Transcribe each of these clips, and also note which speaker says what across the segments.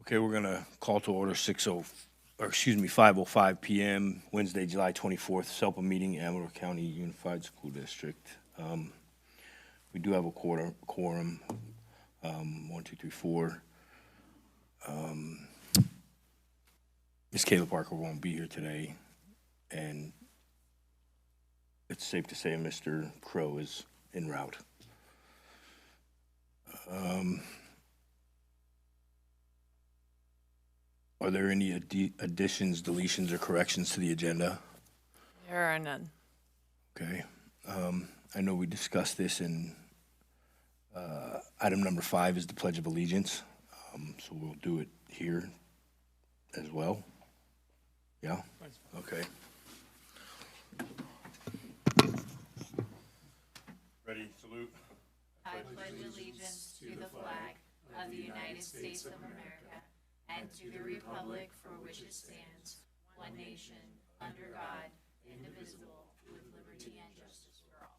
Speaker 1: Okay, we're gonna call to order 5:05 p.m. Wednesday, July 24th, SELPA meeting, Amador County Unified School District. We do have a quorum. 1, 2, 3, 4. Ms. Kayla Parker won't be here today, and it's safe to say Mr. Crow is en route. Are there any additions, deletions, or corrections to the agenda?
Speaker 2: There are none.
Speaker 1: Okay. I know we discussed this in item number 5 is the Pledge of Allegiance. So we'll do it here as well. Yeah? Okay. Ready, salute.
Speaker 3: I pledge allegiance to the flag of the United States of America and to the republic for which it stands, one nation, under God, indivisible, with liberty and justice for all.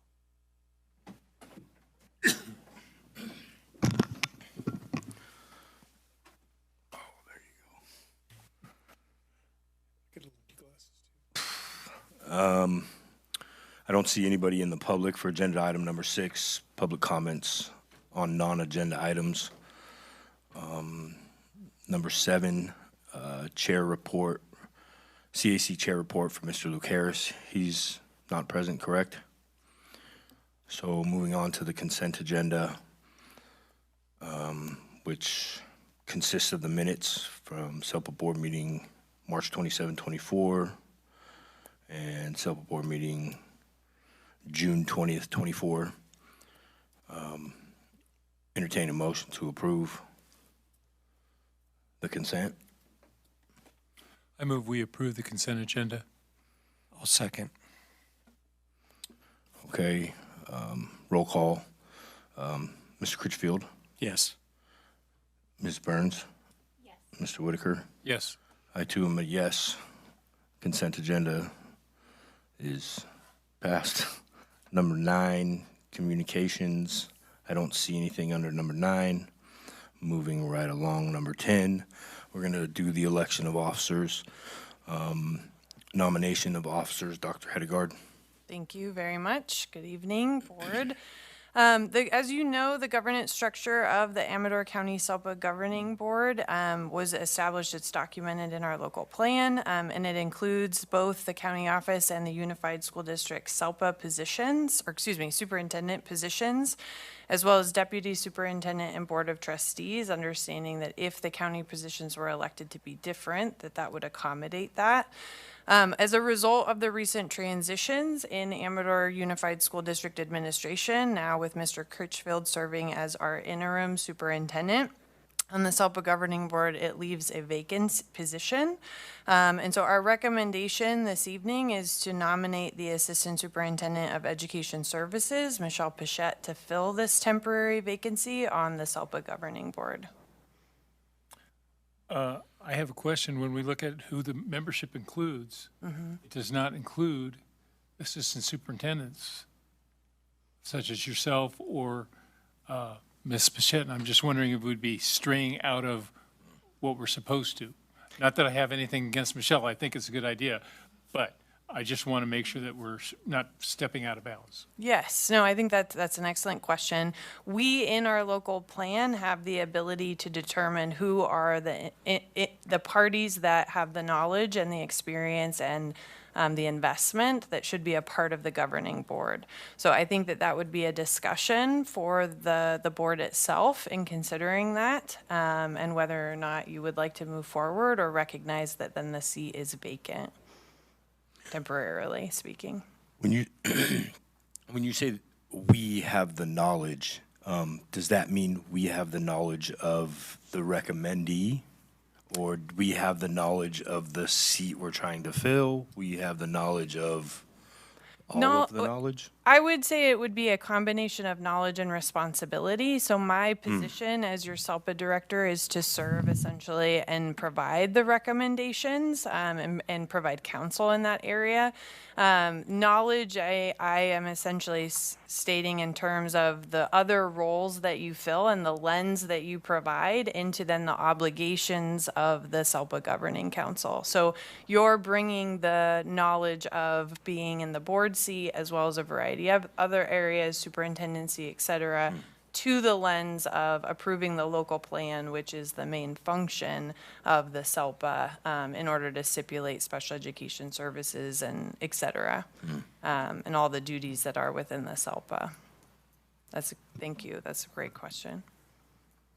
Speaker 1: Oh, there you go. I don't see anybody in the public for agenda item number 6, public comments on non-agenda items. Number 7, chair report, CAC chair report for Mr. Luke Harris. He's not present, correct? So moving on to the consent agenda, which consists of the minutes from SELPA board meeting March 27, 24, and SELPA board meeting June 20th, 24. Entertain a motion to approve the consent.
Speaker 4: I move we approve the consent agenda.
Speaker 5: I'll second.
Speaker 1: Okay, roll call. Mr. Critchfield,
Speaker 5: Yes.
Speaker 1: Ms. Burns,
Speaker 3: Yes.
Speaker 1: Mr. Whitaker.
Speaker 4: Yes.
Speaker 1: I too am a yes. Consent agenda is passed. Number 9, communications. I don't see anything under number 9. Moving right along, number 10, we're going to do the election of officers. Nomination of officers, Dr. Hedegaard.
Speaker 2: Thank you very much. Good evening, board. As you know, the governance structure of the Amador County SELPA Governing Board was established. It's documented in our local plan, and it includes both the county office and the Unified School District SELPA positions, superintendent positions, as well as deputy superintendent and board of trustees, understanding that if the county positions were elected to be different, that would accommodate that. As a result of the recent transitions in Amador Unified School District Administration, now with Mr. Critchfield serving as our interim superintendent, on the SELPA Governing Board, it leaves a vacant position. And so our recommendation this evening is to nominate the Assistant Superintendent of Education Services, Michelle Pichette, to fill this temporary vacancy on the SELPA Governing Board.
Speaker 4: I have a question. When we look at who the membership includes, it does not include assistant superintendents, such as yourself or Ms. Pichette. And I'm just wondering if we'd be straying out of what we're supposed to. Not that I have anything against Michelle. I think it's a good idea, but I just want to make sure that we're not stepping out of bounds.
Speaker 2: Yes, no, I think that's an excellent question. We, in our local plan, have the ability to determine who are the parties that have the knowledge and the experience and the investment that should be a part of the governing board. So I think that would be a discussion for the board itself in considering that, and whether or not you would like to move forward or recognize that then the seat is vacant. Temporarily speaking.
Speaker 1: When you say we have the knowledge, does that mean we have the knowledge of the recommendee, or do we have the knowledge of the seat we're trying to fill? We have the knowledge of All
Speaker 2: No,
Speaker 1: of the knowledge?
Speaker 2: I would say it would be a combination of knowledge and responsibility. So my position as your SELPA director is to serve essentially and provide the recommendations and provide counsel in that area. Knowledge, I am essentially stating in terms of the other roles that you fill and the lens that you provide into then the obligations of the SELPA Governing Council. So you're bringing the knowledge of being in the board seat as well as a variety of other areas, superintendency, et cetera, to the lens of approving the local plan, which is the main function of the SELPA, in order to stipulate special education services and et cetera, and all the duties that are within the SELPA. Thank you. That's a great question.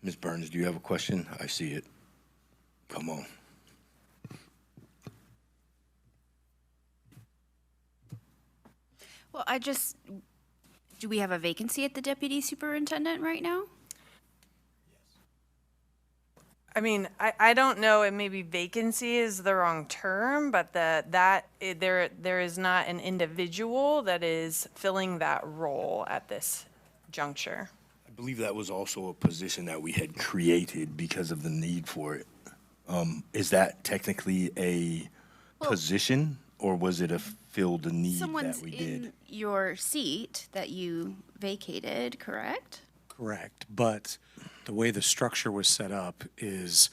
Speaker 1: Ms. Burns, do you have a question? I see it. Come on.
Speaker 6: Well, do we have a vacancy at the deputy superintendent right now?
Speaker 2: I mean, I don't know, and maybe vacancy is the wrong term, but there is not an individual that is filling that role at this juncture.
Speaker 1: I believe that was also a position that we had created because of the need for it. Is that technically a position, or was it a fill the need
Speaker 6: Someone's
Speaker 1: that we
Speaker 6: in
Speaker 1: did?
Speaker 6: your seat that you vacated, correct?
Speaker 5: Correct. But the way the structure was set up is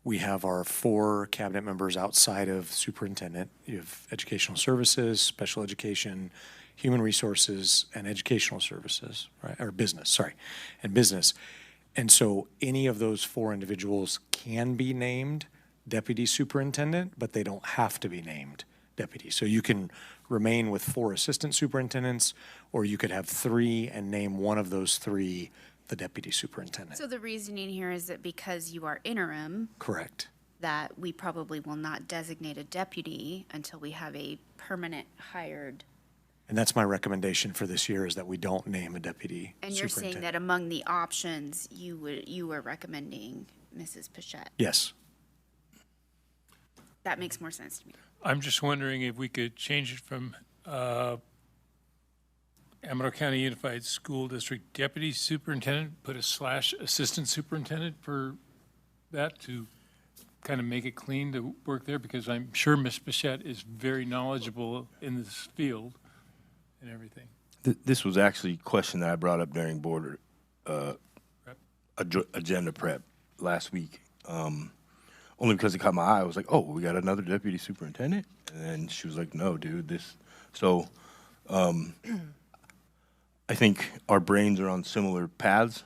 Speaker 5: we have our 4 cabinet members outside of superintendent. You have educational services, special education, human resources, and educational services, right? Or business, sorry, and business. And so any of those 4 individuals can be named deputy superintendent, but they don't have to be named deputy. So you can remain with 4 assistant superintendents, or you could have 3 and name one of those 3 the deputy superintendent.
Speaker 6: So the reasoning here is that because you are interim,
Speaker 5: Correct.
Speaker 6: that we probably will not designate a deputy until we have a permanent hired.
Speaker 5: And that's my recommendation for this year, is that we don't name a deputy
Speaker 6: And you're saying
Speaker 5: superintendent.
Speaker 6: that among the options, you were recommending Mrs. Pichette.
Speaker 5: Yes.
Speaker 6: That makes more sense to me.
Speaker 4: I'm just wondering if we could change it from Amador County Unified School District Deputy Superintendent, put a / Assistant Superintendent for that to kind of make it clean to work there, because I'm sure Ms. Bichette is very knowledgeable in this field and everything.
Speaker 1: This was actually a question that I brought up during board agenda prep last week. Only because it caught my eye. I was like, oh, we got another deputy superintendent? And then she was like, no, dude, this. So I think our brains are on similar paths.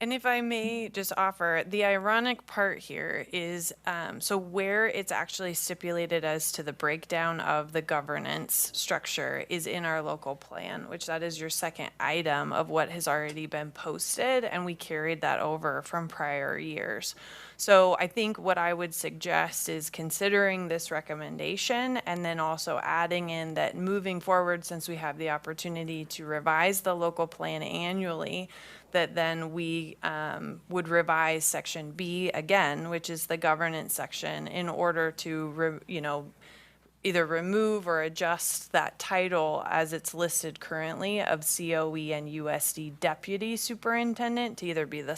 Speaker 2: And if I may just offer, the ironic part here is, so where it's actually stipulated as to the breakdown of the governance structure is in our local plan, which that is your second item of what has already been posted, and we carried that over from prior years. So I think what I would suggest is considering this recommendation and then also adding in that moving forward, since we have the opportunity to revise the local plan annually, that then we would revise section B again, which is the governance section, in order to, either remove or adjust that title as it's listed currently of COE and USD deputy superintendent to either be the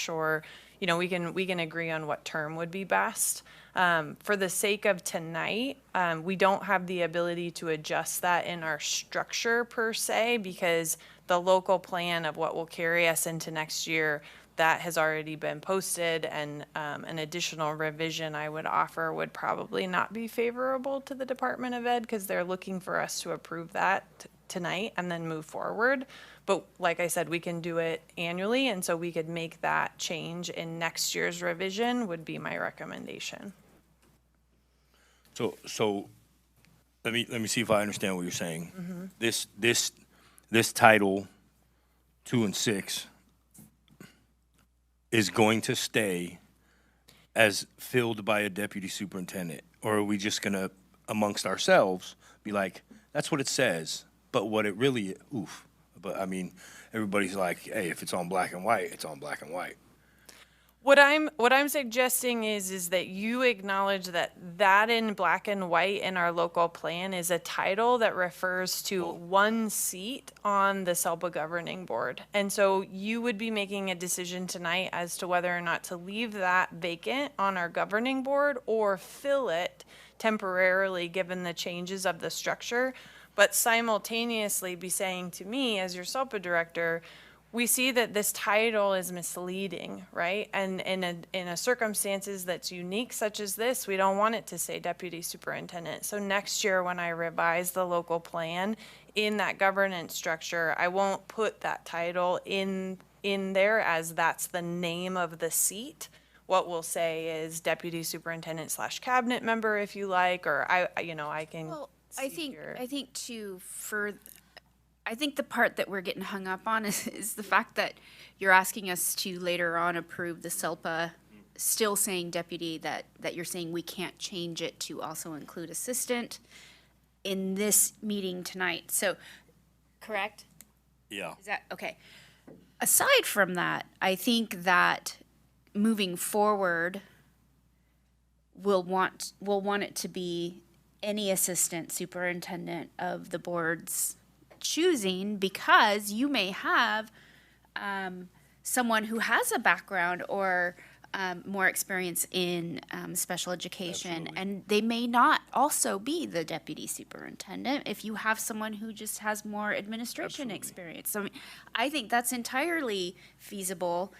Speaker 2: / or, we can agree on what term would be best. For the sake of tonight, we don't have the ability to adjust that in our structure per se, because the local plan of what will carry us into next year, that has already been posted, and an additional revision I would offer would probably not be favorable to the Department of Ed, because they're looking for us to approve that tonight and then move forward. But like I said, we can do it annually, and so we could make that change in next year's revision would be my recommendation.
Speaker 1: So let me see if I understand what you're saying. Mm-hmm. This title 2 and 6 is going to stay as filled by a deputy superintendent, or are we just gonna amongst ourselves be like, that's what it says, but what it really But I mean, everybody's like, hey, if it's on black and white, it's on black and white.
Speaker 2: What I'm suggesting is that you acknowledge that in black and white in our local plan is a title that refers to one seat on the SELPA governing board. And so you would be making a decision tonight as to whether or not to leave that vacant on our governing board or fill it temporarily given the changes of the structure, but simultaneously be saying to me as your SELPA director, we see that this title is misleading, right? And in a circumstances that's unique such as this, we don't want it to say deputy superintendent. So next year when I revise the local plan in that governance structure, I won't put that title in there as that's the name of the seat. What we'll say is deputy superintendent / cabinet member if you like, or I can.
Speaker 6: Well,
Speaker 2: see
Speaker 6: I think the part that we're getting hung up on is the fact that you're asking us to later on approve the SELPA, still saying deputy, that you're saying we can't change it to also include assistant in this meeting tonight. So, correct?
Speaker 1: Yeah.
Speaker 6: Is that, okay. Aside from that, I think that moving forward, we'll want it to be any assistant superintendent of the board's choosing, because you may have someone who has a background or more experience in special education, and they may not also be the deputy superintendent if you have someone who just has more administration experience. So I think that's entirely feasible.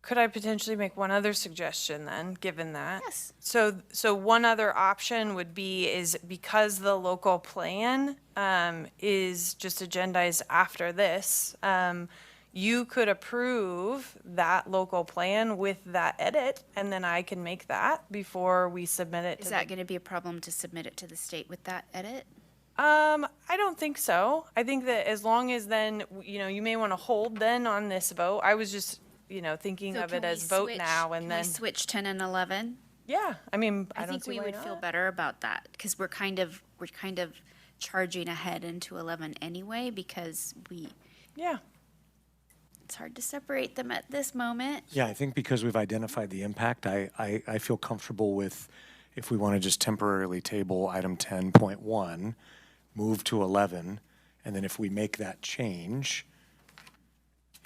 Speaker 2: Could I potentially make one other suggestion then, given that?
Speaker 6: Yes.
Speaker 2: So one other option would be is because the local plan is just agendized after this, you could approve that local plan with that edit, and then I can make that before we submit it to
Speaker 6: Is that going to be a problem to submit it to the state with that edit?
Speaker 2: I don't think so. I think that as long as then, you may want to hold then on this vote. I was just thinking
Speaker 6: So
Speaker 2: of it
Speaker 6: can we
Speaker 2: as vote
Speaker 6: switch-
Speaker 2: now and
Speaker 6: can
Speaker 2: then,
Speaker 6: we switch 10 and 11?
Speaker 2: yeah, I mean,
Speaker 6: I
Speaker 2: I don't
Speaker 6: think
Speaker 2: see
Speaker 6: we
Speaker 2: why
Speaker 6: would feel
Speaker 2: not.
Speaker 6: better about that, because we're kind of charging ahead into 11 anyway, because
Speaker 2: Yeah,
Speaker 6: it's hard to separate them at this moment.
Speaker 5: Yeah, I think because we've identified the impact, I feel comfortable with, if we want to just temporarily table item 10.1, move to 11, and then if we make that change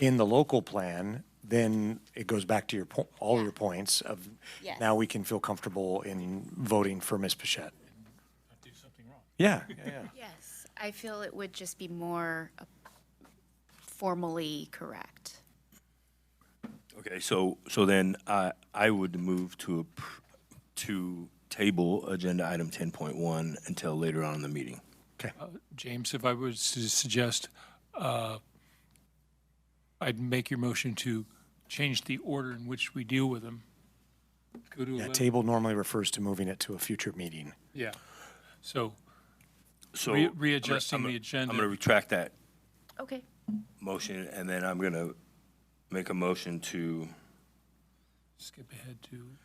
Speaker 5: in the local plan, then it goes back to all your points of,
Speaker 6: Yes.
Speaker 5: now we can feel comfortable in voting for Ms. Pichette.
Speaker 4: Do something wrong.
Speaker 5: Yeah.
Speaker 6: Yes, I feel it would just be more formally correct.
Speaker 1: Okay, so then I would move to table agenda item 10.1 until later on in the meeting.
Speaker 5: Okay.
Speaker 4: James, if I was to suggest, I'd make your motion to change the order in which we deal with them. Go to
Speaker 5: Yeah,
Speaker 4: 11.
Speaker 5: table normally refers to moving it to a future meeting.
Speaker 4: Yeah. So
Speaker 1: So
Speaker 4: readjusting the agenda.
Speaker 1: I'm going to retract that
Speaker 6: Okay.
Speaker 1: motion, and then I'm going to make a motion to
Speaker 4: skip ahead to,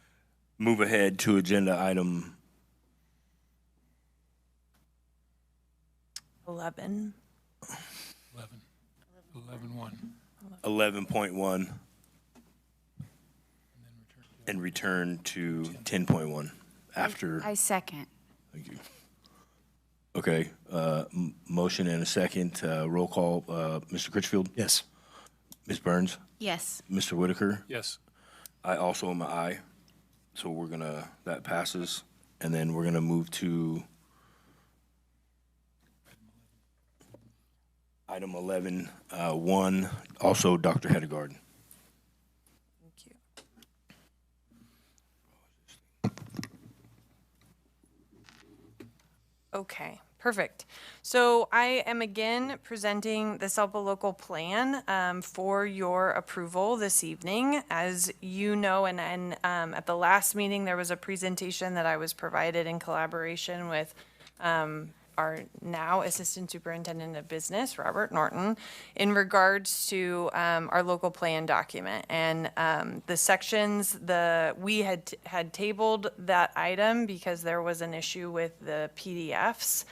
Speaker 1: move ahead to agenda item
Speaker 2: 11.
Speaker 4: 11, 11-1.
Speaker 1: 11.1 and return to 10.1 after.
Speaker 6: I second.
Speaker 1: Thank you. Okay, motion and a second, roll call, Mr. Critchfield,
Speaker 5: Yes.
Speaker 1: Ms. Burns,
Speaker 6: Yes.
Speaker 1: Mr. Whitaker.
Speaker 4: Yes.
Speaker 1: I also am an aye, so that passes, and then we're gonna move to item 11.1, also Dr. Hedegaard.
Speaker 2: Thank you. Okay, perfect. So I am again presenting the SELPA local plan for your approval this evening. As you know, and at the last meeting, there was a presentation that I was provided in collaboration with our now Assistant Superintendent of Business, Robert Norton, in regards to our local plan document. And the sections, we had tabled that item because there was an issue with the PDFs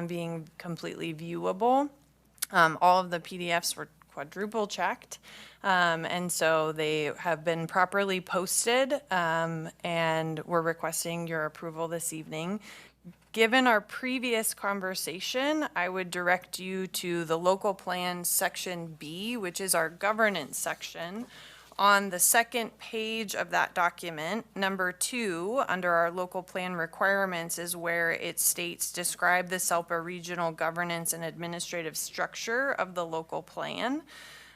Speaker 2: being completely viewable. All of the PDFs were quadruple checked. And so they have been properly posted, and we're requesting your approval this evening. Given our previous conversation, I would direct you to the local plan section B, which is our governance section. On the second page of that document, number 2, under our local plan requirements, is where it states, describe the SELPA regional governance and administrative structure of the local plan.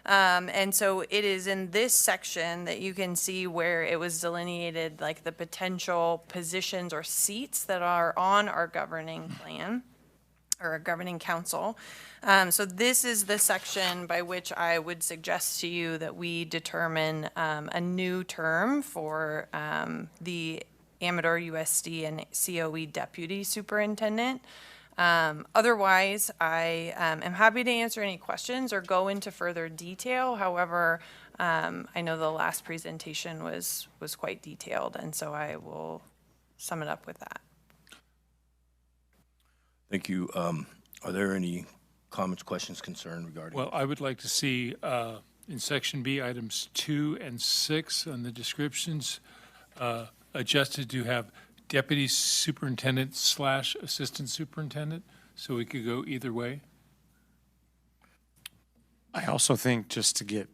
Speaker 2: And so it is in this section that you can see where it was delineated, like the potential positions or seats that are on our governing plan or a governing council. So this is the section by which I would suggest to you that we determine a new term for the Amador USD and COE deputy superintendent. Otherwise, I am happy to answer any questions or go into further detail. However, I know the last presentation was quite detailed, and so I will sum it up with that.
Speaker 1: Thank you. Are there any comments, questions, concern regarding?
Speaker 4: Well, I would like to see in section B, items 2 and 6 on the descriptions adjusted to have deputy superintendent / assistant superintendent, so we could go either way.
Speaker 5: I also think, just to get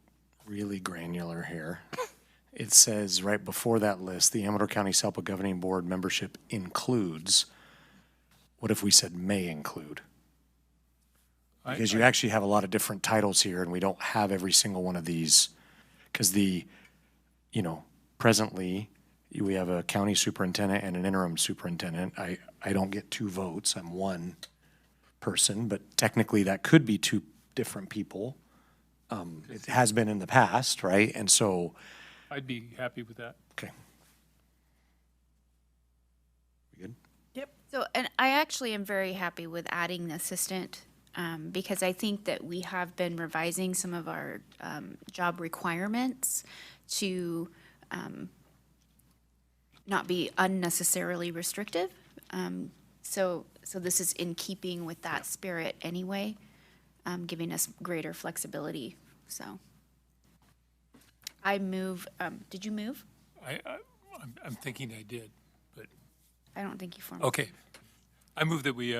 Speaker 5: really granular here, it says right before that list, the Amador County SELPA Governing Board membership includes. What if we said may include? Because you actually have a lot of different titles here, and we don't have every single one of these. Because presently, we have a county superintendent and an interim superintendent. I don't get 2 votes. I'm one person, but technically that could be 2 different people. It has been in the past, right? And so.
Speaker 4: I'd be happy with that.
Speaker 5: Okay. We good?
Speaker 2: Yep.
Speaker 6: So, and I actually am very happy with adding the assistant, because I think that we have been revising some of our job requirements to not be unnecessarily restrictive. So this is in keeping with that spirit anyway, giving us greater flexibility. So I move. Did you move?
Speaker 4: I'm thinking I did, but.
Speaker 6: I don't think you formed.
Speaker 4: Okay. I move that we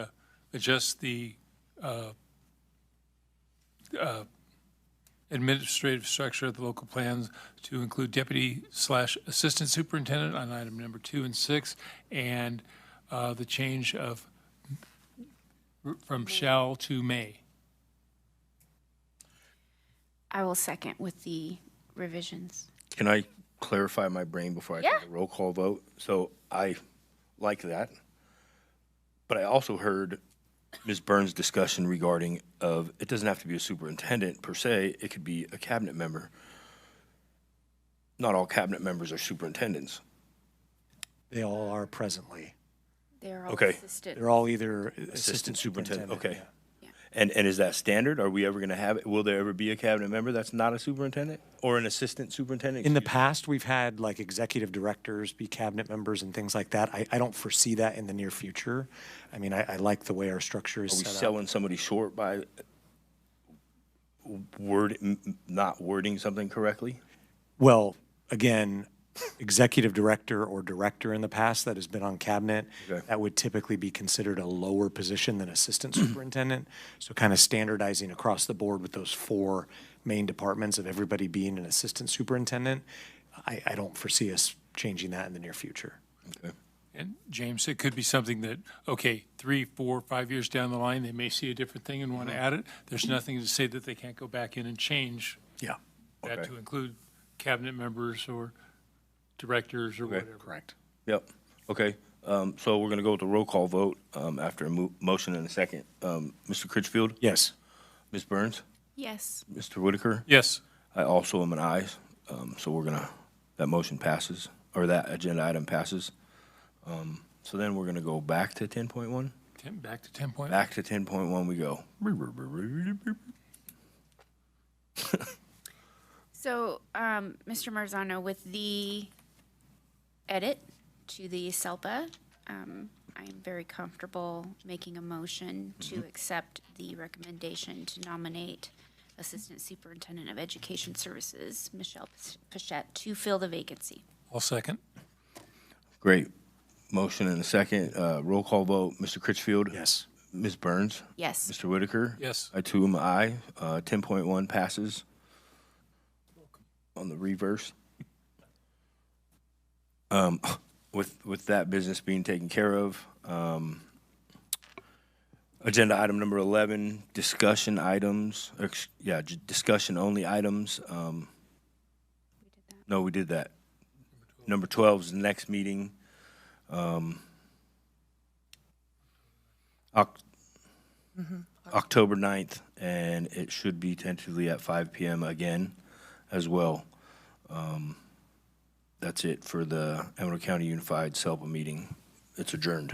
Speaker 4: adjust the administrative structure of the local plans to include deputy / assistant superintendent on item number 2 and 6, and the change of from shall to may.
Speaker 6: I will second with the revisions.
Speaker 1: Can I clarify my brain before I
Speaker 6: Yeah.
Speaker 1: take a roll call vote? So I like that, but I also heard Ms. Burns' discussion regarding of, it doesn't have to be a superintendent per se, it could be a cabinet member. Not all cabinet members are superintendents.
Speaker 5: They all are presently.
Speaker 6: They're all
Speaker 1: Okay.
Speaker 6: assistant.
Speaker 5: They're all either
Speaker 1: Assistant superintendent, okay.
Speaker 5: yeah.
Speaker 1: And is that standard? Are we ever gonna have, will there ever be a cabinet member that's not a superintendent? Or an assistant superintendent?
Speaker 5: In the
Speaker 1: Excuse me.
Speaker 5: past, we've had like executive directors be cabinet members and things like that. I don't foresee that in the near future. I mean, I like the way our structure is
Speaker 1: Are we
Speaker 5: set up.
Speaker 1: selling somebody short by not wording something correctly?
Speaker 5: Well, again, executive director or director in the past that has been on cabinet,
Speaker 1: Okay.
Speaker 5: that would typically be considered a lower position than assistant superintendent. So kind of standardizing across the board with those 4 main departments of everybody being an assistant superintendent. I don't foresee us changing that in the near future.
Speaker 1: Okay.
Speaker 4: And James, it could be something that, okay, 3, 4, 5 years down the line, they may see a different thing and want to add it. There's nothing to say that they can't go back in and change
Speaker 5: Yeah,
Speaker 4: that
Speaker 1: Okay.
Speaker 4: to include cabinet members or directors or
Speaker 1: Okay.
Speaker 4: whatever.
Speaker 5: correct.
Speaker 1: Yep, okay. So we're gonna go with the roll call vote after a motion and a second. Mr. Critchfield?
Speaker 5: Yes.
Speaker 1: Ms. Burns?
Speaker 6: Yes.
Speaker 1: Mr. Whitaker?
Speaker 4: Yes.
Speaker 1: I also am an aye, so that motion passes, or that agenda item passes. So then we're gonna go back to 10.1?
Speaker 4: Back to 10.1.
Speaker 1: Back to 10.1 we go.
Speaker 6: So, Mr. Marzano, with the edit to the SELPA, I'm very comfortable making a motion to accept the recommendation to nominate Assistant Superintendent of Education Services, Michelle Pichette, to fill the vacancy.
Speaker 4: I'll second.
Speaker 1: Great. Motion and a second. Roll call vote. Mr. Critchfield?
Speaker 5: Yes.
Speaker 1: Ms. Burns?
Speaker 6: Yes.
Speaker 1: Mr. Whitaker?
Speaker 4: Yes.
Speaker 1: I too am aye. 10.1 passes on the reverse. With that business being taken care of, agenda item number 11, discussion items. Discussion only items. No, we did that. Number 12 is the next meeting. October 9th, and it should be tentatively at 5 p.m. again as well. That's it for the Amador County Unified SELPA meeting. It's adjourned.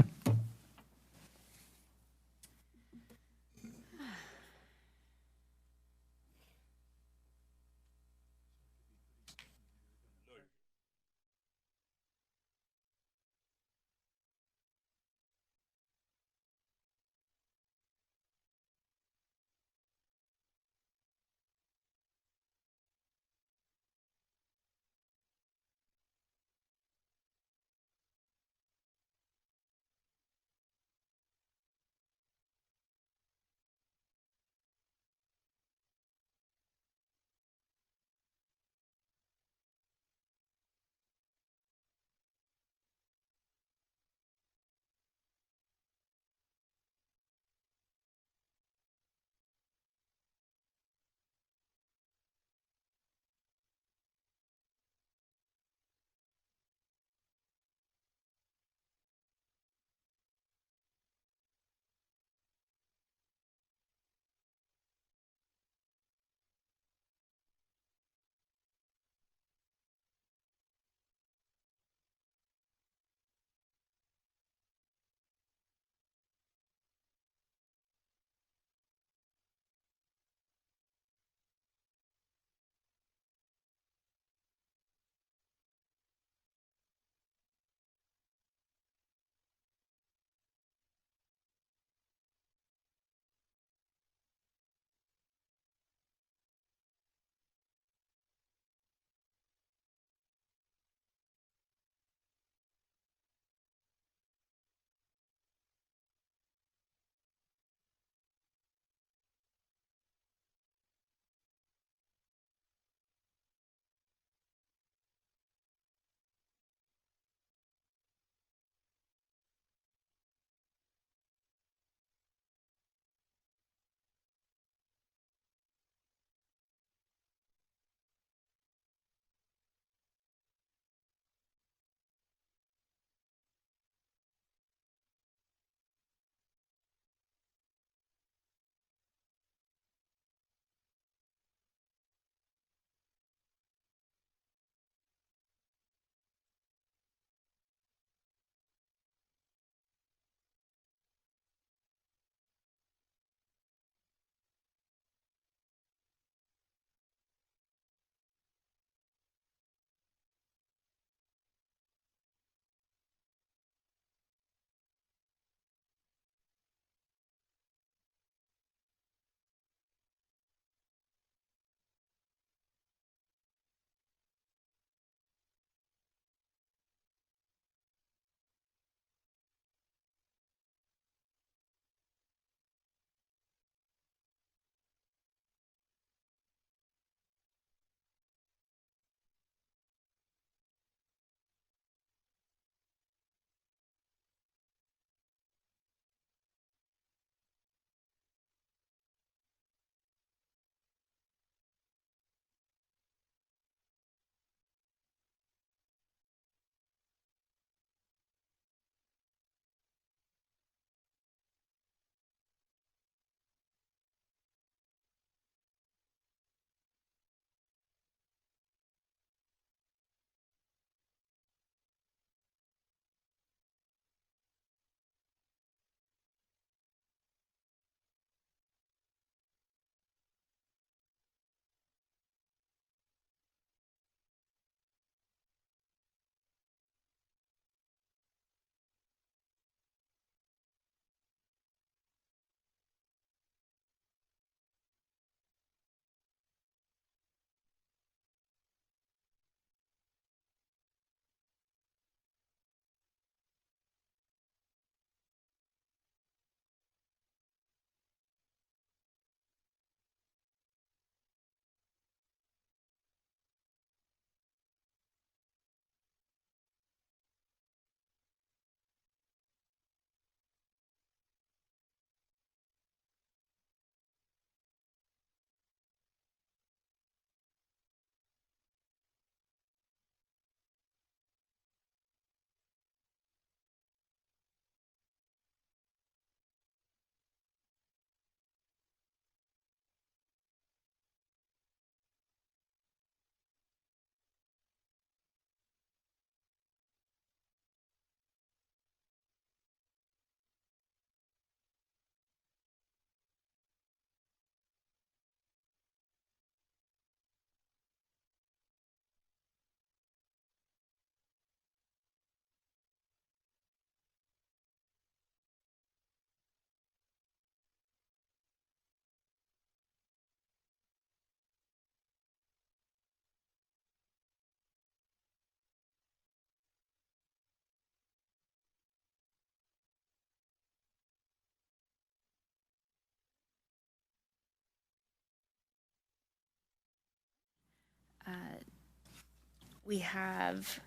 Speaker 6: We have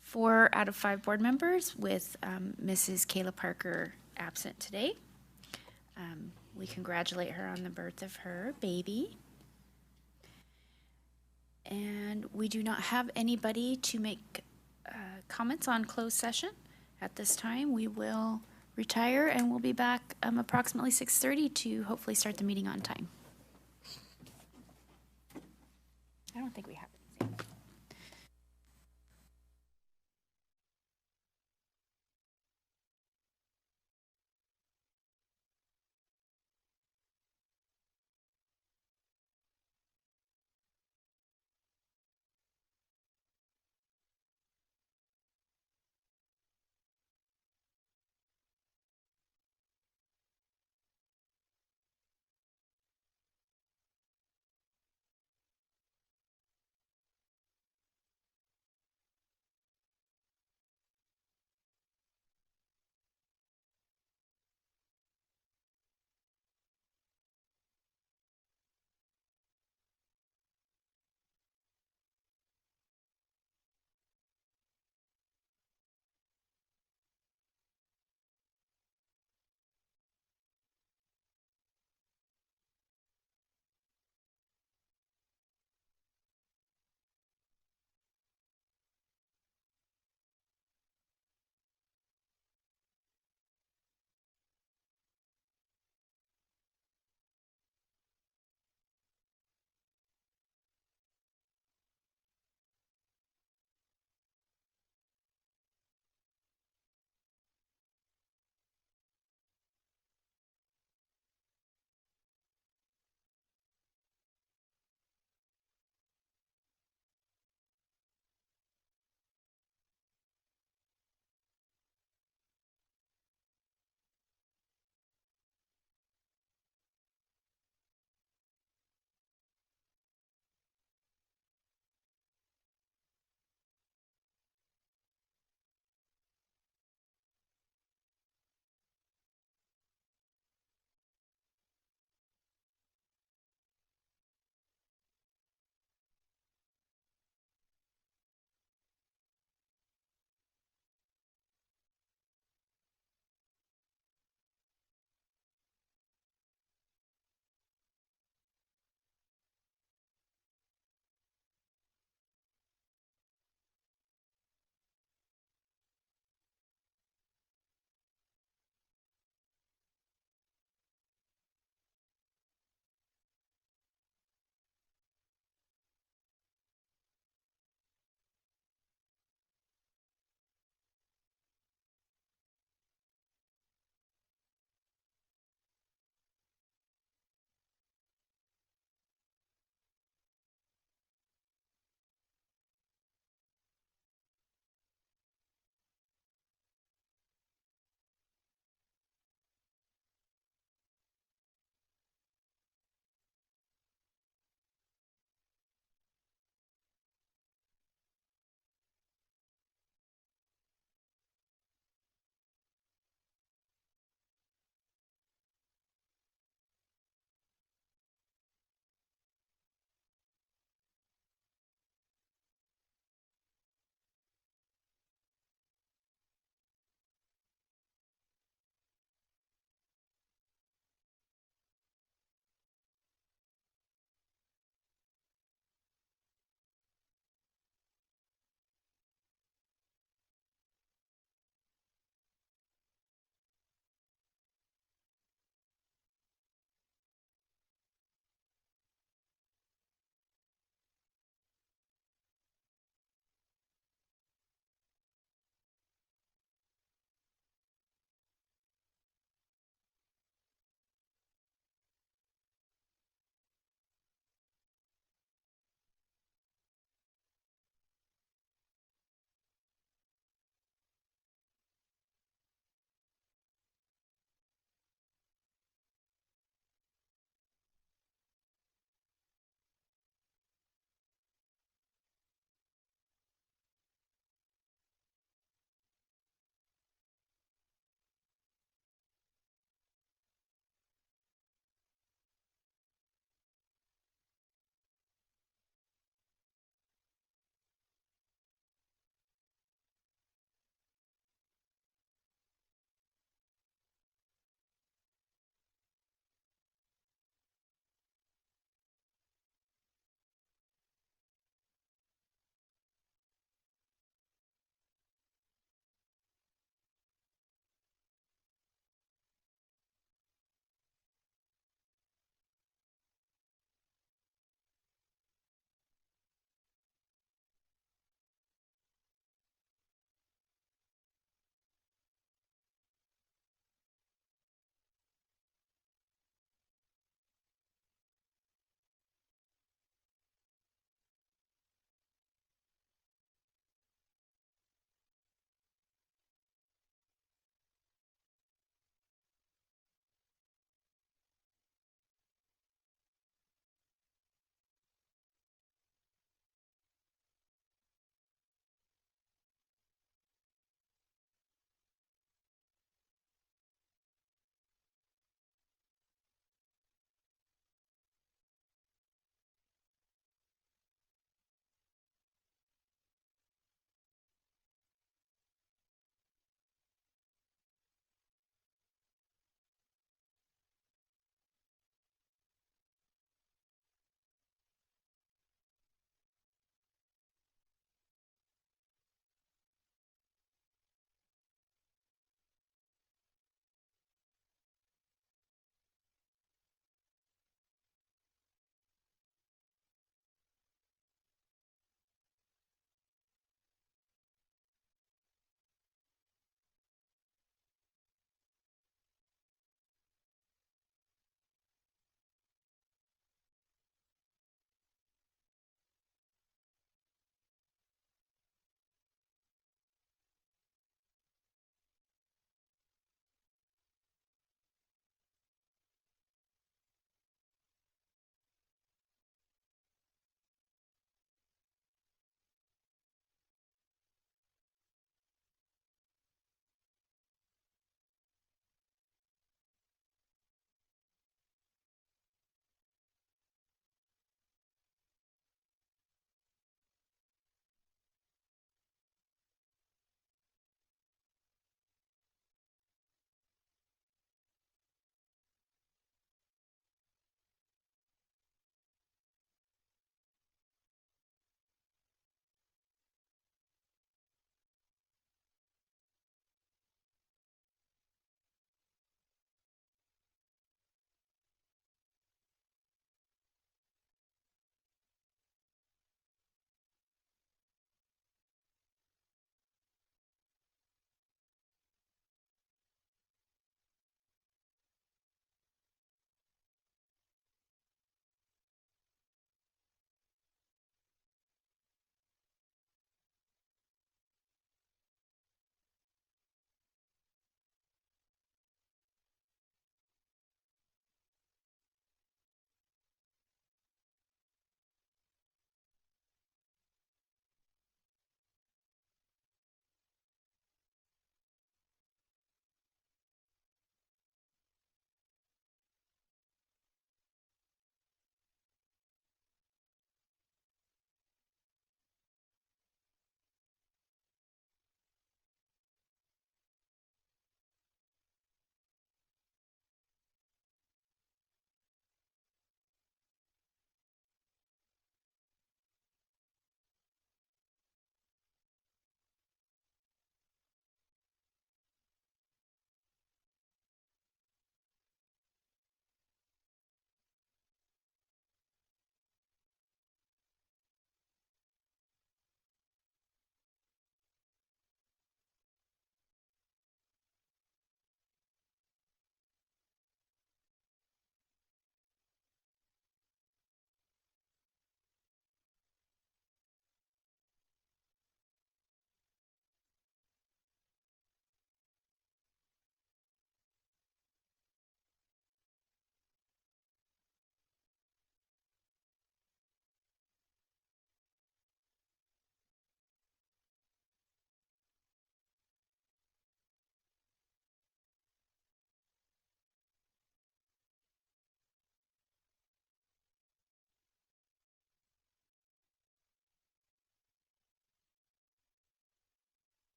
Speaker 6: 4 out of 5 board members, with Mrs. Kayla Parker absent today. We congratulate her on the birth of her baby. And we do not have anybody to make comments on closed session at this time. We will retire, and we'll be back approximately 6:30 to hopefully start the meeting on time. I don't think we have anything.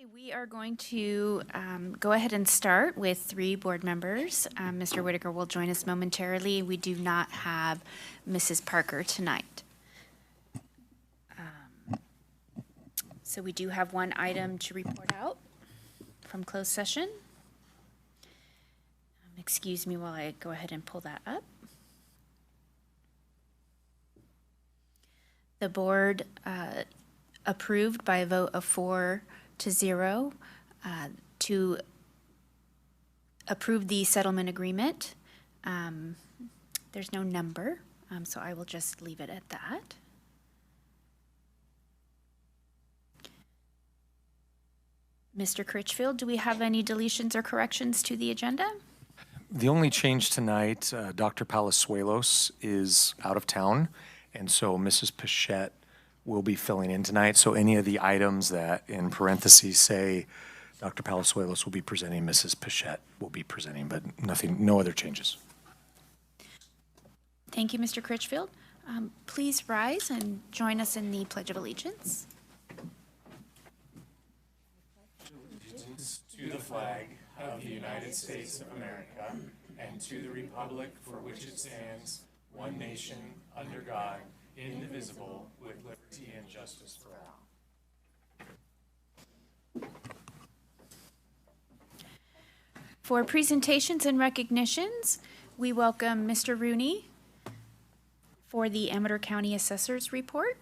Speaker 6: We are going to go ahead and start with 3 board members. Mr. Whitaker will join us momentarily. We do not have Mrs. Parker tonight. So we do have one item to report out from closed session. Excuse me while I go ahead and pull that up. The board approved by a vote of 4-0 to approve the settlement agreement. There's no number, so I will just leave it at that. Mr. Critchfield, do we have any deletions or corrections to the agenda?
Speaker 5: The only change tonight, Dr. Palazuelos is out of town, and so Mrs. Pichette will be filling in tonight. So any of the items that in parentheses say Dr. Palazuelos will be presenting, Mrs. Pichette will be presenting, but no other changes.
Speaker 6: Thank you, Mr. Critchfield. Please rise and join us in the Pledge of Allegiance.
Speaker 5: To the flag of the United States of America and to the republic for which it stands, one nation, under God, indivisible, with liberty and justice for all.
Speaker 6: For presentations and recognitions, we welcome Mr. Rooney for the Amador County Assessor's Report.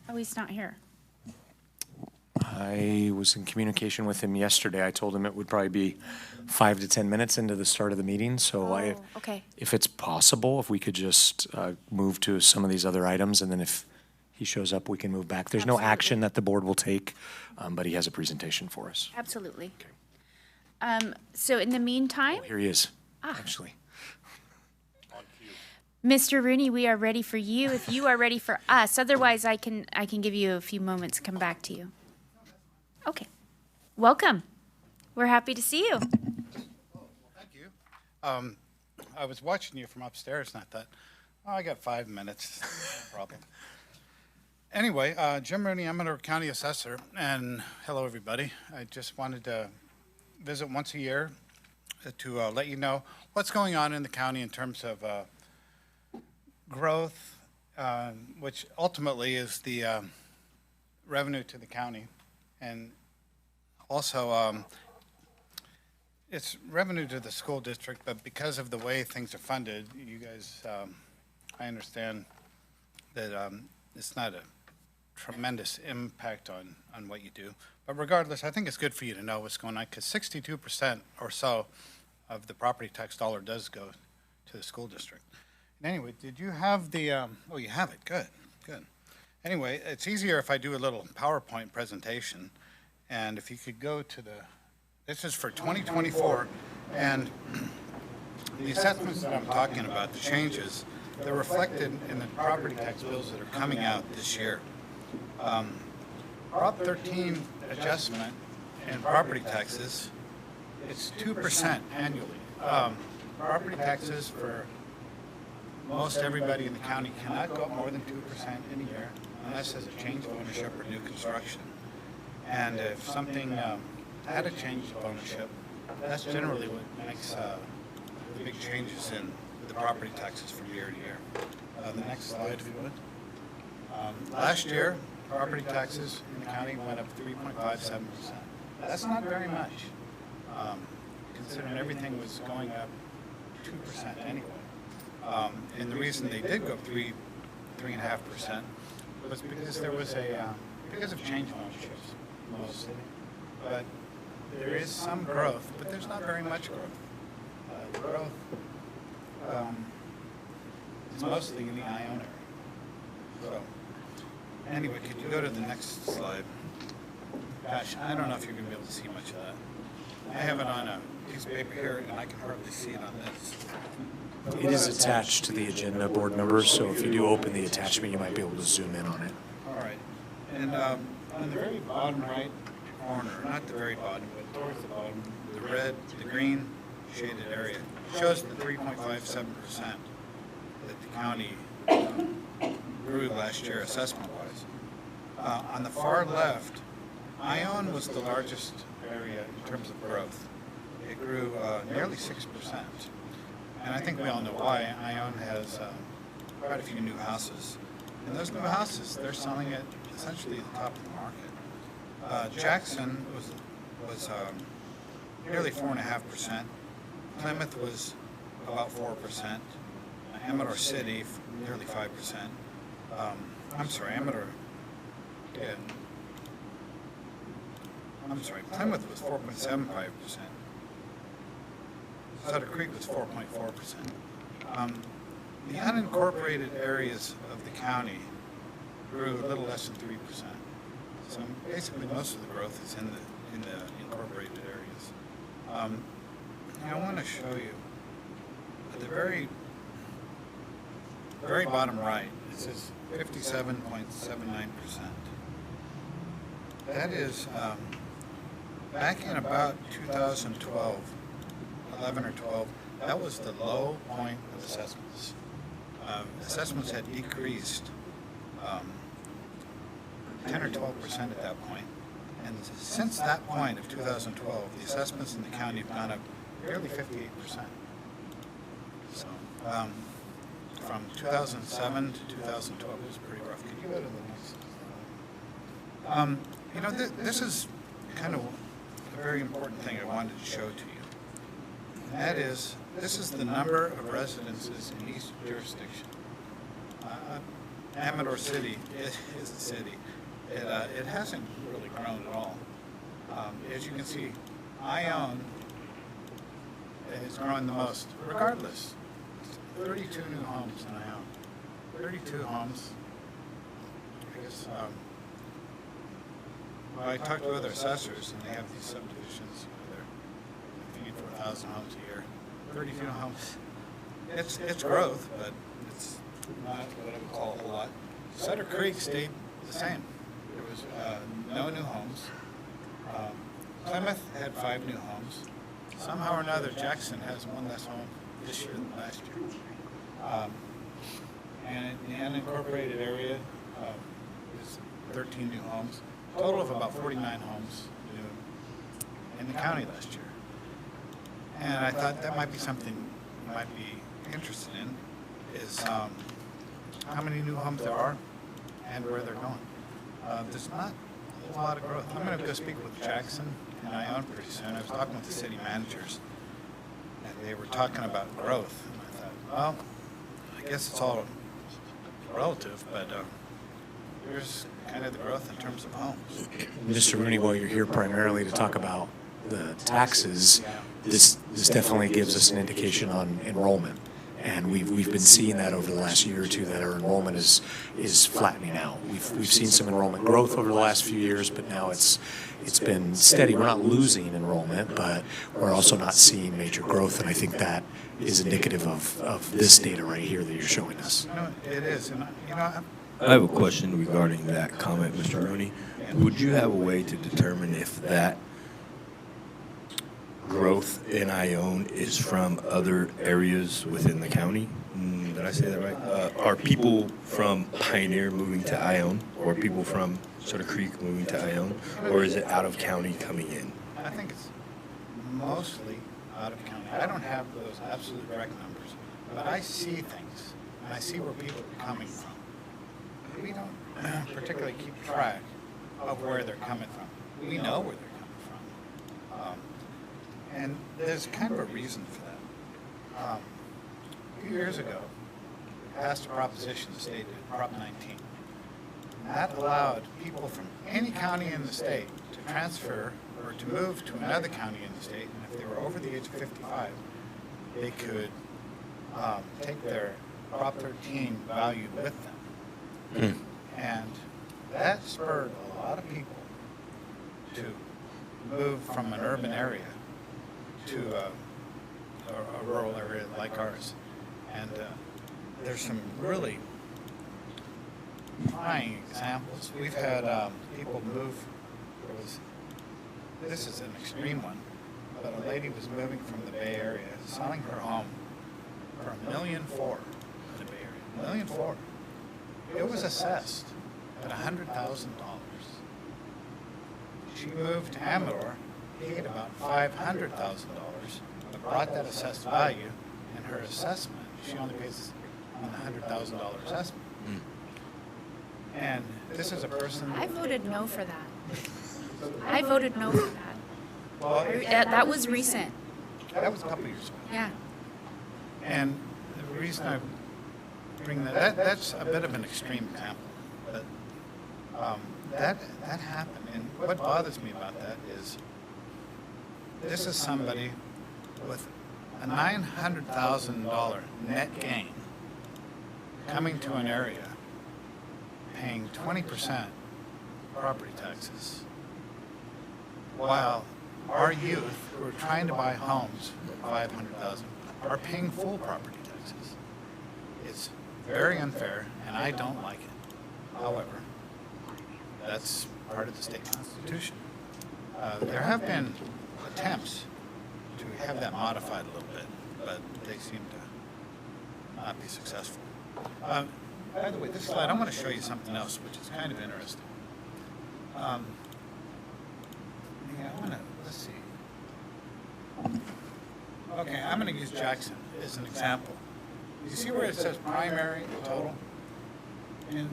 Speaker 6: Oh, he's not here.
Speaker 5: I was in communication with him yesterday. I told him it would probably be 5 to 10 minutes into the start of the meeting. So
Speaker 6: Okay.
Speaker 5: if it's possible, if we could just move to some of these other items, and then if he shows up, we can move back. There's no
Speaker 6: Absolutely.
Speaker 5: action that the board will take, but he has a presentation for us.
Speaker 6: Absolutely. So in the meantime,
Speaker 5: Here he is, actually.
Speaker 6: Mr. Rooney, we are ready for you if you are ready for us. Otherwise, I can give you a few moments to come back to you. Okay. Welcome. We're happy to see you.
Speaker 7: Thank you. I was watching you from upstairs and I thought, oh, I got 5 minutes, no problem. Anyway, Jim Rooney, Amador County Assessor, and hello, everybody. I just wanted to visit once a year to let you know what's going on in the county in terms of growth, which ultimately is the revenue to the county. And also, it's revenue to the school district, but because of the way things are funded, you guys, I understand that it's not a tremendous impact on what you do. But regardless, I think it's good for you to know what's going on, because 62% or so of the property tax dollar does go to the school district. And anyway, did you have the, oh, you have it, good, good. Anyway, it's easier if I do a little PowerPoint presentation. And if you could go to this is for 2024, and the assessments that I'm talking about, the changes, they're reflected in the property tax bills that are coming out this year. Prop 13 adjustment in property taxes, it's 2% annually. Property taxes for most everybody in the county cannot go up more than 2% in a year unless there's a change of ownership or new construction. And if something had a change of ownership, that's generally what makes the big changes in the property taxes from year to year. The next slide, if you would. Last year, property taxes in the county went up 3.57%. That's not very much, considering everything was going up 2% anyway. And the reason they did go up 3.5% was because there was because of change of ownerships mostly. But there is some growth, but there's not very much growth. The growth is mostly in the I-own area. So, anyway, could you go to the next slide? Gosh, I don't know if you're going to be able to see much of that. I have it on a piece of paper here, and I can hardly see it on this.
Speaker 5: It is attached to the agenda, board members, so if you do open the attachment, you might be able to zoom in on it.
Speaker 7: All right. And on the very bottom right corner, not the very bottom, but towards the bottom, the red, the green shaded area shows the 3.57% that the county grew last year assessment-wise. On the far left, Ione was the largest area in terms of growth. It grew nearly 6%. And I think we all know why. Ione has quite a few new houses. And those new houses, they're selling at essentially the top of the market. Jackson was nearly 4.5%. Plymouth was about 4%. Amador City, nearly 5%. I'm sorry, Plymouth was 4.75%. Sutter Creek was 4.4%. The unincorporated areas of the county grew a little less than 3%. So basically, most of the growth is in the incorporated areas. And I want to show you at the very bottom right. It says 57.79%. That is back in about 2012, 11 or 12. That was the low point of assessments. Assessments had decreased 10 or 12% at that point. And since that point of 2012, the assessments in the county have gone up nearly 58%. So from 2007 to 2012, it was pretty rough. Could you go to the next? You know, this is kind of a very important thing I wanted to show to you. And that is, this is the number of residences in each jurisdiction. Amador City is a city. It hasn't really grown at all. As you can see, Ione is growing the most, regardless. 32 new homes in Ione. 32 homes. I guess, well, I talked to other assessors, and they have these subdivisions. They're thinking 4,000 homes a year. 32 homes. It's growth, but it's not what I would call a whole lot. Sutter Creek stayed the same. There was no new homes. Plymouth had 5 new homes. Somehow or another, Jackson has one less home this year than last year. And in the unincorporated area is 13 new homes. Total of about 49 homes new in the county last year. And I thought that might be something you might be interested in, is how many new homes there are and where they're going. There's not a whole lot of growth. I'm going to go speak with Jackson and Ione pretty soon. I was talking with the city managers, and they were talking about growth. And I thought, well, I guess it's all relative, but here's kind of the growth in terms of homes.
Speaker 5: Mr. Rooney, while you're here primarily to talk about the taxes, this definitely gives us an indication on enrollment. And we've been seeing that over the last year or two, that our enrollment is flattening out. We've seen some enrollment growth over the last few years, but now it's been steady. We're not losing enrollment, but we're also not seeing major growth, and I think that is indicative of this data right here that you're showing us.
Speaker 7: You know, it is, and
Speaker 1: I have a question regarding that comment, Mr. Rooney. Would you have a way to determine if that growth in Ione is from other areas within the county? Did I say that right? Are people from Pioneer moving to Ione, or people from Sutter Creek moving to Ione, or is it out of county coming in?
Speaker 7: I think it's mostly out of county. I don't have those absolute direct numbers, but I see things, and I see where people are coming from. We don't particularly keep track of where they're coming from. We know where they're coming from. And there's kind of a reason for that. A few years ago, we passed a proposition, the state did, Prop 19. And that allowed people from any county in the state to transfer or to move to another county in the state, and if they were over the age of 55, they could take their Prop 13 value with them. And that spurred a lot of people to move from an urban area to a rural area like ours. And there's some really trying examples. We've had people move. This is an extreme one, but a lady was moving from the Bay Area, selling her home for $1.4 million in the Bay Area. $1.4 million. It was assessed at $100,000. she moved to Amador, paid about $500,000, but brought that assessed value, and her assessment, she only pays on the $100,000 assessment. And this is a person.
Speaker 6: I voted no for that. I voted no for that.
Speaker 7: Well,
Speaker 6: That was recent.
Speaker 7: that was a couple years ago.
Speaker 6: Yeah.
Speaker 7: And the reason I bring that's a bit of an extreme example, but that happened. And what bothers me about that is this is somebody with a $900,000 net gain coming to an area paying 20% property taxes, while our youth who are trying to buy homes for $500,000 are paying full property taxes. It's very unfair, and I don't like it. However, that's part of the state constitution. There have been attempts to have that modified a little bit, but they seem to not be successful. By the way, this slide, I want to show you something else, which is kind of interesting. Let's see. Okay, I'm going to use Jackson as an example. You see where it says primary total? And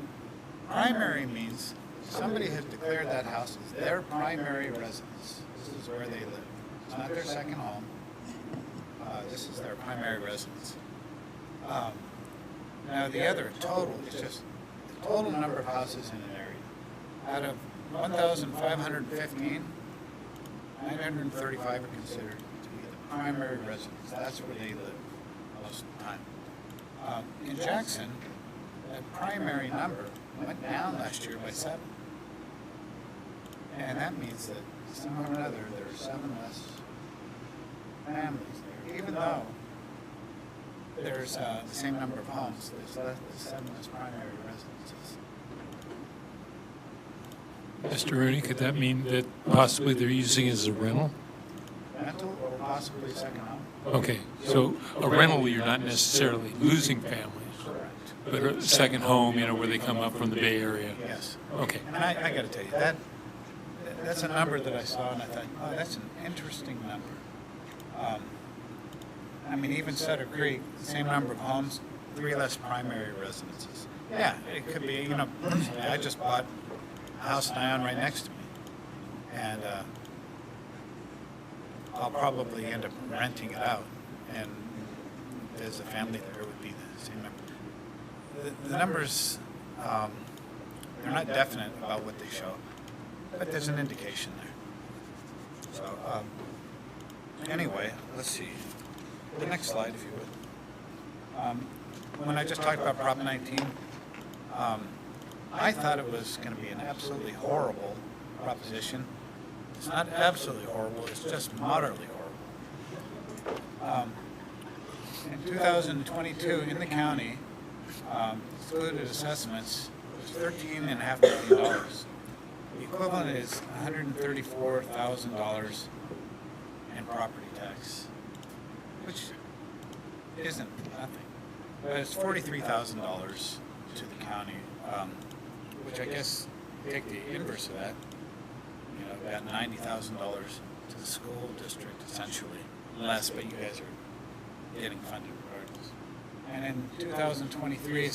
Speaker 7: primary means somebody has declared that house as their primary residence. This is where they live. It's not their second home. This is their primary residence. Now the other total is just the total number of houses in an area. Out of 1,515, 935 are considered to be the primary residence. That's where they live most of the time. In Jackson, that primary number went down last year by 7. And that means that somehow or another there are 7 less families there, even though there's the same number of homes. There's 7 less primary residences.
Speaker 4: Mr. Rooney, could that mean that possibly they're using it as a rental?
Speaker 7: Rental or possibly second home.
Speaker 4: Okay, so a rental, you're not necessarily losing families,
Speaker 7: Correct.
Speaker 4: but a second home, where they come up from the Bay Area.
Speaker 7: Yes.
Speaker 4: Okay.
Speaker 7: And I got to tell you, that's a number that I saw, and I thought, oh, that's an interesting number. I mean, even Sutter Creek, the same number of homes, 3 less primary residences. Yeah, it could be, personally, I just bought a house in Ion right next to me. And I'll probably end up renting it out. And if there's a family there, it would be the same number. The numbers, they're not definite about what they show, but there's an indication there. So, anyway, let's see. The next slide, if you would. When I just talked about Prop 19, I thought it was going to be an absolutely horrible proposition. It's not absolutely horrible, it's just moderately horrible. In 2022, in the county, excluded assessments was $13.5 million. The equivalent is $134,000 in property tax, which isn't nothing. But it's $43,000 to the county, which I guess, take the inverse of that, about $90,000 to the school district, essentially. Less, but you guys are getting funded regardless. And in 2023,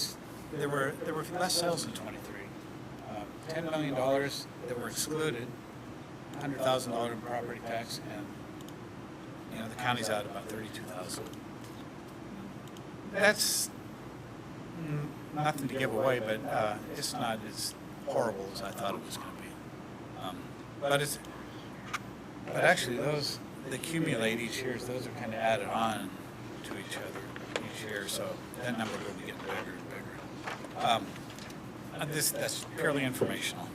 Speaker 7: there were less sales in 23. $10 million that were excluded, $100,000 in property tax, and the county's out about $32,000. That's nothing to give away, but it's not as horrible as I thought it was going to be. But actually, those that accumulate each year, those are kind of added on to each other each year, so that number will be getting bigger and bigger. That's purely informational.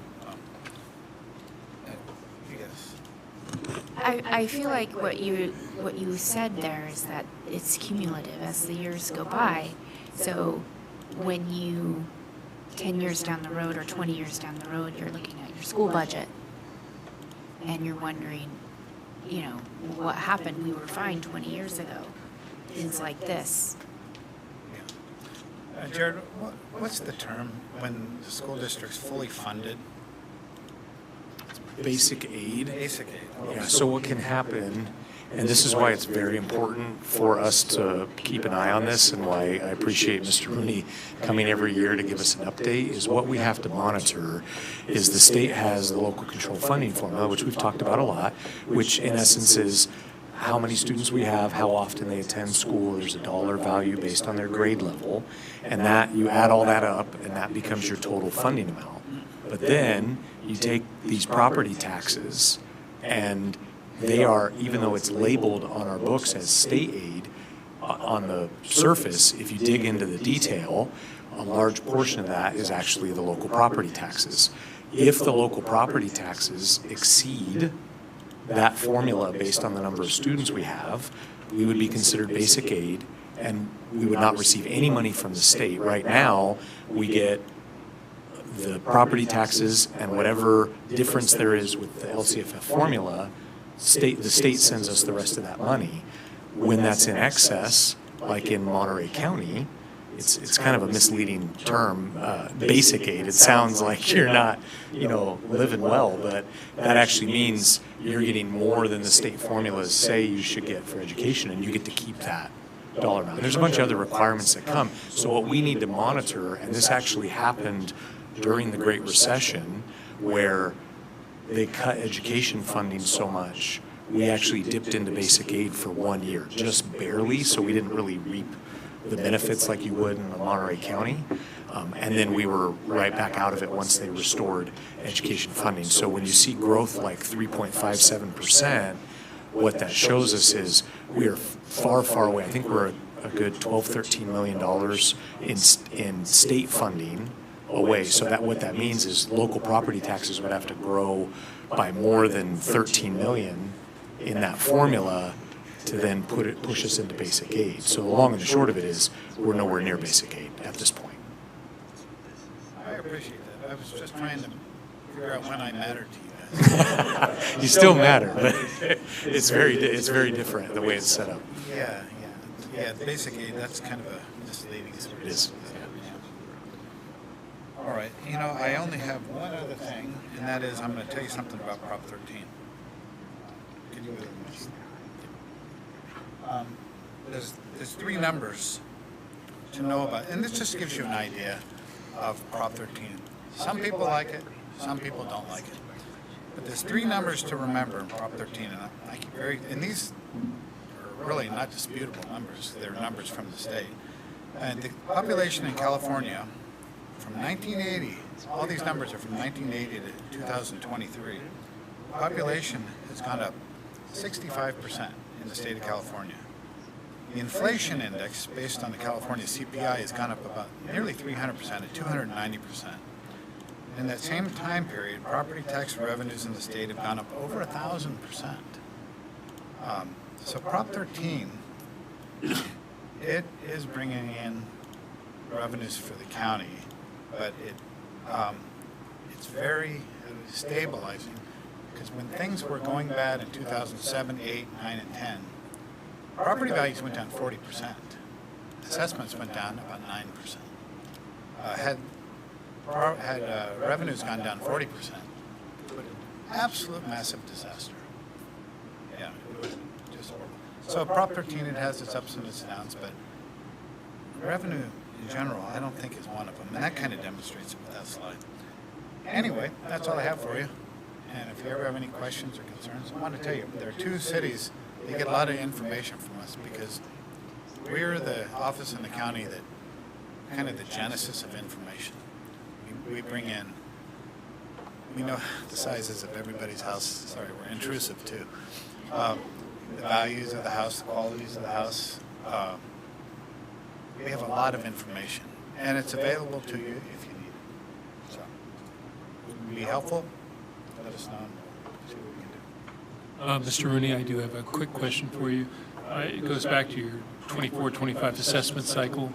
Speaker 7: Yes.
Speaker 6: I feel like what you said there is that it's cumulative as the years go by. So when you 10 years down the road or 20 years down the road, you're looking at your school budget and you're wondering, what happened? We were fine 20 years ago. Things like this.
Speaker 7: Yeah. Jared, what's the term when the school district's fully funded?
Speaker 5: Basic aid.
Speaker 7: Basic aid.
Speaker 5: Yeah, so what can happen, and this is why it's very important for us to keep an eye on this, and why I appreciate Mr. Rooney coming every year to give us an update, is what we have to monitor is the state has the local control funding formula, which we've talked about a lot, which in essence is how many students we have, how often they attend school. There's a dollar value based on their grade level, and that you add all that up, and that becomes your total funding amount. But then you take these property taxes, and they are, even though it's labeled on our books as state aid, on the surface, if you dig into the detail, a large portion of that is actually the local property taxes. If the local property taxes exceed that formula based on the number of students we have, we would be considered basic aid, and we would not receive any money from the state. Right now, we get the property taxes and whatever difference there is with the LCFF formula. The state sends us the rest of that money. When that's in excess, like in Monterey County, it's kind of a misleading term, basic aid. It sounds like you're not, living well, but that actually means you're getting more than the state formulas say you should get for education, and you get to keep that dollar amount. There's a bunch of other requirements that come. So what we need to monitor, and this actually happened during the Great Recession, where they cut education funding so much, we actually dipped into basic aid for 1 year, just barely, so we didn't really reap the benefits like you would in Monterey County. And then we were right back out of it once they restored education funding. So when you see growth like 3.57%, what that shows us is we are far, far away. I think we're a good $12–13 million in state funding away. So that what that means is local property taxes would have to grow by more than 13 million in that formula to then push us into basic aid. So the long and the short of it is we're nowhere near basic aid at this point.
Speaker 7: I appreciate that. I was just trying to figure out when I mattered to you guys.
Speaker 5: You still matter, but it's very different the way it's set up.
Speaker 7: Yeah. Basic aid, that's kind of a misleading.
Speaker 5: It is.
Speaker 7: All right. I only have one other thing, and that is I'm going to tell you something about Prop 13. Can you? There's three numbers to know about, and this just gives you an idea of Prop 13. Some people like it, some people don't like it. But there's three numbers to remember in Prop 13, and these are really not disputable numbers. They're numbers from the state. And the population in California from 1980, all these numbers are from 1980 to 2023. Population has gone up 65% in the state of California. The inflation index, based on the California CPI, has gone up about nearly 300% at 290%. In that same time period, property tax revenues in the state have gone up over 1,000%. So Prop 13, it is bringing in revenues for the county, but it's very stabilizing, because when things were going bad in 2007, 8, 9, and 10, property values went down 40%. Assessments went down about 9%. Had revenues gone down 40%, it would have been an absolute massive disaster. Yeah, it would just horrible. So Prop 13, it has its ups and its downs, but revenue in general, I don't think is one of them, and that kind of demonstrates it with that slide. Anyway, that's all I have for you. And if you ever have any questions or concerns, I want to tell you, there are two cities that get a lot of information from us, because we're the office in the county that kind of the genesis of information. We bring in, we know the sizes of everybody's house. Sorry, we're intrusive too. The values of the house, the qualities of the house. We have a lot of information, and it's available to you if you need it. So, would it be helpful? Let us know. See what we can do.
Speaker 4: Mr. Rooney, I do have a quick question for you. It goes back to your 24-25 assessment cycle,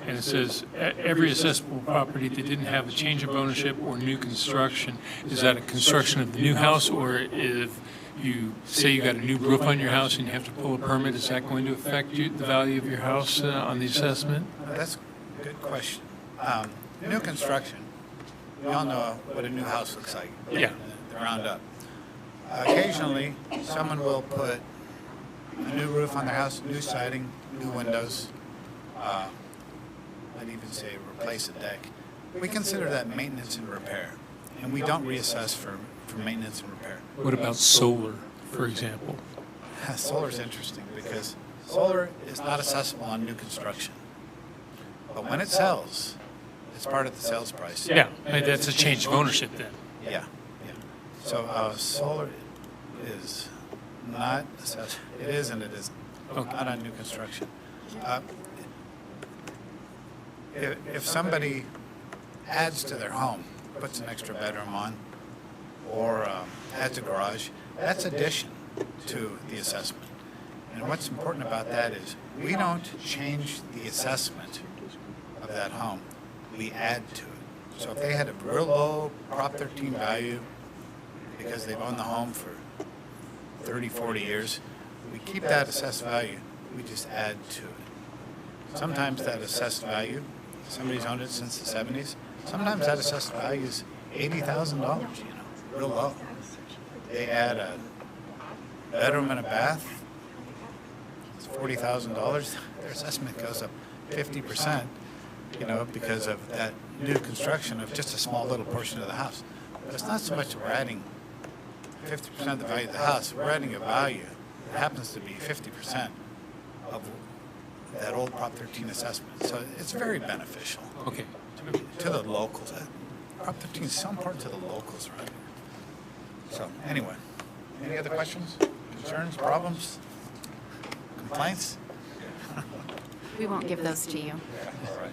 Speaker 4: and it says every assessable property that didn't have a change of ownership or new construction, is that a construction of the new house, or if you say you got a new roof on your house and you have to pull a permit, is that going to affect the value of your house on the assessment?
Speaker 7: That's a good question. New construction, we all know what a new house looks like.
Speaker 4: Yeah.
Speaker 7: The ground up. Occasionally, someone will put a new roof on their house, new siding, new windows. I'd even say replace a deck. We consider that maintenance and repair, and we don't reassess for maintenance and repair.
Speaker 4: What about solar, for example?
Speaker 7: Solar's interesting because solar is not assessable on new construction. But when it sells, it's part of the sales price.
Speaker 4: Yeah, that's a change of ownership then.
Speaker 7: Yeah. So solar is not assessed. It is and it isn't.
Speaker 4: Okay.
Speaker 7: Not on new construction. If somebody adds to their home, puts an extra bedroom on, or adds a garage, that's addition to the assessment. And what's important about that is we don't change the assessment of that home. We add to it. So if they had a real low Prop 13 value because they've owned the home for 30, 40 years, we keep that assessed value. We just add to it. Sometimes that assessed value, somebody's owned it since the 70s, sometimes that assessed value is $80,000, real low. They add a bedroom and a bath, it's $40,000, their assessment goes up 50%, because of that new construction of just a small little portion of the house. But it's not so much that we're adding 50% of the value of the house, we're adding a value that happens to be 50% of that old Prop 13 assessment. So it's very beneficial.
Speaker 4: Okay.
Speaker 7: To the locals. Prop 13 is so important to the locals, right? So anyway, any other questions, concerns, problems, complaints?
Speaker 6: We won't give those to you.
Speaker 7: All right.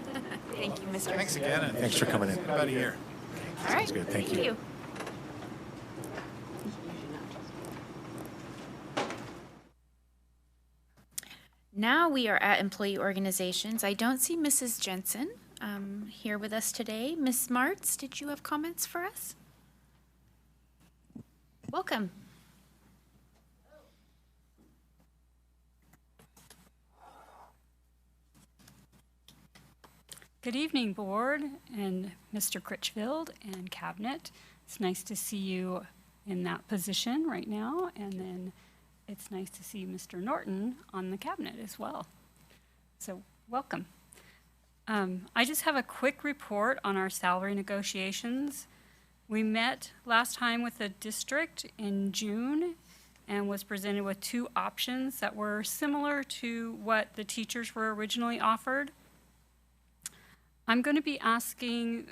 Speaker 6: Thank you, Mr.
Speaker 7: Thanks again. And
Speaker 5: Thanks for coming in.
Speaker 7: About a year.
Speaker 6: All right.
Speaker 5: Sounds good. Thank you.
Speaker 6: Now we are at employee organizations. I don't see Mrs. Jensen here with us today. Ms. Martz, did you have comments for us? Welcome.
Speaker 8: Good evening, Board and Mr. Critchfield and Cabinet. It's nice to see you in that position right now, and then it's nice to see Mr. Norton on the Cabinet as well. So welcome. I just have a quick report on our salary negotiations. We met last time with the district in June and was presented with two options that were similar to what the teachers were originally offered. I'm going to be asking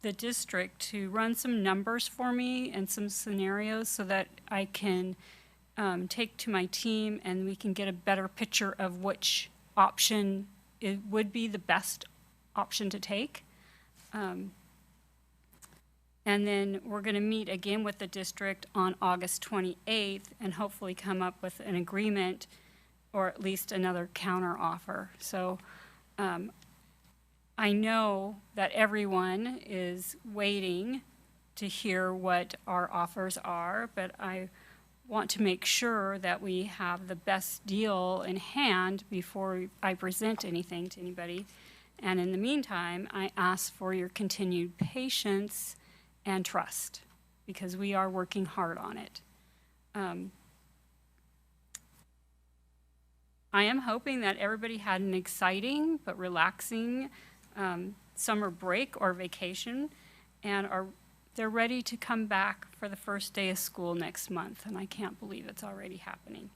Speaker 8: the district to run some numbers for me and some scenarios so that I can take to my team and we can get a better picture of which option it would be the best option to take. And then we're going to meet again with the district on August 28th and hopefully come up with an agreement or at least another counter offer. So I know that everyone is waiting to hear what our offers are, but I want to make sure that we have the best deal in hand before I present anything to anybody. And in the meantime, I ask for your continued patience and trust because we are working hard on it. I am hoping that everybody had an exciting but relaxing summer break or vacation and they're ready to come back for the first day of school next month, and I can't believe it's already happening.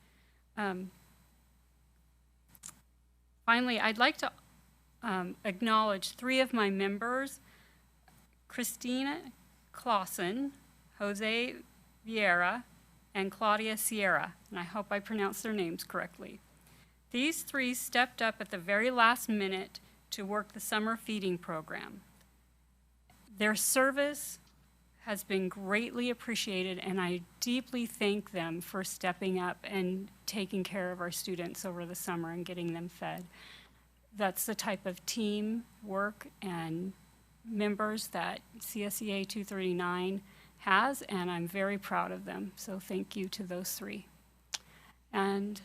Speaker 8: Finally, I'd like to acknowledge three of my members, Christina Clausen, Jose Vieira, and Claudia Sierra, and I hope I pronounced their names correctly. These three stepped up at the very last minute to work the summer feeding program. Their service has been greatly appreciated, and I deeply thank them for stepping up and taking care of our students over the summer and getting them fed. That's the type of team work and members that CSEA 239 has, and I'm very proud of them. So thank you to those three. And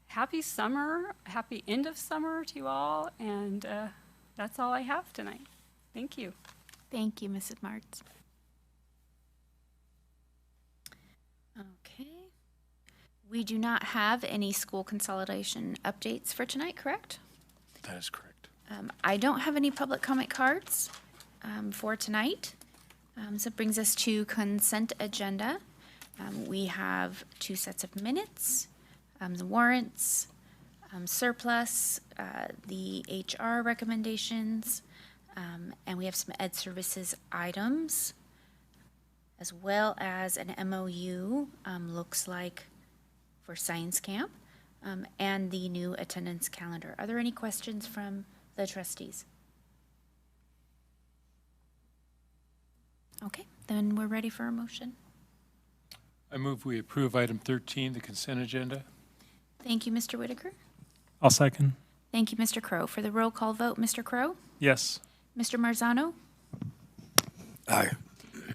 Speaker 8: happy summer, happy end of summer to you all, and that's all I have tonight. Thank you.
Speaker 6: Thank you, Mrs. Martz. We do not have any school consolidation updates for tonight, correct?
Speaker 5: That is correct.
Speaker 6: I don't have any public comment cards for tonight. So it brings us to consent agenda. We have 2 sets of minutes, the warrants, surplus, the HR recommendations, and we have some ed services items, as well as an MOU, looks like, for science camp, and the new attendance calendar. Are there any questions from the trustees? Okay, then we're ready for a motion.
Speaker 4: I move we approve item 13, the consent agenda.
Speaker 6: Thank you, Mr. Whitaker.
Speaker 9: I'll second.
Speaker 6: Thank you, Mr. Crow. For the roll call vote, Mr. Crow?
Speaker 9: Yes.
Speaker 6: Mr. Marzano?
Speaker 1: Aye.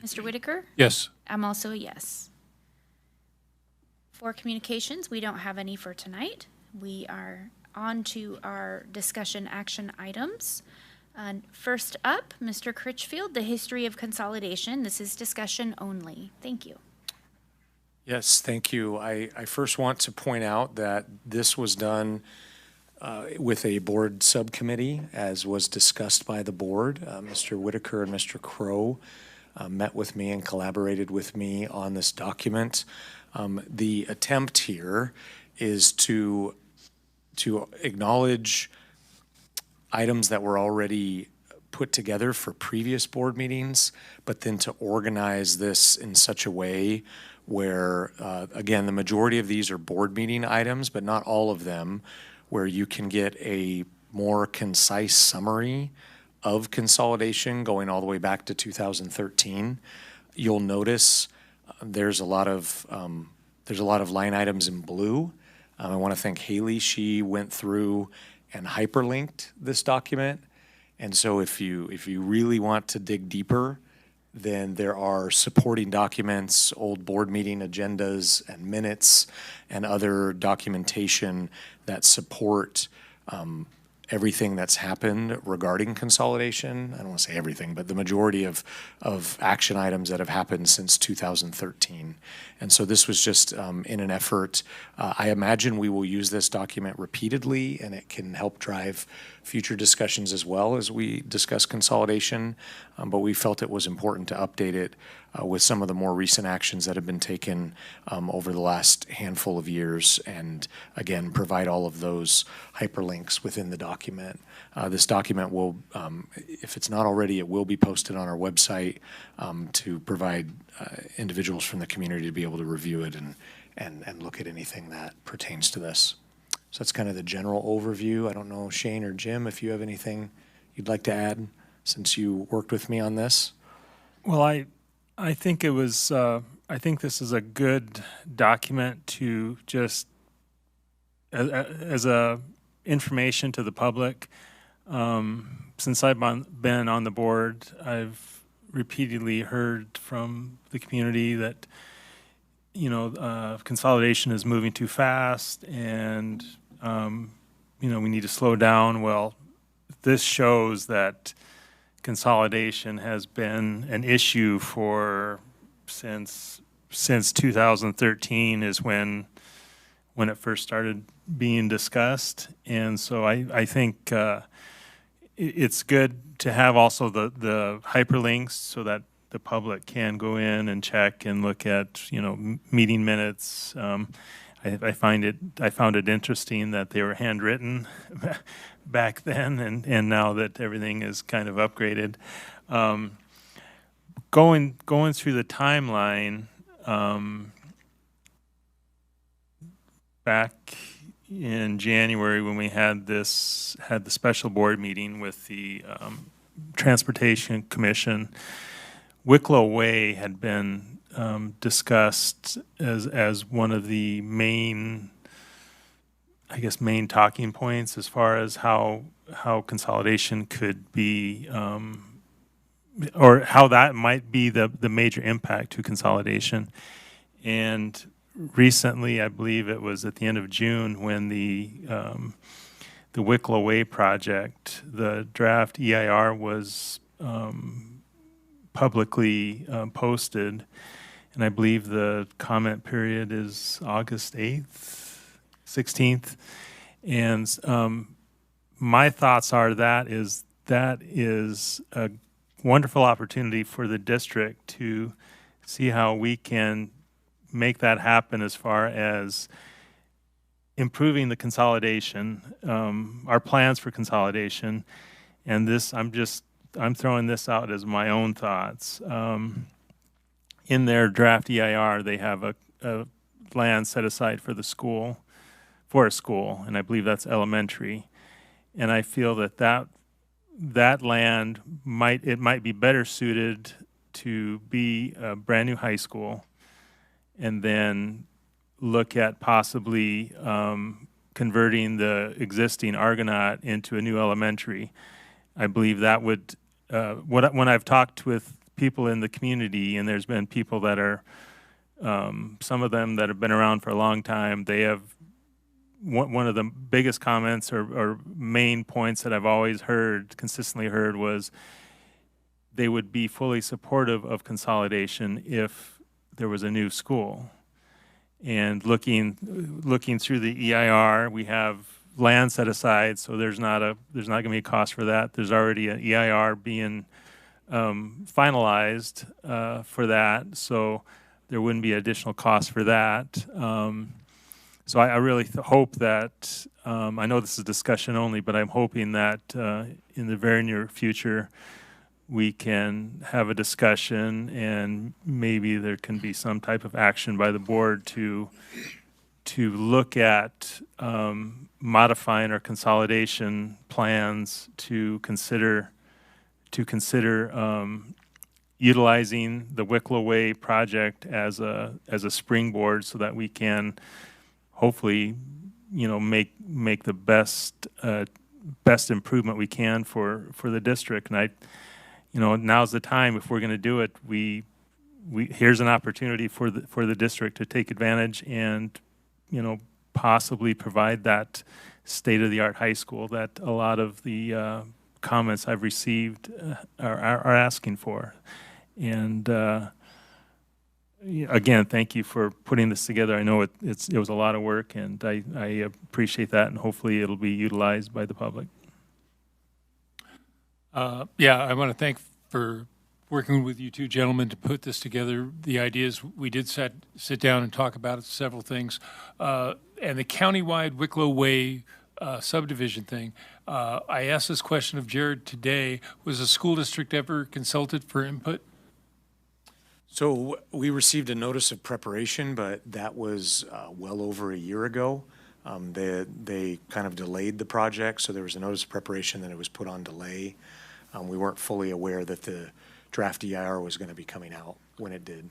Speaker 6: Mr. Whitaker?
Speaker 4: Yes.
Speaker 6: I'm also a yes. For communications, we don't have any for tonight. We are on to our discussion action items. First up, Mr. Critchfield, the history of consolidation. This is discussion only. Thank you.
Speaker 5: Yes, thank you. I first want to point out that this was done with a board subcommittee, as was discussed by the board. Mr. Whitaker and Mr. Crow met with me and collaborated with me on this document. The attempt here is to acknowledge items that were already put together for previous board meetings, but then to organize this in such a way where, again, the majority of these are board meeting items, but not all of them, where you can get a more concise summary of consolidation going all the way back to 2013. You'll notice there's a lot of line items in blue. I want to thank Haley. She went through and hyperlinked this document. And so if you really want to dig deeper, then there are supporting documents, old board meeting agendas and minutes, and other documentation that support everything that's happened regarding consolidation. I don't want to say everything, but the majority of action items that have happened since 2013. And so this was just in an effort. I imagine we will use this document repeatedly, and it can help drive future discussions as well as we discuss consolidation. But we felt it was important to update it with some of the more recent actions that have been taken over the last handful of years, and again, provide all of those hyperlinks within the document. This document will, if it's not already, it will be posted on our website to provide individuals from the community to be able to review it and look at anything that pertains to this. So that's kind of the general overview. I don't know, Shane or Jim, if you have anything you'd like to add since you worked with me on this.
Speaker 9: Well, I think it was, I think this is a good document to just, as a information to the public. Since I've been on the board, I've repeatedly heard from the community that, consolidation is moving too fast and, we need to slow down. Well, this shows that consolidation has been an issue since 2013 is when it first started being discussed. And so I think it's good to have also the hyperlinks so that the public can go in and check and look at meeting minutes. I found it interesting that they were handwritten back then, and now that everything is kind of upgraded. Going through the timeline, back in January when we had the special board meeting with the Transportation Commission, Wicklow Way had been discussed as one of the main talking points as far as how consolidation could be, or how that might be the major impact to consolidation. And recently, I believe it was at the end of June, when the Wicklow Way project, the draft EIR was publicly posted. And and I believe the comment period is August 8th, 16th. And my thoughts are that is a wonderful opportunity for the district to see how we can make that happen as far as improving the consolidation, our plans for consolidation. And this, I'm throwing this out as my own thoughts. In their draft EIR, they have a land set aside for the school, for a school, and I believe that's elementary. And I feel that land might be better suited to be a brand new high school, and then look at possibly converting the existing Argonaut into a new elementary. I believe that would, when I've talked with people in the community, and there's been people that are, some of them that have been around for a long time, they have, one of the biggest comments or main points that I've always heard, consistently heard, was they would be fully supportive of consolidation if there was a new school. And looking through the EIR, we have land set aside, so there's not going to be a cost for that. There's already an EIR being finalized for that, so there wouldn't be additional cost for that. So I really hope that, I know this is discussion only, but I'm hoping that in the very near future, we can have a discussion, and maybe there can be some type of action by the board to look at modifying our consolidation plans to consider utilizing the Wicklow Way project as a springboard, so that we can hopefully, make the best improvement we can for the district. And now's the time. If we're going to do it, here's an opportunity for the district to take advantage and, possibly provide that state-of-the-art high school that a lot of the comments I've received are asking for. And again, thank you for putting this together. I know it was a lot of work, and I appreciate that, and hopefully it'll be utilized by the public.
Speaker 4: Yeah, I want to thank for working with you two gentlemen to put this together. The ideas, we did sit down and talk about it, several things. And the countywide Wicklow Way subdivision thing, I asked this question of Jared today. Was the school district ever consulted for input?
Speaker 5: So we received a notice of preparation, but that was well over a year ago. They kind of delayed the project, so there was a notice of preparation, then it was put on delay. We weren't fully aware that the draft EIR was going to be coming out when it did.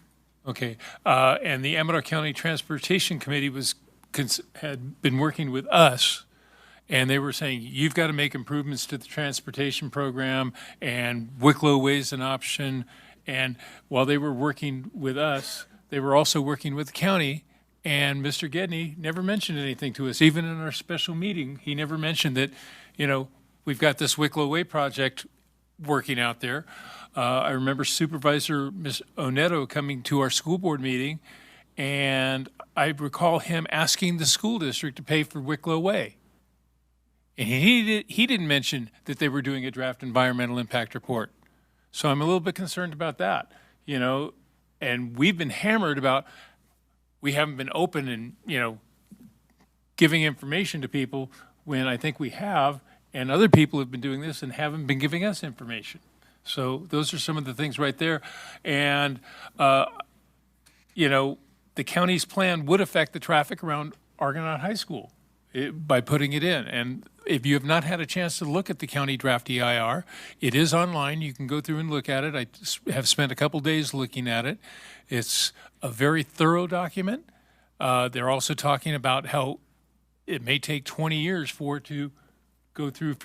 Speaker 4: Okay, and the Amador County Transportation Committee had been working with us, and they were saying, you've got to make improvements to the transportation program, and Wicklow Way is an option. And while they were working with us, they were also working with the county, and Mr. Gedney never mentioned anything to us. Even in our special meeting, he never mentioned that, we've got this Wicklow Way project working out there. I remember Supervisor Ms. Oneto coming to our school board meeting, and I recall him asking the school district to pay for Wicklow Way. And he didn't mention that they were doing a draft environmental impact report. So I'm a little bit concerned about that, and we've been hammered about, we haven't been open and, giving information to people, when I think we have, and other people have been doing this and haven't been giving us information. So those are some of the things right there. And, the county's plan would affect the traffic around Argonaut High School by putting it in. And if you have not had a chance to look at the county draft EIR, it is online. You can go through and look at it. I have spent a couple days looking at it. It's a very thorough document. They're also talking about how it may take 20 years for it to go through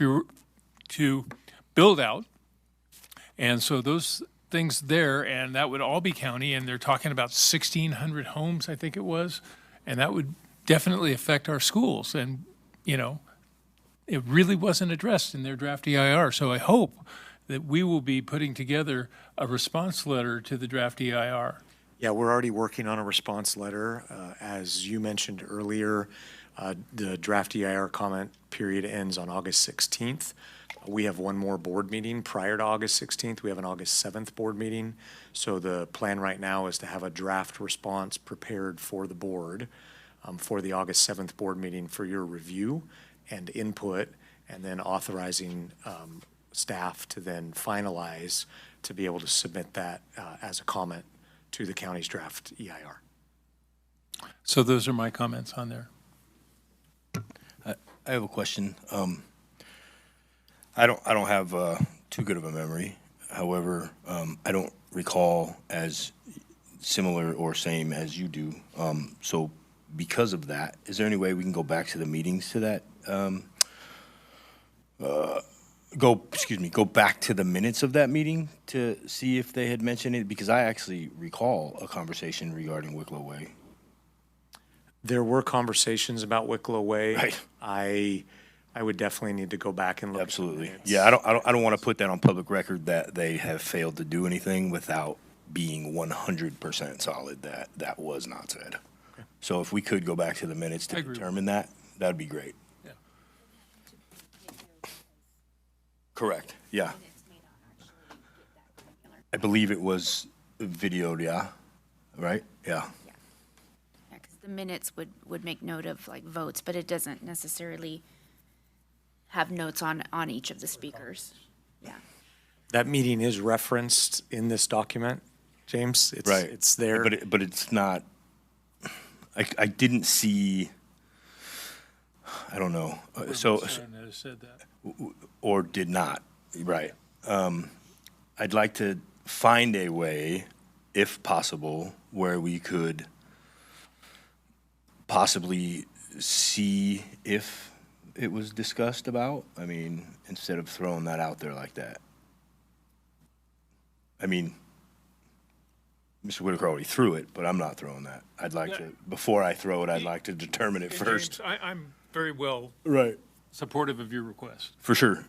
Speaker 4: to build out. And so those things there, and that would all be county, and they're talking about 1,600 homes, I think it was, and that would definitely affect our schools. And, it really wasn't addressed in their draft EIR. So I hope that we will be putting together a response letter to the draft EIR.
Speaker 5: Yeah, we're already working on a response letter. As you mentioned earlier, the draft EIR comment period ends on August 16th. We have one more board meeting prior to August 16th. We have an August 7th board meeting. So the plan right now is to have a draft response prepared for the board for the August 7th board meeting for your review and input, and then authorizing staff to then finalize to be able to submit that as a comment to the county's draft EIR.
Speaker 4: So those are my comments on there.
Speaker 1: I have a question. I don't have too good of a memory. However, I don't recall as similar or same as you do. So because of that, is there any way we can go back to the meetings to that? Go back to the minutes of that meeting to see if they had mentioned it? Because I actually recall a conversation regarding Wicklow Way.
Speaker 5: There were conversations about Wicklow Way.
Speaker 1: Right.
Speaker 5: I would definitely need to go back and look.
Speaker 1: Absolutely.
Speaker 5: At the minutes.
Speaker 1: Yeah, I don't want to put that on public record that they have failed to do anything without being 100% solid that that was not said.
Speaker 5: Okay.
Speaker 1: So if we could go back to the minutes to determine that, that'd be great.
Speaker 4: Yeah.
Speaker 1: Correct. Yeah. I believe it was videoed, yeah? Right? Yeah.
Speaker 6: Yeah, because the minutes would make note of like votes, but it doesn't necessarily have notes on each of the speakers. Yeah.
Speaker 5: That meeting is referenced in this document, James. It's,
Speaker 1: Right.
Speaker 5: It's there.
Speaker 1: But it's not, I didn't see, I don't know. So,
Speaker 4: Said that.
Speaker 1: or did not, right. I'd like to find a way, if possible, where we could possibly see if it was discussed about. I mean, instead of throwing that out there like that. I mean, Mr. Whitaker already threw it, but I'm not throwing that. I'd like to, before I throw it, I'd like to determine it
Speaker 4: And
Speaker 1: first.
Speaker 4: James, I'm very well
Speaker 1: Right.
Speaker 4: supportive of your request.
Speaker 1: For sure,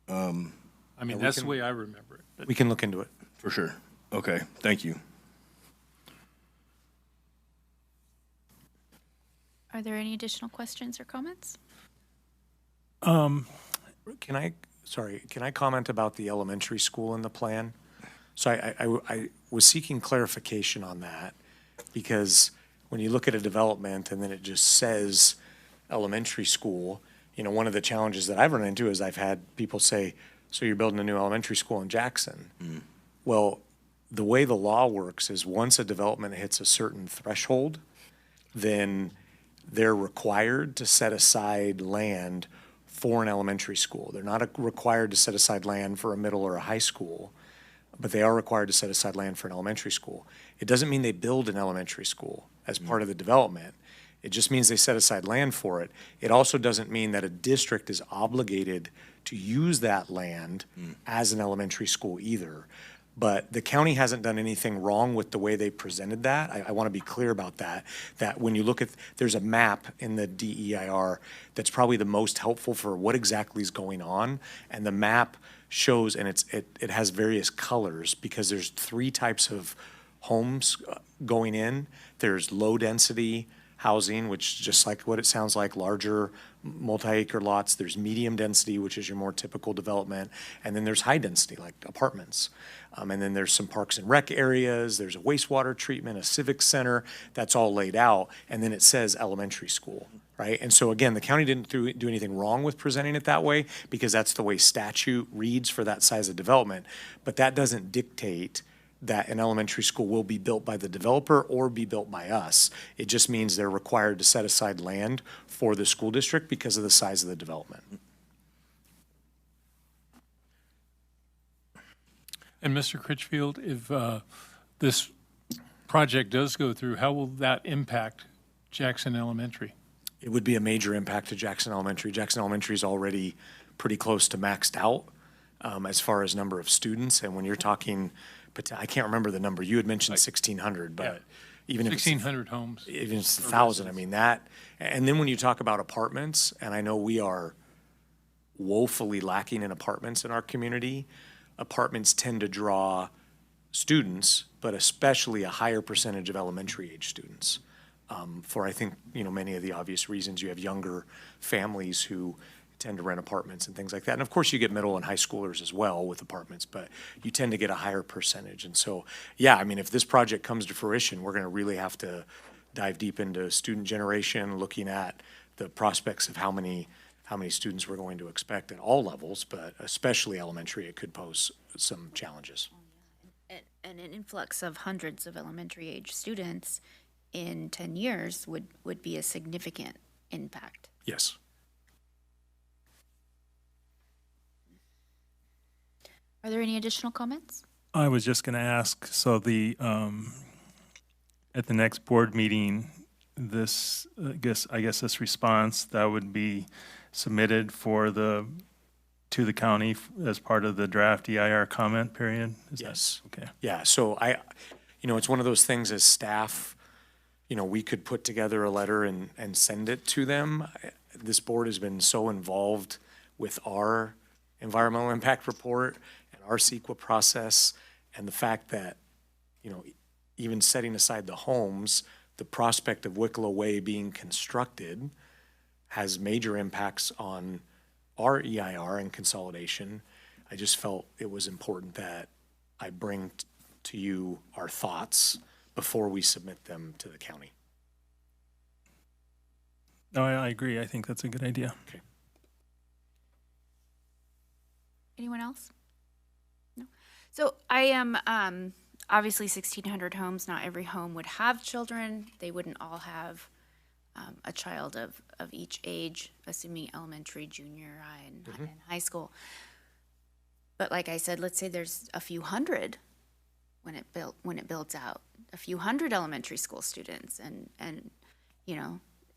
Speaker 4: I mean, that's the way I remember it. But
Speaker 5: We can look into it.
Speaker 1: for sure. Okay, thank you.
Speaker 6: Are there any additional questions or comments?
Speaker 5: Can I comment about the elementary school in the plan? So I was seeking clarification on that, because when you look at a development and then it just says elementary school, you know, one of the challenges that I've run into is I've had people say, so you're building a new elementary school in Jackson. Well, the way the law works is once a development hits a certain threshold, then they're required to set aside land for an elementary school. They're not required to set aside land for a middle or a high school, but they are required to set aside land for an elementary school. It doesn't mean they build an elementary school as part of the development. It just means they set aside land for it. It also doesn't mean that a district is obligated to use that land as an elementary school either. But the county hasn't done anything wrong with the way they presented that. I want to be clear about that, that when you look at, there's a map in the DEIR that's probably the most helpful for what exactly is going on. And the map shows, and it has various colors because there's three types of homes going in. There's low density housing, which just like what it sounds like, larger multi-acre lots. There's medium density, which is your more typical development. And then there's high density, like apartments. And then there's some parks and rec areas. There's a wastewater treatment, a civic center. That's all laid out. And then it says elementary school, right? And so again, the county didn't do anything wrong with presenting it that way because that's the way statute reads for that size of development. But that doesn't dictate that an elementary school will be built by the developer or be built by us. It just means they're required to set aside land for the school district because of the size of the development.
Speaker 4: And Mr. Critchfield, if this project does go through, how will that impact Jackson Elementary?
Speaker 5: It would be a major impact to Jackson Elementary. Jackson Elementary is already pretty close to maxed out as far as number of students. And when you're talking, but I can't remember the number. You had mentioned 1,600, but
Speaker 4: Yeah.
Speaker 5: even if it's
Speaker 4: 1,600 homes.
Speaker 5: even if it's 1,000, I mean that. And then when you talk about apartments, and I know we are woefully lacking in apartments in our community, apartments tend to draw students but especially a higher percentage of elementary age students. For I think, many of the obvious reasons. You have younger families who tend to rent apartments and things like that. And of course, you get middle and high schoolers as well with apartments, but you tend to get a higher percentage. And so, yeah, I mean, if this project comes to fruition, we're going to really have to dive deep into student generation, looking at the prospects of how many students we're going to expect at all levels, but especially elementary, it could pose some challenges.
Speaker 6: And an influx of hundreds of elementary age students in 10 years would be a significant impact.
Speaker 5: Yes.
Speaker 6: Are there any additional comments?
Speaker 9: I was just going to ask, so at the next board meeting, this, I guess this response, that would be submitted to the county as part of the draft EIR comment period?
Speaker 5: Yes.
Speaker 9: Okay.
Speaker 5: Yeah, so it's one of those things as staff, we could put together a letter and send it to them. This board has been so involved with our environmental impact report and our CEQA process, and the fact that, even setting aside the homes, the prospect of Wicklow Way being constructed has major impacts on our EIR and consolidation. I just felt it was important that I bring to you our thoughts before we submit them to the county.
Speaker 9: No, I agree. I think that's a good idea.
Speaker 5: Okay.
Speaker 6: Anyone else? No. So I am obviously 1,600 homes. Not every home would have children. They wouldn't all have a child of each age, assuming elementary, junior high, and high school. But like I said, let's say there's a few hundred when it builds out, a few hundred elementary school students, and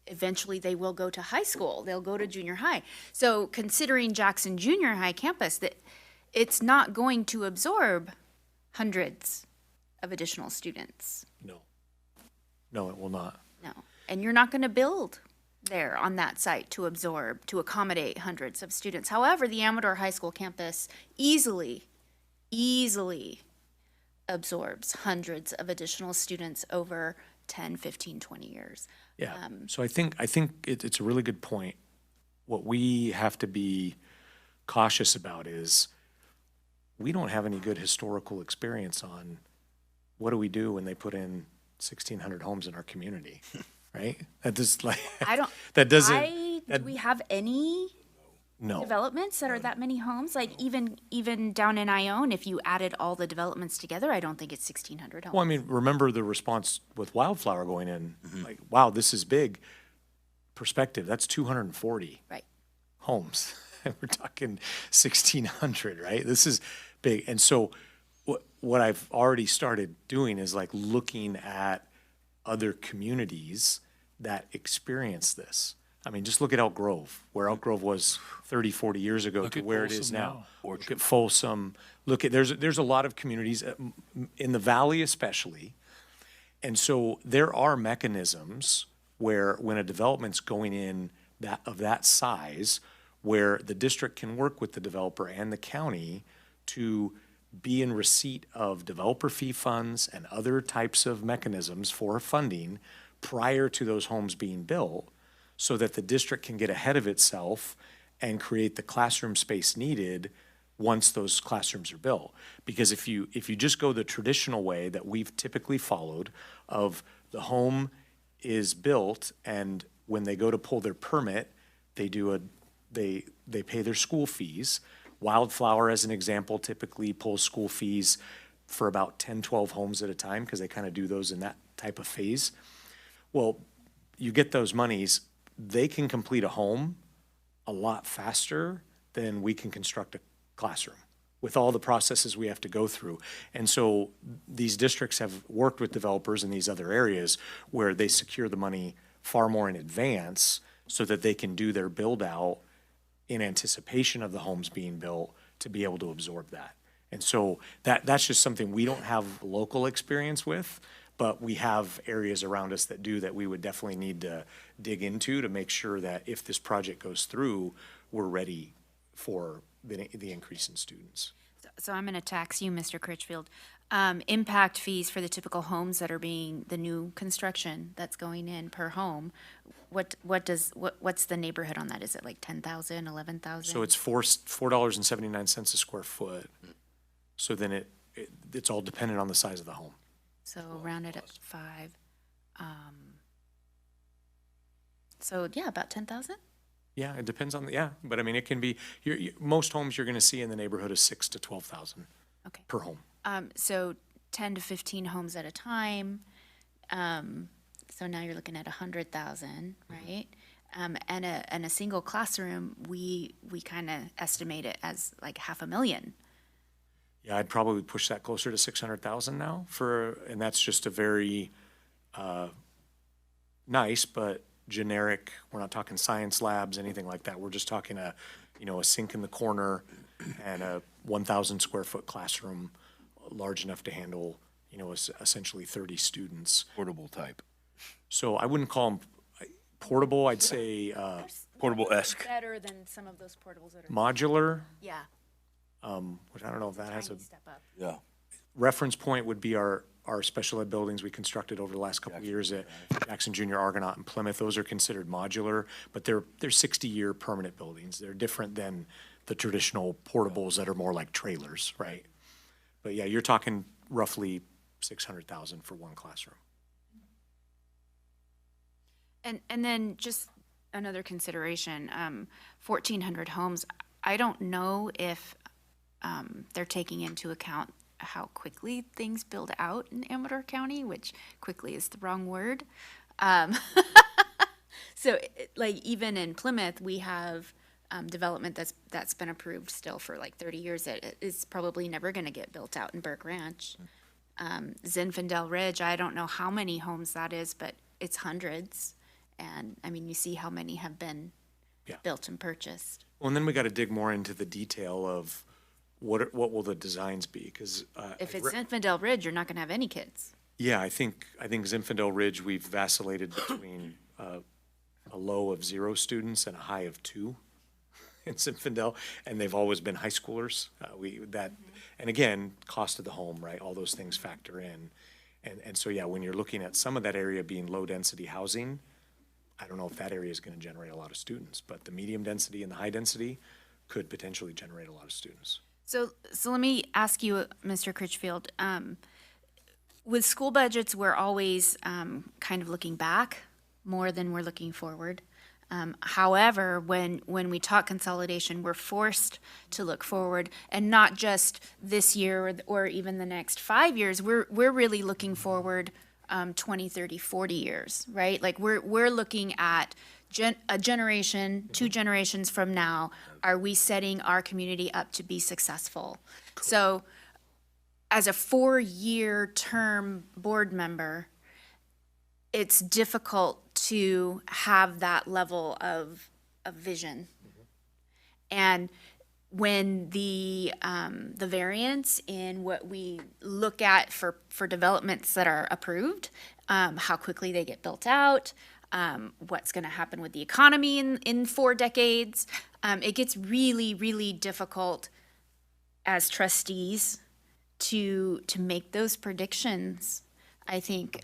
Speaker 6: eventually they will go to high school. They'll go to junior high. So considering Jackson Junior High campus, that it's not going to absorb hundreds of additional students.
Speaker 5: No, it will not.
Speaker 6: No. And you're not going to build there on that site to accommodate hundreds of students. However, the Amador High School campus easily absorbs hundreds of additional students over 10, 15, 20 years.
Speaker 5: Yeah, so I think it's a really good point. What we have to be cautious about is we don't have any good historical experience on what do we do when they put in 1,600 homes in our community, right? That just do we have any developments that are that many homes? Like even down in Ione, if you added all the developments together, I don't think it's 1,600 homes. Well, I mean, remember the response with Wildflower going in, like, wow, this is big. Perspective, that's 240 homes. We're talking 1,600, right? This is big. And so what I've already started doing is like looking at other communities that experience this. I mean, just look at Elk Grove, where Elk Grove was 30, 40 years ago to where it is now. Look at Folsom. There's a lot of communities in the valley especially. And so there are mechanisms where when a development's going in of that size, where the district can work with the developer and the county to be in receipt of developer fee funds and other types of mechanisms for funding prior to those homes being built, so that the district can get ahead of itself and create the classroom space needed once those classrooms are built. Because if you just go the traditional way that we've typically followed of the home is built, and when they go to pull their permit, they pay their school fees. Wildflower, as an example, typically pulls school fees for about 10, 12 homes at a time, because they kind of do those in that type of phase. Well, you get those monies, they can complete a home a lot faster than we can construct a classroom with all the processes we have to go through. And so these districts have worked with developers in these other areas where they secure the money far more in advance so that they can do their build out in anticipation of the homes being built to be able to absorb that. And so that's just something we don't have local experience with, but we have areas around us that do, that we would definitely need to dig into to make sure that if this project goes through, we're ready for the increase in students.
Speaker 6: So So I'm going to tax you, Mr. Critchfield. Impact fees for the typical homes that are being, the new construction that's going in per home, what's the neighborhood on that? Is it like 10,000, 11,000?
Speaker 5: So it's $4.79 a square foot. So then it's all dependent on the size of the home.
Speaker 6: So round it up to 5. So yeah, about 10,000?
Speaker 5: Yeah, it depends on but I mean, it can be, most homes you're gonna see in the neighborhood of 6 to 12,000
Speaker 6: Okay.
Speaker 5: per home.
Speaker 6: So 10 to 15 homes at a time. So now you're looking at 100,000, right? And a single classroom, we kind of estimate it as like $500,000.
Speaker 5: Yeah, I'd probably push that closer to 600,000 now and that's just a very, nice, but generic, we're not talking science labs, anything like that. We're just talking a sink in the corner and a 1,000 square foot classroom, large enough to handle, essentially 30 students.
Speaker 1: Portable type.
Speaker 5: So I wouldn't call them portable, I'd say,
Speaker 1: Portable-esque.
Speaker 6: Better than some of those portables that are.
Speaker 5: modular,
Speaker 6: Yeah.
Speaker 5: which I don't know if that has a
Speaker 6: Tiny step up.
Speaker 1: Yeah.
Speaker 5: reference point would be our special ed buildings we constructed over the last couple of years at Jackson Junior, Argonaut, and Plymouth. Those are considered modular, but they're 60-year permanent buildings. They're different than the traditional portables that are more like trailers, right? But yeah, you're talking roughly 600,000 for one classroom.
Speaker 6: And then just another consideration, 1,400 homes, I don't know if they're taking into account how quickly things build out in Amador County, which quickly is the wrong word. So like even in Plymouth, we have development that's been approved still for like 30 years. It is probably never going to get built out in Burke Ranch. Zinfandel Ridge, I don't know how many homes that is, but it's hundreds. And I mean, you see how many have been built and purchased.
Speaker 5: Well, and then we got to dig more into the detail of what will the designs be, because
Speaker 6: If it's Zinfandel Ridge, you're not going to have any kids.
Speaker 5: yeah, I think Zinfandel Ridge, we've vacillated between a low of 0 students and a high of 2 in Zinfandel, and they've always been high schoolers. And again, cost of the home, right? All those things factor in, and so yeah, when you're looking at some of that area being low density housing, I don't know if that area is going to generate a lot of students, but the medium density and the high density could potentially generate a lot of students.
Speaker 6: So let me ask you, Mr. Critchfield, with school budgets, we're always kind of looking back more than we're looking forward. However, when we talk consolidation, we're forced to look forward, and not just this year or even the next 5 years. We're really looking forward 20, 30, 40 years, right? Like we're looking at a generation, 2 generations from now. Are we setting our community up to be successful? Cool. So as a 4-year term board member, it's difficult to have that level of vision. Mm-hmm. And when the variance in what we look at for developments that are approved, how quickly they get built out, what's going to happen with the economy in 4 decades, it gets really, really difficult as trustees to make those predictions. I think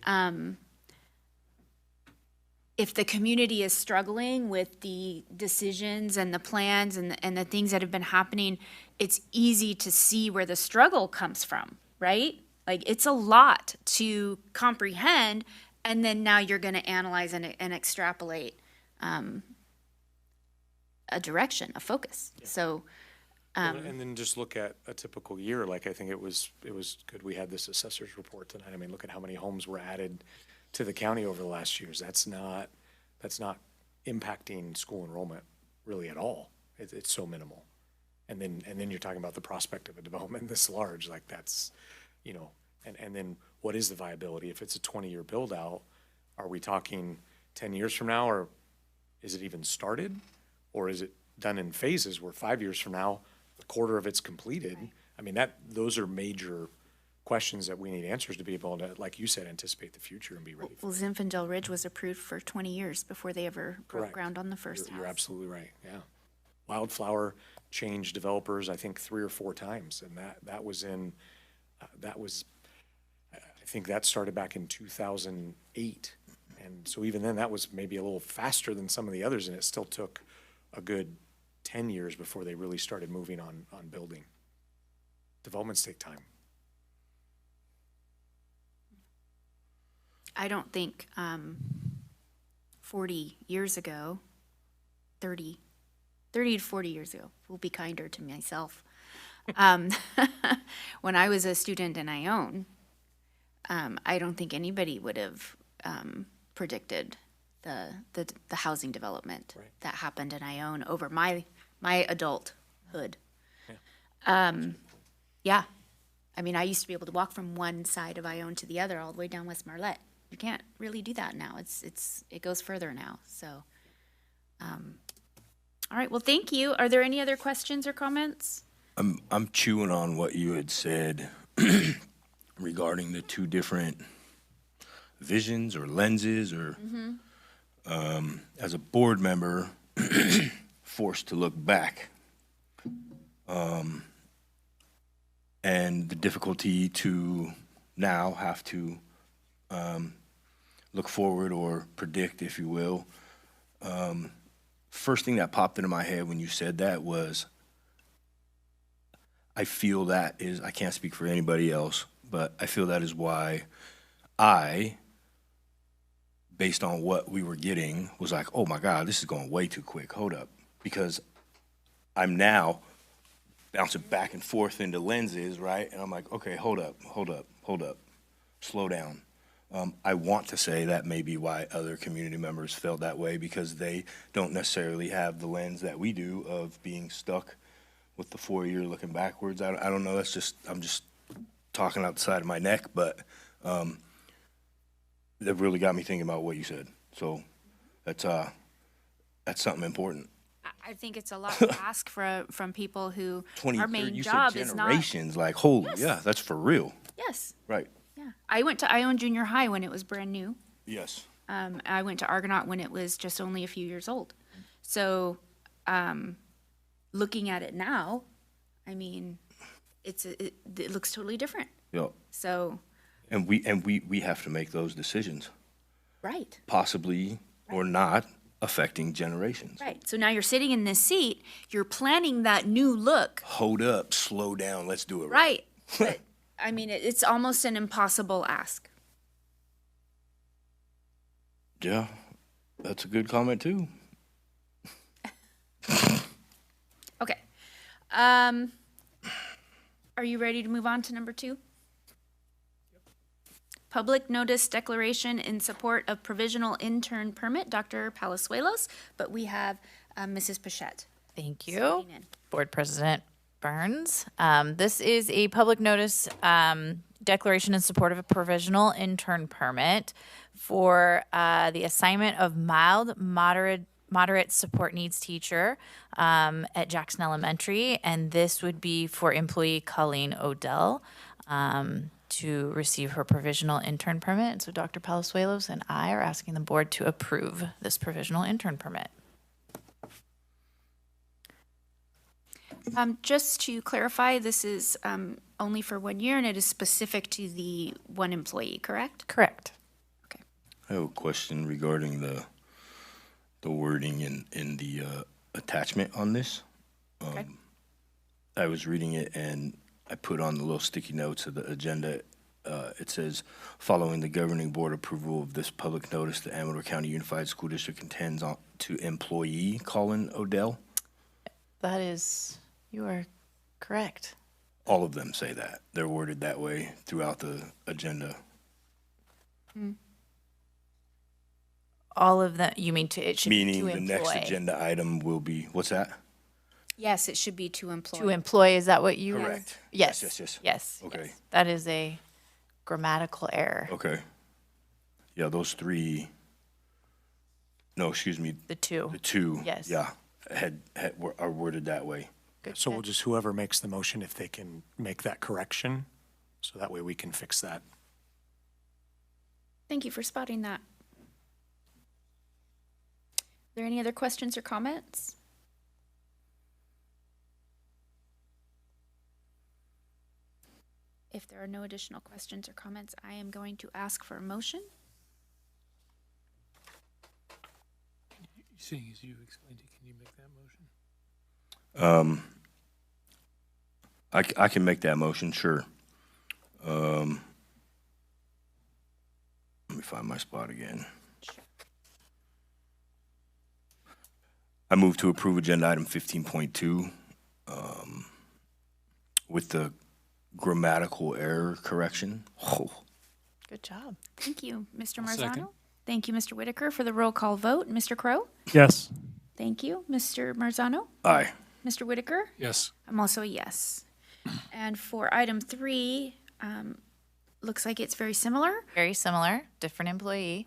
Speaker 6: if the community is struggling with the decisions and the plans and the things that have been happening, it's easy to see where the struggle comes from, right? Like it's a lot to comprehend, and then now you're going to analyze and extrapolate a direction, a focus. Yeah. So,
Speaker 5: and then just look at a typical year. Like I think it was good we had this assessor's report tonight. I mean, look at how many homes were added to the county over the last years. That's not impacting school enrollment really at all. It's so minimal. And then you're talking about the prospect of a development this large, like that's, and then what is the viability? If it's a 20-year build out, are we talking 10 years from now, or is it even started? Or is it done in phases where 5 years from now, a quarter of it's completed? Right. I mean, those are major questions that we need answers to be able to, like you said, anticipate the future and be ready for.
Speaker 6: Well, Zinfandel Ridge was approved for 20 years before they ever broke ground on the first house.
Speaker 5: You're absolutely right, yeah. Wildflower changed developers, I think 3 or 4 times, and that was I think that started back in 2008. And so even then, that was maybe a little faster than some of the others, and it still took a good 10 years before they really started moving on building. Developments take time.
Speaker 6: I don't think 40 years ago, 30 to 40 years ago, we'll be kinder to myself. When I was a student in Ione, I don't think anybody would have predicted the housing development that happened in Ione over my adulthood. Yeah. I mean, I used to be able to walk from one side of Ione to the other all the way down West Marlette. You can't really do that now. It goes further now. So, all right. Well, thank you. Are there any other questions or comments?
Speaker 1: I'm chewing on what you had said regarding the 2 different visions or lenses, or as a board member, forced to look back, and the difficulty to now have to look forward or predict, if you will. First thing that popped into my head when you said that was, I feel that is, I can't speak for anybody else, but I feel that is why based on what we were getting, was like, oh my God, this is going way too quick, hold up. Because I'm now bouncing back and forth into lenses, right? And I'm like, okay, hold up, slow down. I want to say that may be why other community members felt that way, because they don't necessarily have the lens that we do of being stuck with the 4-year looking backwards. I don't know, I'm just talking out the side of my neck, but that really got me thinking about what you said. So that's something important.
Speaker 6: I think it's a lot to ask from people who
Speaker 1: 20,
Speaker 6: our
Speaker 1: 30,
Speaker 6: main
Speaker 1: you
Speaker 6: job
Speaker 1: said
Speaker 6: is not.
Speaker 1: generations, like, holy,
Speaker 6: Yes.
Speaker 1: yeah, that's for real.
Speaker 6: Yes.
Speaker 1: Right.
Speaker 6: Yeah. I went to Ione Junior High when it was brand new.
Speaker 1: Yes.
Speaker 6: I went to Argonaut when it was just only a few years old. So, looking at it now, I mean, it looks totally different.
Speaker 1: Yeah.
Speaker 6: So,
Speaker 1: And we have to make those decisions,
Speaker 6: right.
Speaker 1: possibly or not affecting generations.
Speaker 6: Right. So now you're sitting in this seat, you're planning that new look.
Speaker 1: Hold up, slow down, let's do it
Speaker 6: Right. But, I mean, it's almost an impossible ask.
Speaker 1: Yeah, that's a good comment too.
Speaker 6: Okay. Are you ready to move on to number 2? Public notice declaration in support of provisional intern permit, Dr. Palazuelos, but we have Mrs. Pichette.
Speaker 10: Thank you,
Speaker 6: sitting in.
Speaker 10: Board President Burns. This is a public notice declaration in support of a provisional intern permit for the assignment of mild, moderate support needs teacher at Jackson Elementary, and this would be for employee Colleen Odell to receive her provisional intern permit. And so Dr. Palazuelos and I are asking the board to approve this provisional intern permit.
Speaker 6: Just to clarify, this is only for 1 year, and it is specific to the one employee, correct?
Speaker 10: Correct.
Speaker 6: Okay.
Speaker 1: I have a question regarding the wording in the attachment on this.
Speaker 6: Okay.
Speaker 1: I was reading it and I put on the little sticky notes of the agenda. It says, following the governing board approval of this public notice, the Amador County Unified School District intends on to employee Colin Odell.
Speaker 10: That is, you are correct.
Speaker 1: All of them say that. They're worded that way throughout the agenda.
Speaker 10: All of them, you mean it should be
Speaker 1: Meaning
Speaker 10: to
Speaker 1: the next
Speaker 10: employ.
Speaker 1: agenda item will be, what's that?
Speaker 6: Yes, it should be to employ.
Speaker 10: To employ, is that what you?
Speaker 1: Correct.
Speaker 10: Yes.
Speaker 1: Yes. Okay.
Speaker 10: Yes. That is a grammatical error.
Speaker 1: Okay. Yeah, those three, no, excuse me,
Speaker 10: The two.
Speaker 1: the two.
Speaker 10: Yes.
Speaker 1: Yeah, are worded that way.
Speaker 10: Good
Speaker 5: So we'll
Speaker 10: catch.
Speaker 5: just, whoever makes the motion, if they can make that correction, so that way we can fix that.
Speaker 6: Thank you for spotting that. Are there any other questions or comments? If there are no additional questions or comments, I am going to ask for a motion.
Speaker 4: Seeing as you explained it, can you make that motion?
Speaker 1: I can make that motion, sure. Let me find my spot again. I move to approve agenda item 15.2 with the grammatical error correction. Oh.
Speaker 10: Good job.
Speaker 6: Thank you, Mr.
Speaker 4: I'll
Speaker 6: Marzano.
Speaker 4: second.
Speaker 6: Thank you, Mr. Whitaker, for the roll call vote. Mr. Crow?
Speaker 9: Yes.
Speaker 6: Thank you, Mr. Marzano.
Speaker 1: Aye.
Speaker 6: Mr. Whitaker?
Speaker 4: Yes.
Speaker 6: I'm also a yes. And for item 3, looks like it's very similar.
Speaker 10: Very similar, different employee,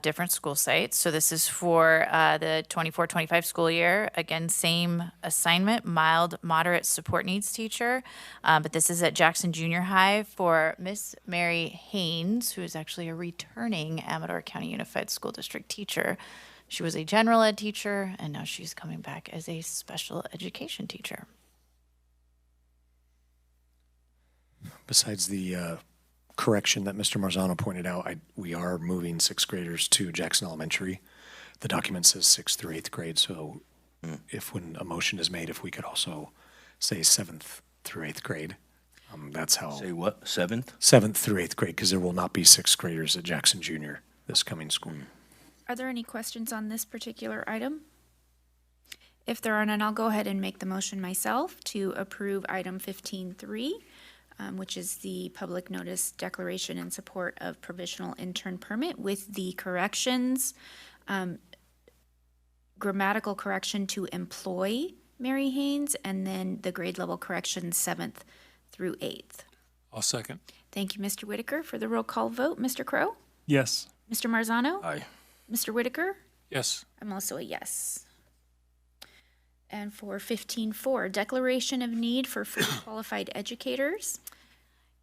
Speaker 10: different school sites. So this is for the 24-25 school year. Again, same assignment, mild, moderate support needs teacher. But this is at Jackson Junior High for Miss Mary Haynes, who is actually a returning Amador County Unified School District teacher. She was a general ed teacher, and now she's coming back as a special education teacher.
Speaker 5: Besides the correction that Mr. Marzano pointed out, we are moving 6th graders to Jackson Elementary. The document says 6th through 8th grade, so when a motion is made, if we could also say 7th through 8th grade, that's how.
Speaker 1: Say what, 7th?
Speaker 5: 7th through 8th grade, because there will not be 6th graders at Jackson Junior this coming school year.
Speaker 6: Are there any questions on this particular item? If there are none, I'll go ahead and make the motion myself to approve item 15.3, which is the public notice declaration in support of provisional intern permit with the corrections, grammatical correction to employ Mary Haynes, and then the grade level correction 7th through 8th.
Speaker 4: I'll second.
Speaker 6: Thank you, Mr. Whitaker. For the roll call vote, Mr. Crow?
Speaker 9: Yes.
Speaker 6: Mr. Marzano?
Speaker 1: Aye.
Speaker 6: Mr. Whitaker?
Speaker 4: Yes.
Speaker 6: I'm also a yes. And for 15.4, declaration of need for fully qualified educators.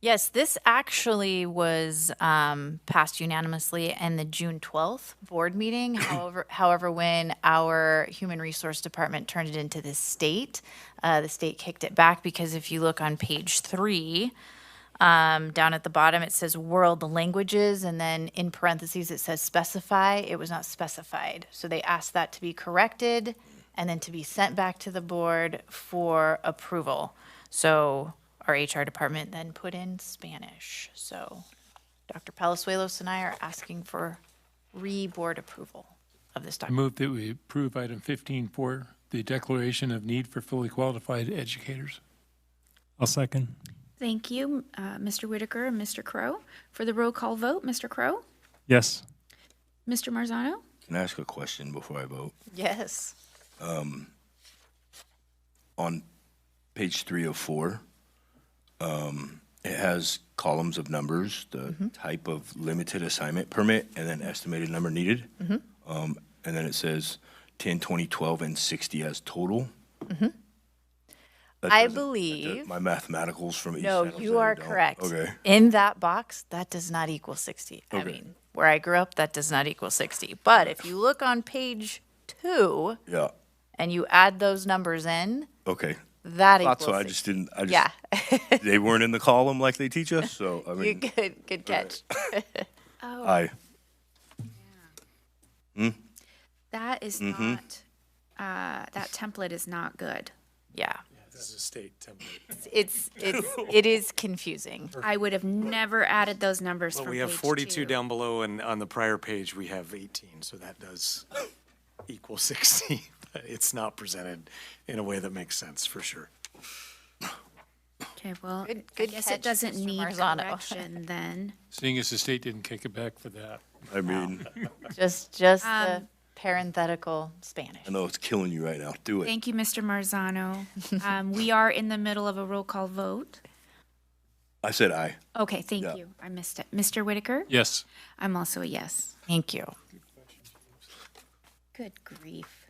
Speaker 10: Yes, this actually was passed unanimously in the June 12th board meeting. However, when our Human Resource Department turned it into the state kicked it back, because if you look on page 3, down at the bottom, it says world languages, and then in parentheses, it says specify. It was not specified. So they asked that to be corrected and then to be sent back to the board for approval. So our HR department then put in Spanish. So Dr. Palazuelos and I are asking for re-board approval of this
Speaker 4: I
Speaker 10: document.
Speaker 4: move that we approve item 15.4, the declaration of need for fully qualified educators.
Speaker 9: I'll second.
Speaker 6: Thank you, Mr. Whitaker and Mr. Crow. For the roll call vote, Mr. Crow?
Speaker 9: Yes.
Speaker 6: Mr. Marzano?
Speaker 1: Can I ask a question before I vote?
Speaker 10: Yes.
Speaker 1: On page 3 of 4, it has columns of numbers, the type of limited assignment permit, and then estimated number needed. And then it says 10, 20, 12, and 60 as total. That
Speaker 10: I
Speaker 1: doesn't-
Speaker 10: believe.
Speaker 1: My mathematicals from East
Speaker 10: No,
Speaker 1: San Jose
Speaker 10: you are
Speaker 1: don't.
Speaker 10: correct.
Speaker 1: Okay.
Speaker 10: In that box, that does not equal 60. I
Speaker 1: Okay.
Speaker 10: mean, where I grew up, that does not equal 60. But if you look on page 2
Speaker 1: Yeah,
Speaker 10: and you add those numbers in,
Speaker 1: okay.
Speaker 10: that
Speaker 1: Thought
Speaker 10: equals
Speaker 1: so, I
Speaker 10: 60.
Speaker 1: just didn't,
Speaker 10: Yeah.
Speaker 1: they weren't in the column like they teach us, so, I
Speaker 10: You
Speaker 1: mean,
Speaker 10: good catch.
Speaker 1: aye.
Speaker 6: That is not, that template is not good.
Speaker 10: Yeah.
Speaker 5: This is a state template.
Speaker 10: It is confusing.
Speaker 6: I would have never added those numbers
Speaker 5: But
Speaker 6: from
Speaker 5: we have
Speaker 6: page
Speaker 5: 42
Speaker 6: 2.
Speaker 5: down below, and on the prior page, we have 18, so that does equal 60. But it's not presented in a way that makes sense, for sure.
Speaker 6: Okay, well,
Speaker 10: Good
Speaker 6: I guess
Speaker 10: catch,
Speaker 6: it doesn't
Speaker 10: Mr.
Speaker 6: need
Speaker 10: Marzano.
Speaker 6: correction then.
Speaker 4: Seeing as the state didn't kick it back for that.
Speaker 1: I mean,
Speaker 10: Just the parenthetical Spanish.
Speaker 1: I know it's killing you right now, do it.
Speaker 6: Thank you, Mr. Marzano. We are in the middle of a roll call vote.
Speaker 1: I said aye.
Speaker 6: Okay, thank
Speaker 1: Yeah.
Speaker 6: you. I missed it. Mr. Whitaker?
Speaker 4: Yes.
Speaker 6: I'm also a yes.
Speaker 10: Thank you.
Speaker 6: Good grief.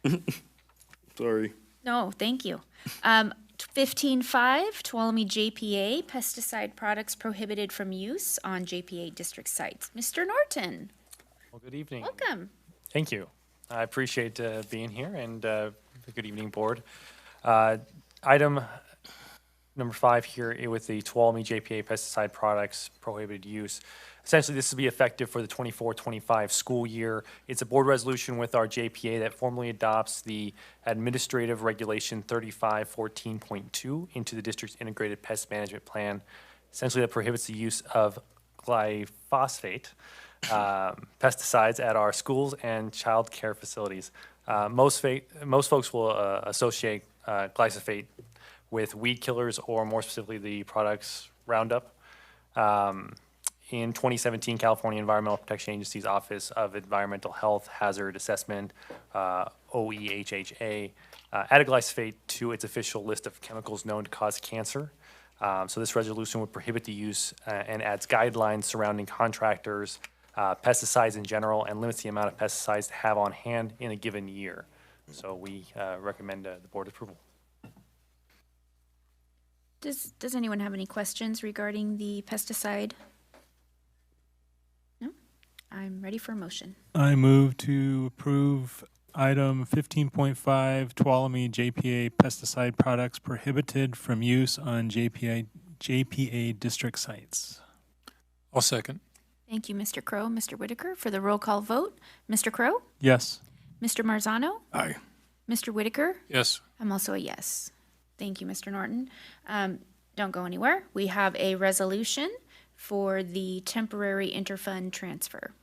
Speaker 1: Sorry.
Speaker 6: No, thank you. 15.5, Tuolumne JPA, pesticide products prohibited from use on JPA district sites. Mr. Norton,
Speaker 11: Well, good evening.
Speaker 6: welcome.
Speaker 11: Thank you. I appreciate being here, and good evening, board. Item number 5 here with the Tuolumne JPA pesticide products prohibited use. Essentially, this will be effective for the 24-25 school year. It's a board resolution with our JPA that formally adopts the Administrative Regulation 3514.2 into the district's integrated pest management plan. Essentially, that prohibits the use of glyphosate pesticides at our schools and child care facilities. Most folks will associate glyphosate with weed killers, or more specifically the products Roundup. In 2017, California Environmental Protection Agency's Office of Environmental Health Hazard Assessment, OEHHA, added glyphosate to its official list of chemicals known to cause cancer. So this resolution would prohibit the use and adds guidelines surrounding contractors, pesticides in general, and limits the amount of pesticides to have on hand in a given year. So we recommend the board approval.
Speaker 6: Does anyone have any questions regarding the pesticide? No? I'm ready for a motion.
Speaker 9: I move to approve item 15.5, Tuolumne JPA pesticide products prohibited from use on JPA district sites.
Speaker 4: I'll second.
Speaker 6: Thank you, Mr. Crow. Mr. Whitaker, for the roll call vote. Mr. Crow?
Speaker 9: Yes.
Speaker 6: Mr. Marzano?
Speaker 1: Aye.
Speaker 6: Mr. Whitaker?
Speaker 4: Yes.
Speaker 6: I'm also a yes. Thank you, Mr. Norton. Don't go anywhere. We have a resolution for the temporary interfund transfer.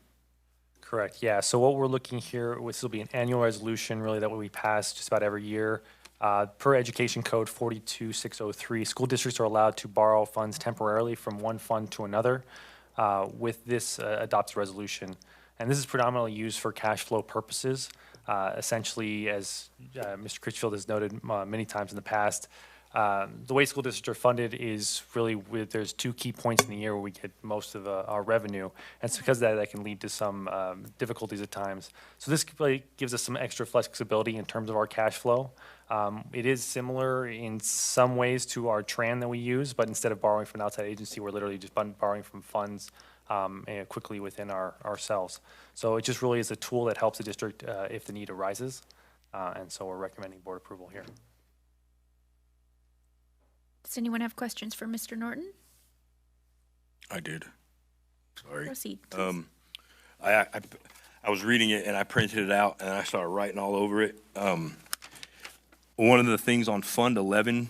Speaker 11: Correct, yeah. So what we're looking here, this will be an annual resolution, really, that will be passed just about every year. Per Education Code 42603, school districts are allowed to borrow funds temporarily from one fund to another with this adopted resolution. And this is predominantly used for cash flow purposes. Essentially, as Mr. Critchfield has noted many times in the past, the way school districts are funded is really there's 2 key points in the year where we get most of our revenue. And it's because of that can lead to some difficulties at times. So this really gives us some extra flexibility in terms of our cash flow. It is similar in some ways to our TRAN that we use, but instead of borrowing from an outside agency, we're literally just borrowing from funds quickly within ourselves. So it just really is a tool that helps the district if the need arises. And so we're recommending board approval here.
Speaker 6: Does anyone have questions for Mr. Norton?
Speaker 1: I did. Sorry.
Speaker 6: Proceed, please.
Speaker 1: I was reading it and I printed it out and I started writing all over it. One of the things on Fund 11,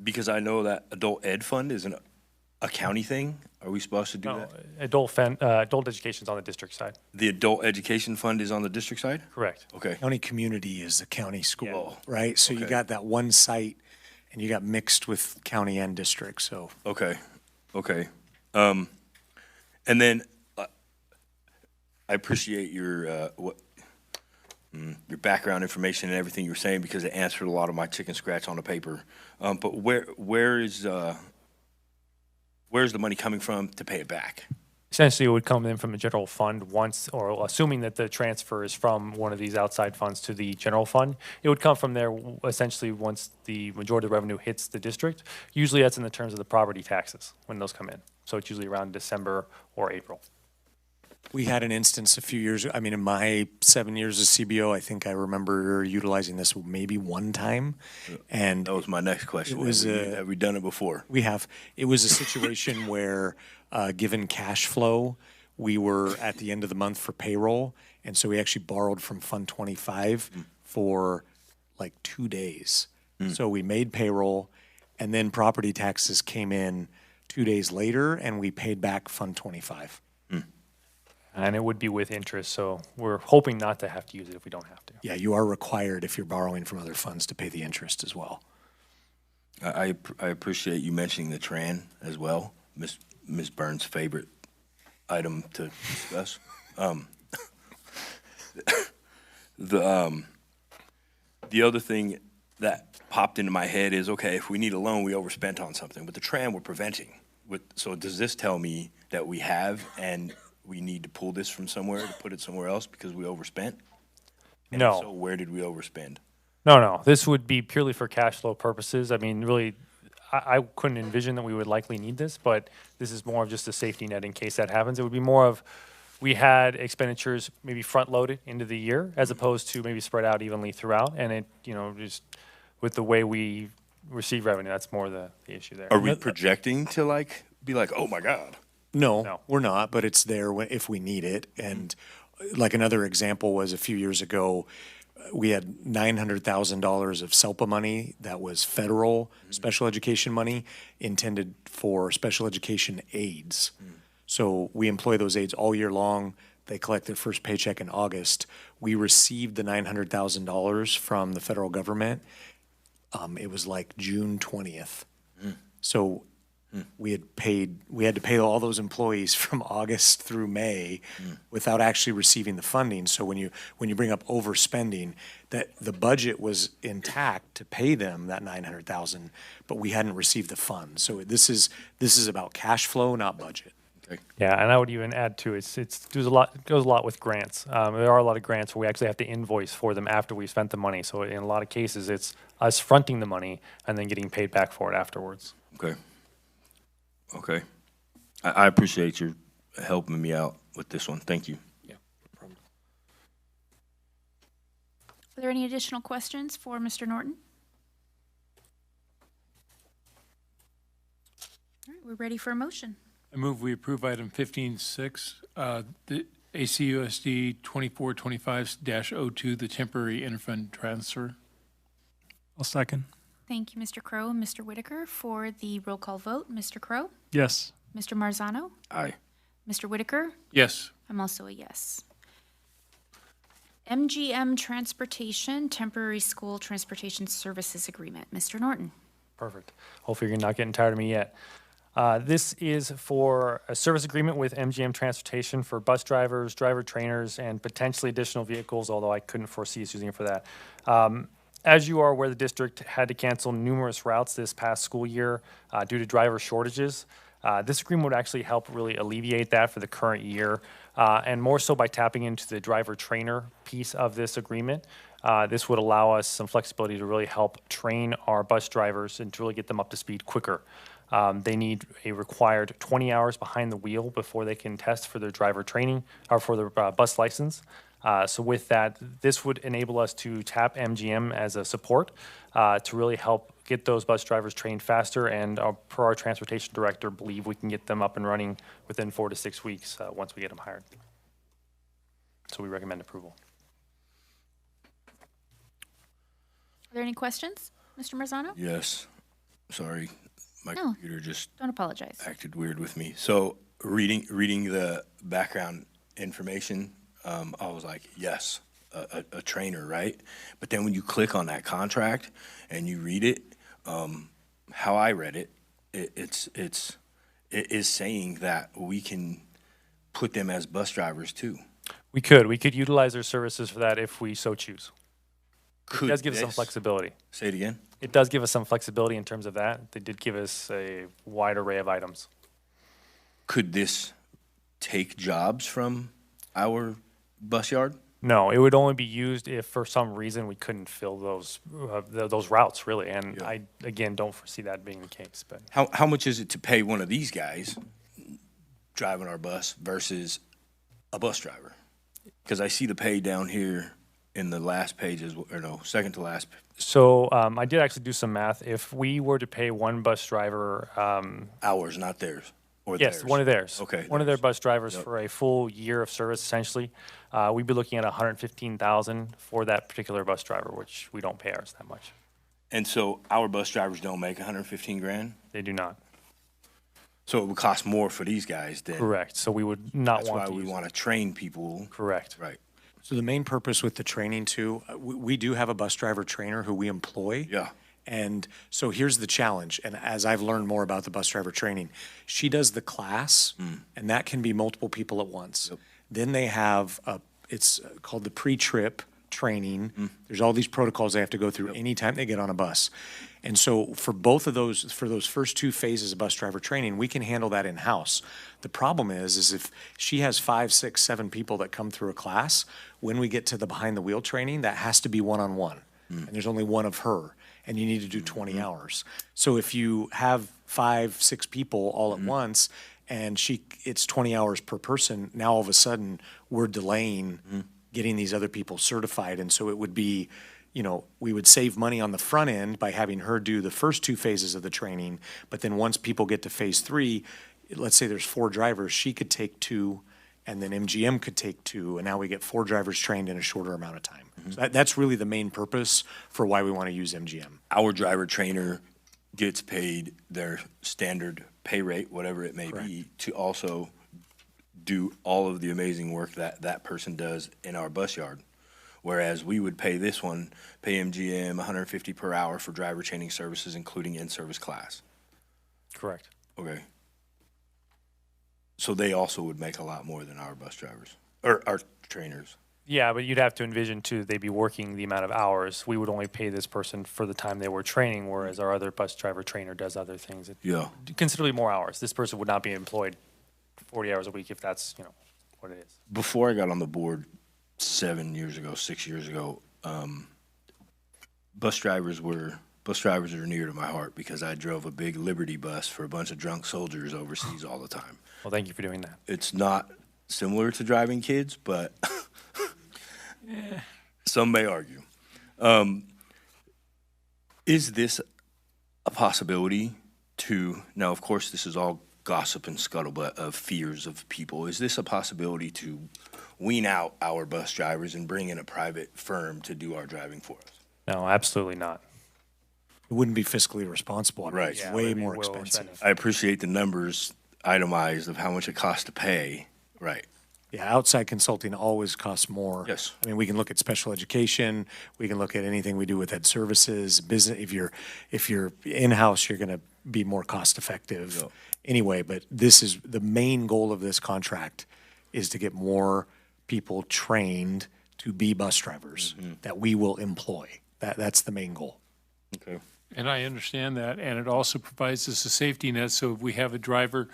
Speaker 1: because I know that Adult Ed Fund is a county thing. Are we supposed to do
Speaker 11: No,
Speaker 1: that?
Speaker 11: adult education is on the district side.
Speaker 1: The Adult Education Fund is on the district side?
Speaker 11: Correct.
Speaker 1: Okay.
Speaker 5: County community is the county school,
Speaker 1: Yeah.
Speaker 5: right? So you
Speaker 1: Okay.
Speaker 5: got that one site and you got mixed with county and district, so.
Speaker 1: Okay. Okay. And then I appreciate your your background information and everything you were saying, because it answered a lot of my chicken scratch on the paper. But where's the money coming from to pay it back?
Speaker 11: Essentially, it would come in from a general fund once, or assuming that the transfer is from one of these outside funds to the general fund. It would come from there essentially once the majority of the revenue hits the district. Usually that's in the terms of the property taxes when those come in. So it's usually around December or April.
Speaker 5: We had an instance a few years, I mean, in my 7 years as CBO, I think I remember utilizing this maybe one time. And
Speaker 1: That was my next question. Have we done it before?
Speaker 5: we have, it was a situation where, given cash flow, we were at the end of the month for payroll. And so we actually borrowed from Fund 25 for like 2 days. So we made payroll and then property taxes came in 2 days later and we paid back Fund 25.
Speaker 11: And it would be with interest, so we're hoping not to have to use it if we don't have to.
Speaker 5: Yeah, you are required if you're borrowing from other funds to pay the interest as well.
Speaker 1: I appreciate you mentioning the TRAN as well, Ms. Burns' favorite item to discuss. The other thing that popped into my head is, okay, if we need a loan, we overspent on something, but the TRAN we're preventing. So does this tell me that we have and we need to pull this from somewhere to put it somewhere else because we overspent? And
Speaker 11: No.
Speaker 1: if so where did we overspend?
Speaker 11: No. This would be purely for cash flow purposes. I mean, really, I couldn't envision that we would likely need this, but this is more of just a safety net in case that happens. It would be more of, we had expenditures maybe front-loaded into the year as opposed to maybe spread out evenly throughout. And it, just with the way we receive revenue. That's more the issue there.
Speaker 1: Are we projecting to like, be like, oh my God?
Speaker 5: No,
Speaker 11: No.
Speaker 5: we're not, but it's there if we need it. And like another example was a few years ago, we had $900,000 of SELPA money that was federal special education money intended for special education aides. So we employ those aides all year long. They collect their first paycheck in August. We received the $900,000 from the federal government. It was like June 20th. So we had to pay all those employees from August through May without actually receiving the funding. So when you bring up overspending, that the budget was intact to pay them that $900,000, but we hadn't received the funds. So this is about cash flow, not budget.
Speaker 11: Yeah, and I would even add too, it goes a lot with grants. There are a lot of grants where we actually have to invoice for them after we spent the money. So in a lot of cases, it's us fronting the money and then getting paid back for it afterwards.
Speaker 1: Okay. Okay. I appreciate you helping me out with this one. Thank you.
Speaker 11: Yeah, no problem.
Speaker 6: Are there any additional questions for Mr. Norton? All right, we're ready for a motion.
Speaker 4: I move we approve item 15.6, the ACUSD 2425-02, the temporary interfund transfer.
Speaker 9: I'll second.
Speaker 6: Thank you, Mr. Crow and Mr. Whitaker. For the roll call vote, Mr. Crow,
Speaker 9: Yes.
Speaker 6: Mr. Marzano,
Speaker 1: Aye.
Speaker 6: Mr. Whitaker.
Speaker 4: Yes.
Speaker 6: I'm also a yes. MGM Transportation, Temporary School Transportation Services Agreement. Mr. Norton.
Speaker 11: Perfect. Hopefully you're not getting tired of me yet. This is for a service agreement with MGM Transportation for bus drivers, driver trainers, and potentially additional vehicles, although I couldn't foresee us using it for that. As you are aware, the district had to cancel numerous routes this past school year due to driver shortages. This agreement would actually help really alleviate that for the current year, and more so by tapping into the driver trainer piece of this agreement. This would allow us some flexibility to really help train our bus drivers and to really get them up to speed quicker. They need a required 20 hours behind the wheel before they can test for their driver training or for their bus license. So with that, this would enable us to tap MGM as a support to really help get those bus drivers trained faster, and per our transportation director, believe we can get them up and running within 4 to 6 weeks once we get them hired. So we recommend approval.
Speaker 6: Are there any questions, Mr. Marzano?
Speaker 1: Yes. Sorry. My
Speaker 6: No.
Speaker 1: computer just
Speaker 6: Don't apologize.
Speaker 1: acted weird with me. So reading the background information, I was like, yes, a trainer, right? But then when you click on that contract and you read it, how I read it, it is saying that we can put them as bus drivers too.
Speaker 11: We could utilize their services for that if we so choose.
Speaker 1: Could
Speaker 11: It does give us some
Speaker 1: this-
Speaker 11: flexibility.
Speaker 1: Say it again.
Speaker 11: It does give us some flexibility in terms of that. They did give us a wide array of items.
Speaker 1: Could this take jobs from our bus yard?
Speaker 11: No, it would only be used if for some reason we couldn't fill those routes, really. And
Speaker 1: Yeah.
Speaker 11: I, again, don't foresee that being the case. But
Speaker 1: How much is it to pay one of these guys driving our bus versus a bus driver? Because I see the pay down here in the last pages, or no, second to last.
Speaker 11: so I did actually do some math. If we were to pay one bus driver,
Speaker 1: Hours, not theirs, or
Speaker 11: yes,
Speaker 1: theirs.
Speaker 11: one of theirs.
Speaker 1: Okay,
Speaker 11: One of their
Speaker 1: theirs.
Speaker 11: bus drivers
Speaker 1: Yep.
Speaker 11: for a full year of service, essentially, we'd be looking at $115,000 for that particular bus driver, which we don't pay ours that much.
Speaker 1: And so our bus drivers don't make 115 grand?
Speaker 11: They do not.
Speaker 1: So it would cost more for these guys than.
Speaker 11: Correct. So we would not
Speaker 1: That's
Speaker 11: want
Speaker 1: why
Speaker 11: to
Speaker 1: we
Speaker 11: use it.
Speaker 1: want to train people.
Speaker 11: Correct.
Speaker 1: Right.
Speaker 5: So the main purpose with the training too, we do have a bus driver trainer who we employ.
Speaker 1: Yeah.
Speaker 5: And so here's the challenge, and as I've learned more about the bus driver training, she does the class, and that can be multiple people at once.
Speaker 1: Yep.
Speaker 5: Then they have it's called the pre-trip training. There's all these protocols they have to go through anytime they get on a bus. And so for both of those, for those first two phases of bus driver training, we can handle that in-house. The problem is if she has 5, 6, 7 people that come through a class, when we get to the behind the wheel training, that has to be one-on-one. And there's only one of her, and you need to do 20 hours. So if you have 5, 6 people all at once, and it's 20 hours per person, now all of a sudden, we're delaying getting these other people certified. And so it would be we would save money on the front end by having her do the first 2 phases of the training, but then once people get to phase 3, let's say there's 4 drivers, she could take 2, and then MGM could take 2, and now we get 4 drivers trained in a shorter amount of time. So that's really the main purpose for why we want to use MGM.
Speaker 1: Our driver trainer gets paid their standard pay rate, whatever it may be, to also do all of the amazing work that that person does in our bus yard. Whereas we would pay MGM $150 per hour for driver training services, including in-service class.
Speaker 11: Correct.
Speaker 1: Okay. So they also would make a lot more than our bus drivers, or our trainers.
Speaker 11: Yeah, but you'd have to envision too, they'd be working the amount of hours. We would only pay this person for the time they were training, whereas our other bus driver trainer does other things.
Speaker 1: Yeah.
Speaker 11: Considerably more hours. This person would not be employed 40 hours a week if that's, what it is.
Speaker 1: Before I got on the board 6 years ago, bus drivers are near to my heart because I drove a big Liberty bus for a bunch of drunk soldiers overseas all the time.
Speaker 11: Well, thank you for doing that.
Speaker 1: It's not similar to driving kids, but some may argue. Is this a possibility now of course this is all gossip and scuttlebutt of fears of people. Is this a possibility to wean out our bus drivers and bring in a private firm to do our driving for us?
Speaker 11: No, absolutely not.
Speaker 5: It wouldn't be fiscally responsible.
Speaker 1: Right.
Speaker 5: It's
Speaker 11: Yeah,
Speaker 5: way
Speaker 11: it'd be
Speaker 5: more
Speaker 11: well
Speaker 5: expensive.
Speaker 1: I appreciate the numbers itemized of how much it costs to pay. Right.
Speaker 5: Yeah, outside consulting always costs more.
Speaker 1: Yes.
Speaker 5: I mean, we can look at special education. We can look at anything we do with ed services, business. If you're in-house, you're going to be more cost effective.
Speaker 1: Yeah.
Speaker 5: Anyway, but this is the main goal of this contract is to get more people trained to be bus drivers that we will employ. That's the main goal.
Speaker 1: Okay.
Speaker 4: And I understand that, and it also provides us a safety net, so if we have a driver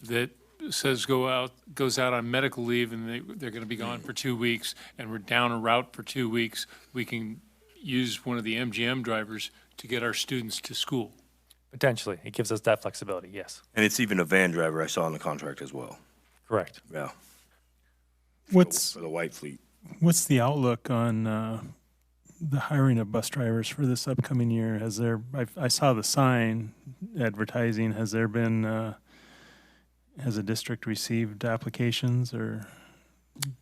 Speaker 4: that says goes out on medical leave and they're going to be gone for 2 weeks, and we're down a route for 2 weeks, we can use one of the MGM drivers to get our students to school.
Speaker 11: Potentially. It gives us that flexibility, yes.
Speaker 1: And it's even a van driver I saw in the contract as well.
Speaker 11: Correct.
Speaker 1: Yeah.
Speaker 9: What's
Speaker 1: For the white fleet.
Speaker 9: what's the outlook on the hiring of bus drivers for this upcoming year? I saw the sign advertising. Has there been has a district received applications or?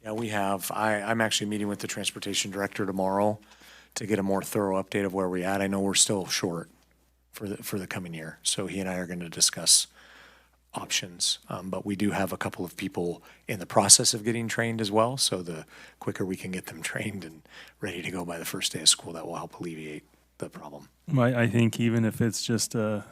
Speaker 5: Yeah, we have. I'm actually meeting with the transportation director tomorrow to get a more thorough update of where we're at. I know we're still short for the coming year, so he and I are going to discuss options. But we do have a couple of people in the process of getting trained as well. So the quicker we can get them trained and ready to go by the first day of school, that will help alleviate the problem.
Speaker 9: I think even if it's just a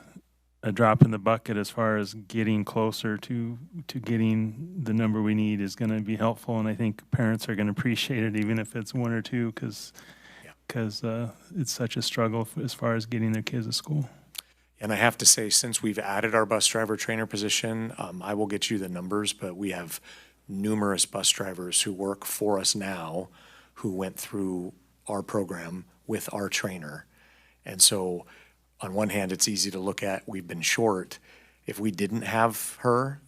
Speaker 9: drop in the bucket as far as getting closer to getting the number we need is going to be helpful. And I think parents are going to appreciate it, even if it's 1 or 2, because it's such a struggle as far as getting their kids to school.
Speaker 5: And I have to say, since we've added our bus driver trainer position, I will get you the numbers, but we have numerous bus drivers who work for us now who went through our program with our trainer. And so on one hand, it's easy to look at, we've been short. If we didn't have her,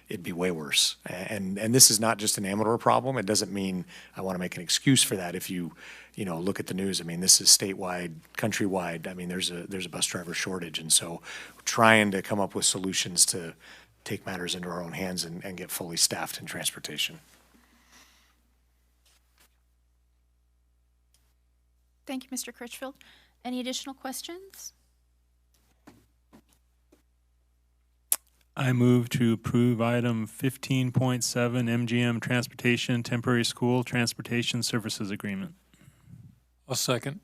Speaker 5: it'd be way worse. And this is not just an Amador problem. It doesn't mean I want to make an excuse for that. If you look at the news, I mean, this is statewide, countrywide. I mean, there's a bus driver shortage. And so trying to come up with solutions to take matters into our own hands and get fully staffed in transportation.
Speaker 6: Thank you, Mr. Critchfield. Any additional questions?
Speaker 9: I move to approve item 15.7 MGM Transportation Temporary School Transportation Services Agreement.
Speaker 4: I'll second.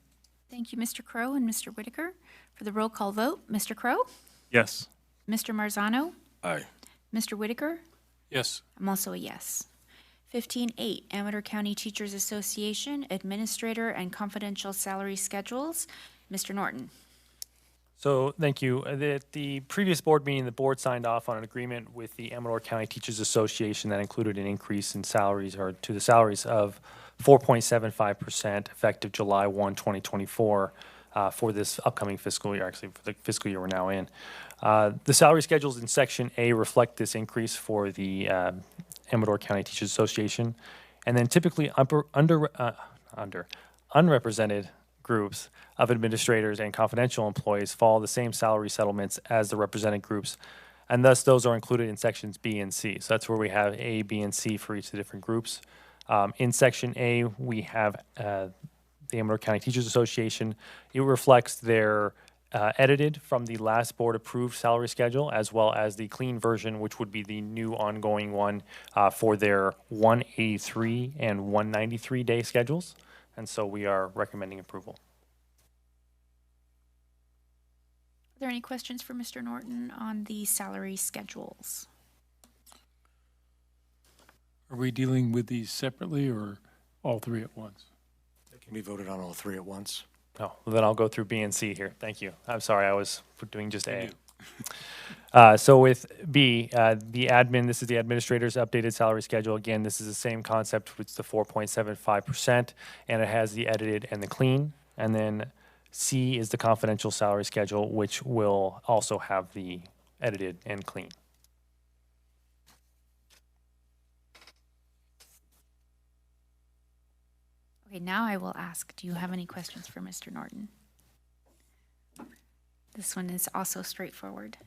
Speaker 6: Thank you, Mr. Crow and Mr. Whitaker. For the roll call vote, Mr. Crow,
Speaker 9: Yes.
Speaker 6: Mr. Marzano,
Speaker 1: Aye.
Speaker 6: Mr. Whitaker.
Speaker 4: Yes.
Speaker 6: I'm also a yes. 15.8, Amador County Teachers Association Administrator and Confidential Salary Schedules. Mr. Norton.
Speaker 11: So, thank you. At the previous board meeting, the board signed off on an agreement with the Amador County Teachers Association that included an increase in salaries or to the salaries of 4.75% effective July 1, 2024 for this upcoming fiscal year, actually for the fiscal year we're now in. The salary schedules in Section A reflect this increase for the unrepresented groups of administrators and confidential employees follow the same salary settlements as the represented groups, and thus those are included in sections B and C. So that's where we have A, B, and C for each of the different groups. In section A, we have the Amador County Teachers Association. It reflects their edited from the last board-approved salary schedule, as well as the clean version, which would be the new ongoing one for their 183 and 193 day schedules. And so we are recommending approval.
Speaker 6: Are there any questions for Mr. Norton on the salary schedules?
Speaker 4: Are we dealing with these separately or all three at once?
Speaker 5: They can be voted on all three at once.
Speaker 11: Oh, well, then I'll go through B and C here. Thank you. I'm sorry, I was doing just A. So with B, the admin, this is the administrator's updated salary schedule. Again, this is the same concept, it's the 4.75%, and it has the edited and the clean. And then C is the confidential salary schedule, which will also have the edited and clean.
Speaker 6: Okay, now I will ask, do you have any questions for Mr. Norton? This one is also straightforward.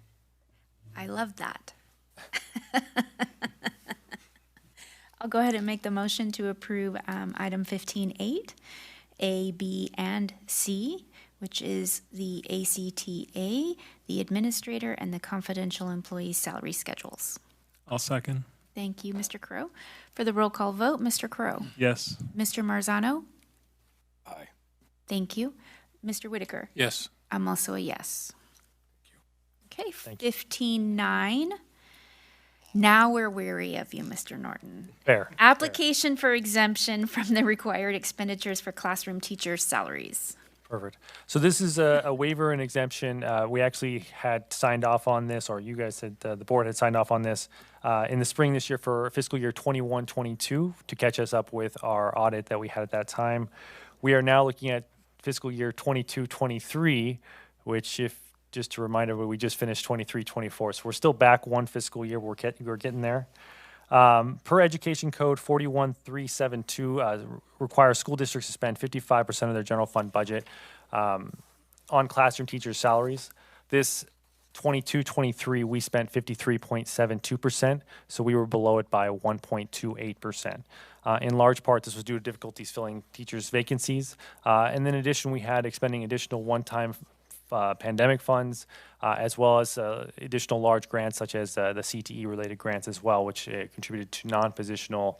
Speaker 6: I love that. I'll go ahead and make the motion to approve item 15.8, A, B, and C, which is the ACTA, the administrator, and the confidential employee salary schedules.
Speaker 9: I'll second.
Speaker 6: Thank you, Mr. Crow. For the roll call vote, Mr. Crow.
Speaker 9: Yes.
Speaker 6: Mr. Marzano?
Speaker 1: Aye.
Speaker 6: Thank you. Mr. Whitaker?
Speaker 4: Yes.
Speaker 6: I'm also a yes. Okay,
Speaker 11: Thank you.
Speaker 6: 15.9. Now we're weary of you, Mr. Norton.
Speaker 11: Fair.
Speaker 6: Application for exemption from the required expenditures for classroom teachers' salaries.
Speaker 11: Perfect. So this is a waiver and exemption. We actually had signed off on this, or you guys had, the board had signed off on this in the spring this year for fiscal year 21-22 to catch us up with our audit that we had at that time. We are now looking at fiscal year 22-23, which, if just to remind everybody, we just finished 23-24. So we're still back one fiscal year. We're getting there. Per Education Code 41372, requires school districts to spend 55% of their general fund budget on classroom teachers' salaries. This 22-23, we spent 53.72%, so we were below it by 1.28%. In large part, this was due to difficulties filling teachers' vacancies. And then in addition, we had expending additional one-time pandemic funds, as well as additional large grants such as the CTE-related grants as well, which contributed to non-positional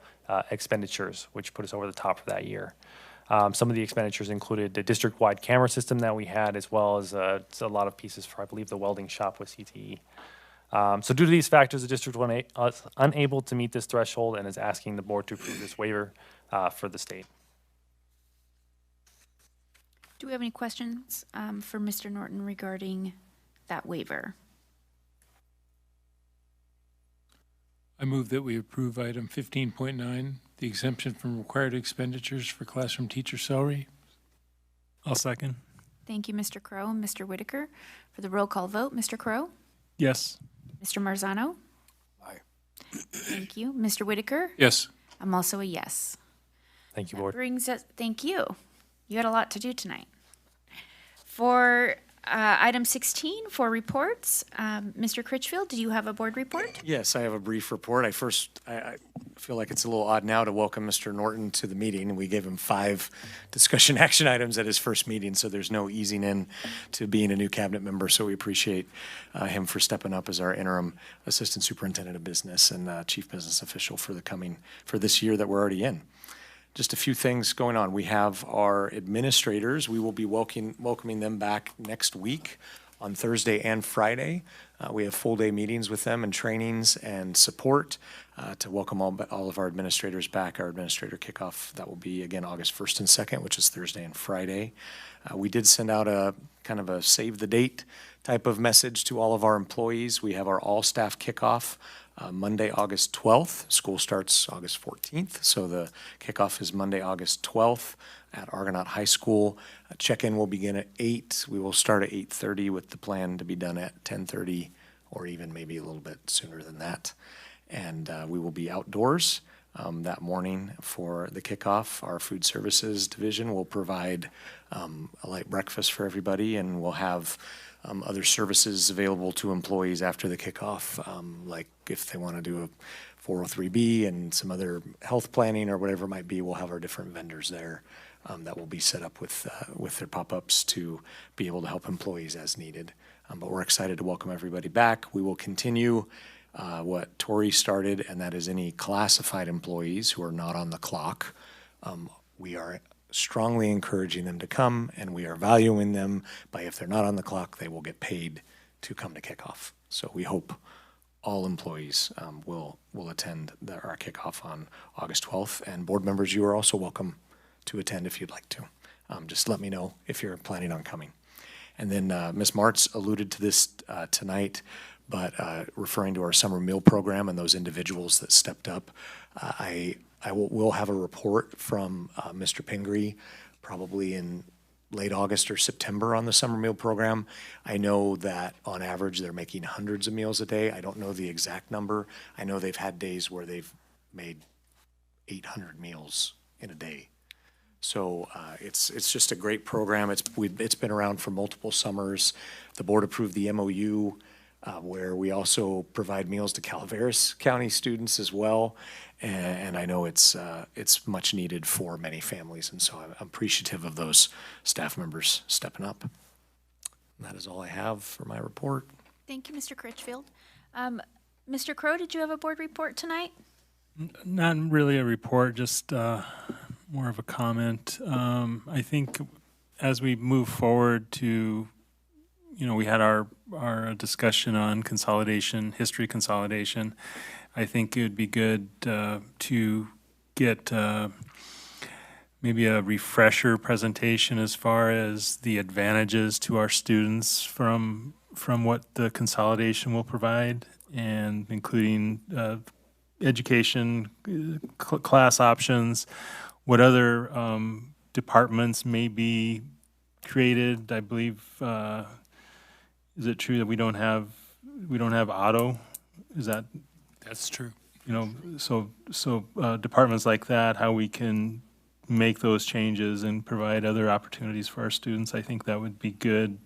Speaker 11: expenditures, which put us over the top for that year. Some of the expenditures included the district-wide camera system that we had, as well as a lot of pieces for, I believe, the welding shop with CTE. So due to these factors, the district was unable to meet this threshold and is asking the board to approve this waiver for the state.
Speaker 6: Do we have any questions for Mr. Norton regarding that waiver?
Speaker 4: I move that we approve item 15.9, the exemption from required expenditures for classroom teacher salary.
Speaker 9: I'll second.
Speaker 6: Thank you, Mr. Crow and Mr. Whitaker. For the roll call vote, Mr. Crow?
Speaker 9: Yes.
Speaker 6: Mr. Marzano?
Speaker 1: Aye.
Speaker 6: Thank you. Mr. Whitaker?
Speaker 4: Yes.
Speaker 6: I'm also a yes.
Speaker 11: Thank you,
Speaker 6: That
Speaker 11: board.
Speaker 6: brings us, thank you. You had a lot to do tonight. For item 16, for reports, Mr. Critchfield, do you have a board report?
Speaker 5: Yes, I have a brief report. I feel like it's a little odd now to welcome Mr. Norton to the meeting. We gave him 5 discussion action items at his first meeting, so there's no easing in to being a new cabinet member. So we appreciate him for stepping up as our interim assistant superintendent of business and chief business official for this year that we're already in. Just a few things going on. We have our administrators. We will be welcoming them back next week on Thursday and Friday. We have full-day meetings with them and trainings and support to welcome all of our administrators back. Our administrator kickoff, that will be, again, August 1st and 2nd, which is Thursday and Friday. We did send out a kind of a save-the-date type of message to all of our employees. We have our all-staff kickoff Monday, August 12th. School starts August 14th, so the kickoff is Monday, August 12th at Argonaut High School. Check-in will begin at 8. We will start at 8:30 with the plan to be done at 10:30 or even maybe a little bit sooner than that. And we will be outdoors. that morning for the kickoff. Our food services division will provide a light breakfast for everybody, and we'll have other services available to employees after the kickoff, like if they want to do a 403B and some other health planning or whatever it might be. We'll have our different vendors there that will be set up with their pop-ups to be able to help employees as needed. But we're excited to welcome everybody back. We will continue what Tori started, and that is any classified employees who are not on the clock. We are strongly encouraging them to come, and we are valuing them by, if they're not on the clock, they will get paid to come to kickoff. So we hope all employees will attend our kickoff on August 12th. And board members, you are also welcome to attend if you'd like to. Just let me know if you're planning on coming. And then Ms. Martz alluded to this tonight, but referring to our summer meal program and those individuals that stepped up, we'll have a report from Mr. Pingree probably in late August or September on the summer meal program. I know that on average they're making hundreds of meals a day. I don't know the exact number. I know they've had days where they've made 800 meals in a day. So it's just a great program. It's been around for multiple summers. The board approved the MOU where we also provide meals to Calaveras County students as well. And I know it's much needed for many families, and so I'm appreciative of those staff members stepping up. And that is all I have for my report.
Speaker 12: Thank you, Mr. Critchfield. Mr. Crow, did you have a board report tonight?
Speaker 9: Not really a report, just more of a comment. I think as we move forward to, we had our discussion on consolidation, history consolidation. I think it would be good to get maybe a refresher presentation as far as the advantages to our students from what the consolidation will provide, and including education, class options, what other departments may be created. I believe, is it true that we don't have auto? Is that?
Speaker 4: That's true.
Speaker 9: So departments like that, how we can make those changes and provide other opportunities for our students, I think that would be good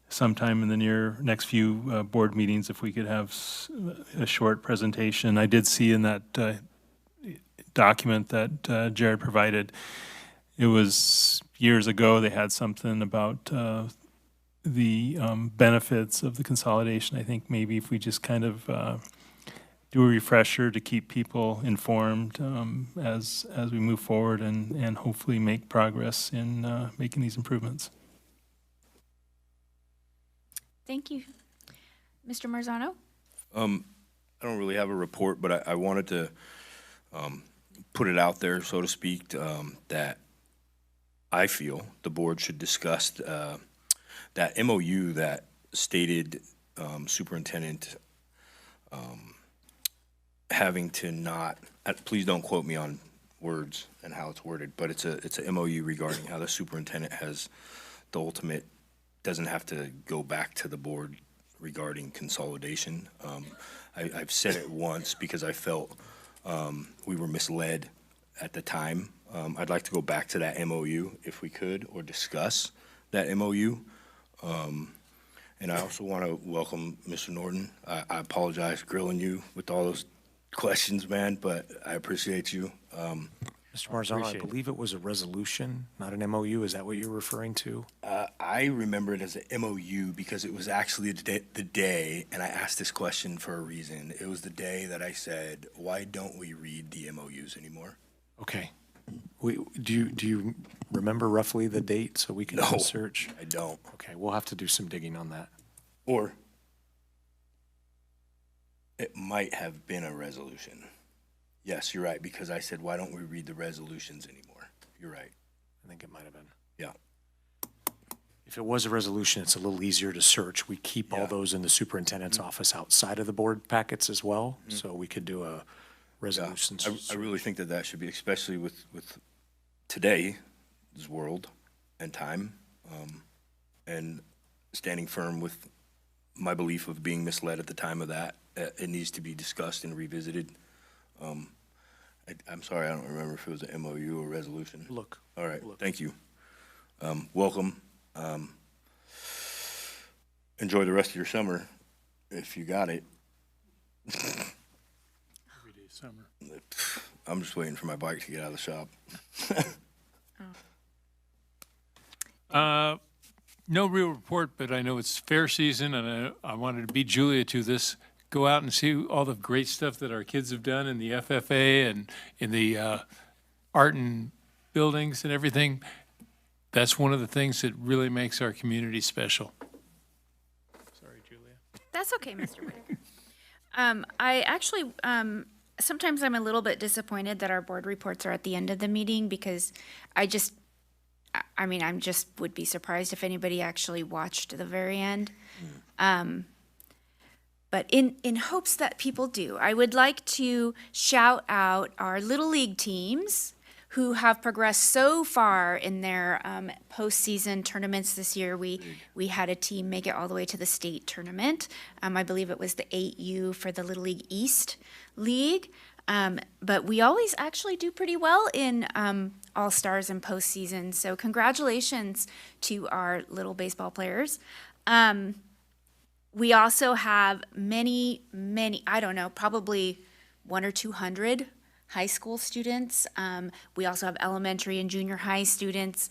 Speaker 9: sometime in the next few board meetings if we could have a short presentation. I did see in that document that Jared provided, it was years ago, they had something about the benefits of the consolidation. I think maybe if we just kind of do a refresher to keep people informed as we move forward and hopefully make progress in making these improvements.
Speaker 12: Thank you. Mr. Marzano?
Speaker 1: I don't really have a report, but I wanted to put it out there, so to speak, that I feel the board should discuss that MOU that stated superintendent having to not, please don't quote me on words and how it's worded, but it's a MOU regarding how the superintendent has the ultimate, doesn't have to go back to the board regarding consolidation. I've said it once because I felt we were misled at the time. I'd like to go back to that MOU if we could, or discuss that MOU. And I also want to welcome Mr. Norton. I apologize grilling you with all those questions, man, but I appreciate you.
Speaker 5: Mr. Marzano, I believe it was a resolution, not an MOU. Is that what you're referring to?
Speaker 1: I remember it as an MOU because it was actually the day, and I asked this question for a reason. It was the day that I said, why don't we read the MOUs anymore?
Speaker 5: Okay. Do you remember roughly the date so we can do a search?
Speaker 1: I don't.
Speaker 5: Okay, we'll have to do some digging on that.
Speaker 1: Or it might have been a resolution. Yes, you're right, because I said, why don't we read the resolutions anymore? You're right.
Speaker 5: I think it might have been.
Speaker 1: Yeah.
Speaker 5: If it was a resolution, it's a little easier to search. We keep all those in the superintendent's office outside of the board packets as well, so we could do a resolution.
Speaker 1: I really think that should be, especially with today's world and time, and standing firm with my belief of being misled at the time of that. It needs to be discussed and revisited. I'm sorry, I don't remember if it was an MOU or resolution.
Speaker 5: Look.
Speaker 1: All right, thank you. Welcome. Enjoy the rest of your summer, if you got it.
Speaker 4: Every day summer.
Speaker 1: I'm just waiting for my bike to get out of the shop.
Speaker 4: No real report, but I know it's fair season, and I wanted to beat Julia to this. Go out and see all the great stuff that our kids have done in the FFA and in the art and buildings and everything. That's one of the things that really makes our community special. Sorry, Julia.
Speaker 6: That's okay, Mr. Whitaker. I actually, sometimes I'm a little bit disappointed that our board reports are at the end of the meeting because I just would be surprised if anybody actually watched the very end. But in hopes that people do, I would like to shout out our Little League teams who have progressed so far in their postseason tournaments this year. We had a team make it all the way to the state tournament. I believe it was the 8U for the Little League East League. But we always actually do pretty well in All-Stars and postseason. So congratulations to our little baseball players. We also have many, I don't know, probably 100 or 200 high school students. We also have elementary and junior high students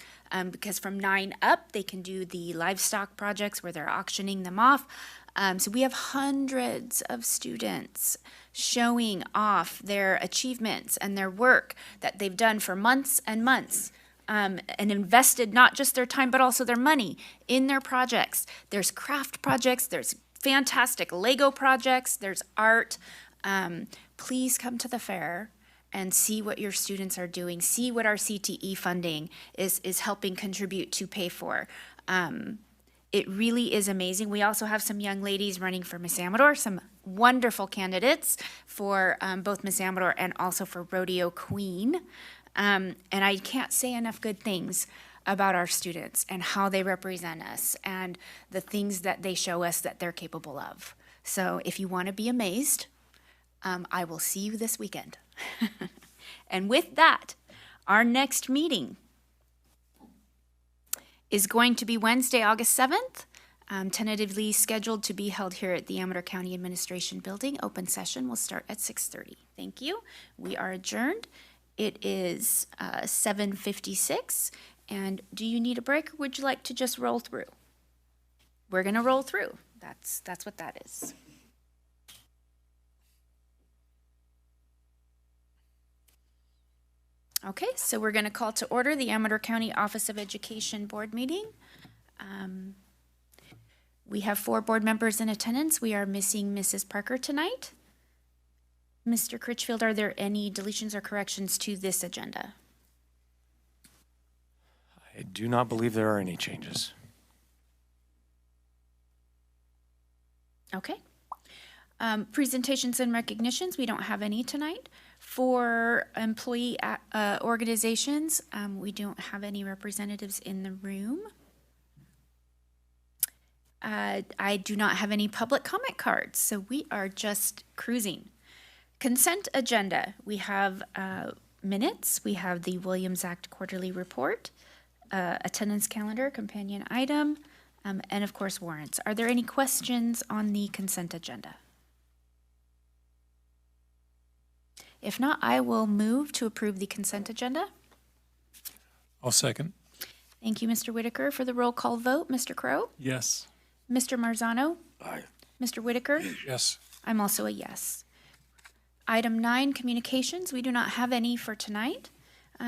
Speaker 6: because from 9 up, they can do the livestock projects where they're auctioning them off. So we have hundreds of students showing off their achievements and their work that they've done for months and months. And invested not just their time, but also their money in their projects. There's craft projects, there's fantastic Lego projects, there's art. Please come to the fair and see what your students are doing. See what our CTE funding is helping contribute to pay for. It really is amazing. We also have some young ladies running for Miss Amador, some wonderful candidates for both Miss Amador and also for Rodeo Queen. And I can't say enough good things about our students and how they represent us and the things that they show us that they're capable of. So if you want to be amazed, I will see you this weekend. And with that, our next meeting is going to be Wednesday, August 7th, tentatively scheduled to be held here at the Amador County Administration Building. Open session will start at 6:30. Thank you. We are adjourned. It is 7:56, and do you need a break or would you like to just roll through? We're going to roll through. That's what that is. Okay, so we're going to call to order the Amador County Office of Education Board meeting. We have 4 board members in attendance. We are missing Mrs. Parker tonight. Mr. Critchfield, are there any deletions or corrections to this agenda?
Speaker 5: I do not believe there are any changes.
Speaker 6: Okay. Presentations and recognitions, we don't have any tonight. For employee organizations, we don't have any representatives in the room. I do not have any public comment cards, so we are just cruising. Consent agenda, we have minutes, we have the Williams Act quarterly report, attendance calendar, companion item, and of course warrants. Are there any questions on the consent agenda? If not, I will move to approve the consent agenda.
Speaker 4: I'll second.
Speaker 6: Thank you, Mr. Whitaker. For the roll call vote, Mr. Crow?
Speaker 4: Yes.
Speaker 6: Mr. Marzano?
Speaker 1: Aye.
Speaker 6: Mr. Whitaker?
Speaker 4: Yes.
Speaker 6: I'm also a yes. Item 9, communications. We do not have any for tonight.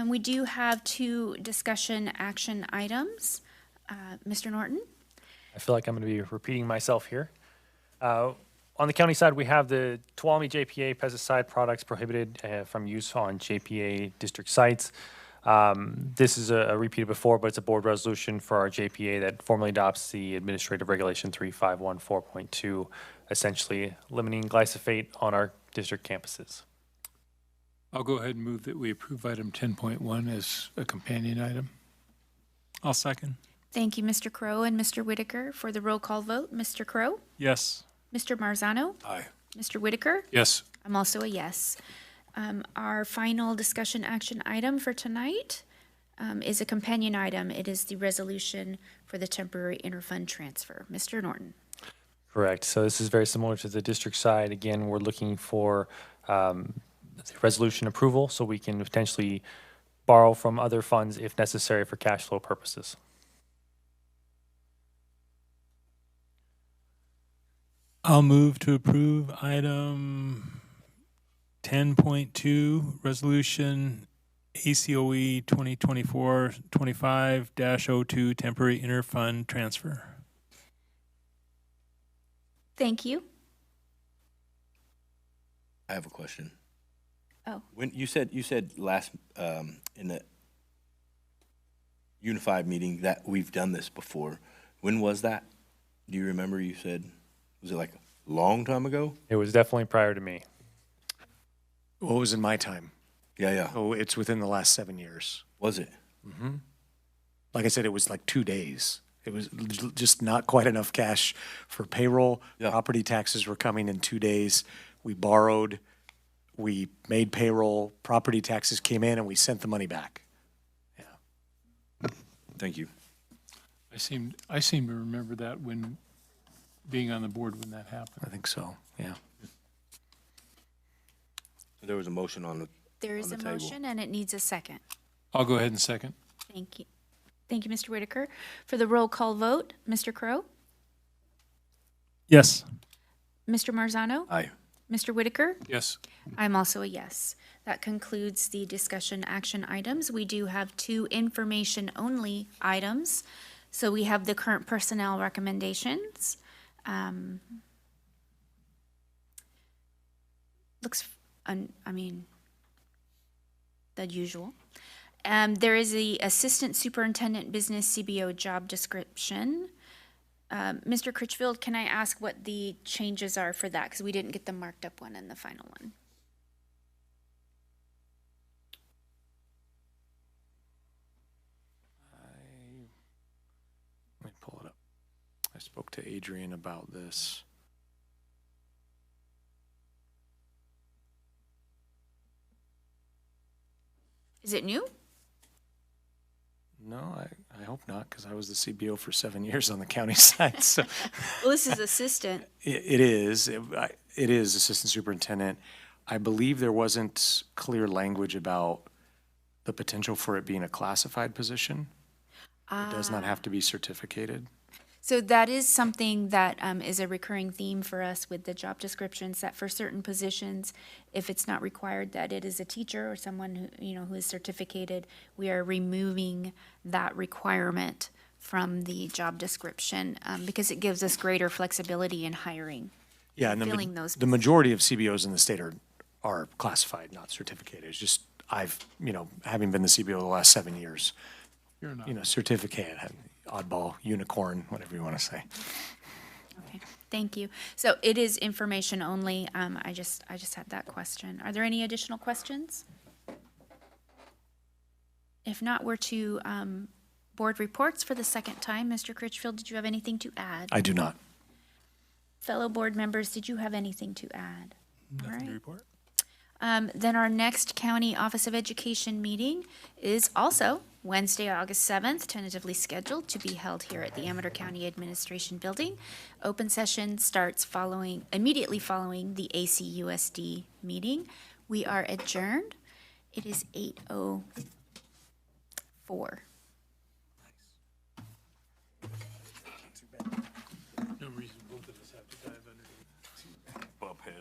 Speaker 6: We do have 2 discussion action items. Mr. Norton?
Speaker 11: I feel like I'm going to be repeating myself here. On the county side, we have the Tuolumne JPA pesticide products prohibited from use on JPA district sites. This is a repeat of before, but it's a board resolution for our JPA that formally adopts the Administrative Regulation 3514.2, essentially limiting glyphosate on our district campuses.
Speaker 4: I'll go ahead and move that we approve item 10.1 as a companion item.
Speaker 9: I'll second.
Speaker 6: Thank you, Mr. Crow and Mr. Whitaker. For the roll call vote, Mr. Crow?
Speaker 9: Yes.
Speaker 6: Mr. Marzano?
Speaker 1: Aye.
Speaker 6: Mr. Whitaker?
Speaker 4: Yes.
Speaker 6: I'm also a yes. Our final discussion action item for tonight is a companion item. It is the resolution for the temporary interfund transfer. Mr. Norton.
Speaker 11: Correct. So this is very similar to the district side. Again, we're looking for resolution approval so we can potentially borrow from other funds if necessary for cash flow purposes.
Speaker 9: I'll move to approve item 10.2, resolution ACOE 2024-25-02, temporary interfund transfer.
Speaker 6: Thank you.
Speaker 1: I have a question.
Speaker 6: Oh.
Speaker 1: When you said last in the unified meeting that we've done this before. When was that? Do you remember? You said, was it like a long time ago?
Speaker 11: It was definitely prior to me.
Speaker 5: What was in my time?
Speaker 1: Yeah.
Speaker 5: Oh, it's within the last 7 years.
Speaker 1: Was it?
Speaker 5: Mm-hmm. Like I said, it was like 2 days. It was just not quite enough cash for payroll.
Speaker 1: Yeah.
Speaker 5: Property taxes were coming in 2 days. We borrowed, we made payroll, property taxes came in, and we sent the money back. Yeah.
Speaker 1: Thank you.
Speaker 4: I seem to remember that when being on the board when that happened.
Speaker 5: I think so, yeah.
Speaker 1: There was a motion on the
Speaker 6: There is a
Speaker 1: table.
Speaker 6: motion and it needs a second.
Speaker 4: I'll go ahead and second.
Speaker 6: Thank you. Thank you, Mr. Whitaker. For the roll call vote, Mr. Crow,
Speaker 9: Yes.
Speaker 6: Mr. Marzano,
Speaker 1: Aye.
Speaker 6: Mr. Whitaker.
Speaker 4: Yes.
Speaker 6: I'm also a yes. That concludes the discussion action items. We do have 2 information-only items. So we have the current personnel recommendations. Looks, the usual. There is the Assistant Superintendent Business CBO job description. Mr. Critchfield, can I ask what the changes are for that? Because we didn't get the marked up one and the final one.
Speaker 5: Let me pull it up. I spoke to Adrian about this.
Speaker 6: Is it new?
Speaker 5: No, I hope not, because I was the CBO for 7 years on the county side. So
Speaker 6: Well, this is assistant.
Speaker 5: it is. It is assistant superintendent. I believe there wasn't clear language about the potential for it being a classified position. It does not have to be certificated.
Speaker 6: So that is something that is a recurring theme for us with the job descriptions, that for certain positions, if it's not required that it is a teacher or someone who is certificated, we are removing that requirement from the job description because it gives us greater flexibility in hiring.
Speaker 5: Yeah, and
Speaker 6: filling those
Speaker 5: the majority of CBOs in the state are classified, not certificated. It's just having been the CBO the last 7 years,
Speaker 4: You're not.
Speaker 5: certificate, oddball, unicorn, whatever you want to say.
Speaker 6: Okay, thank you. So it is information only. I just had that question. Are there any additional questions? If not, we're to board reports for the second time. Mr. Critchfield, did you have anything to add?
Speaker 5: I do not.
Speaker 6: Fellow board members, did you have anything to add? All
Speaker 9: Nothing to
Speaker 6: right.
Speaker 9: report.
Speaker 6: Then our next County Office of Education meeting is also Wednesday, August 7th, tentatively scheduled to be held here at the Amador County Administration Building. Open session starts immediately following the ACUSD meeting. We are adjourned. It is 8:04.
Speaker 4: No reason both of us have to dive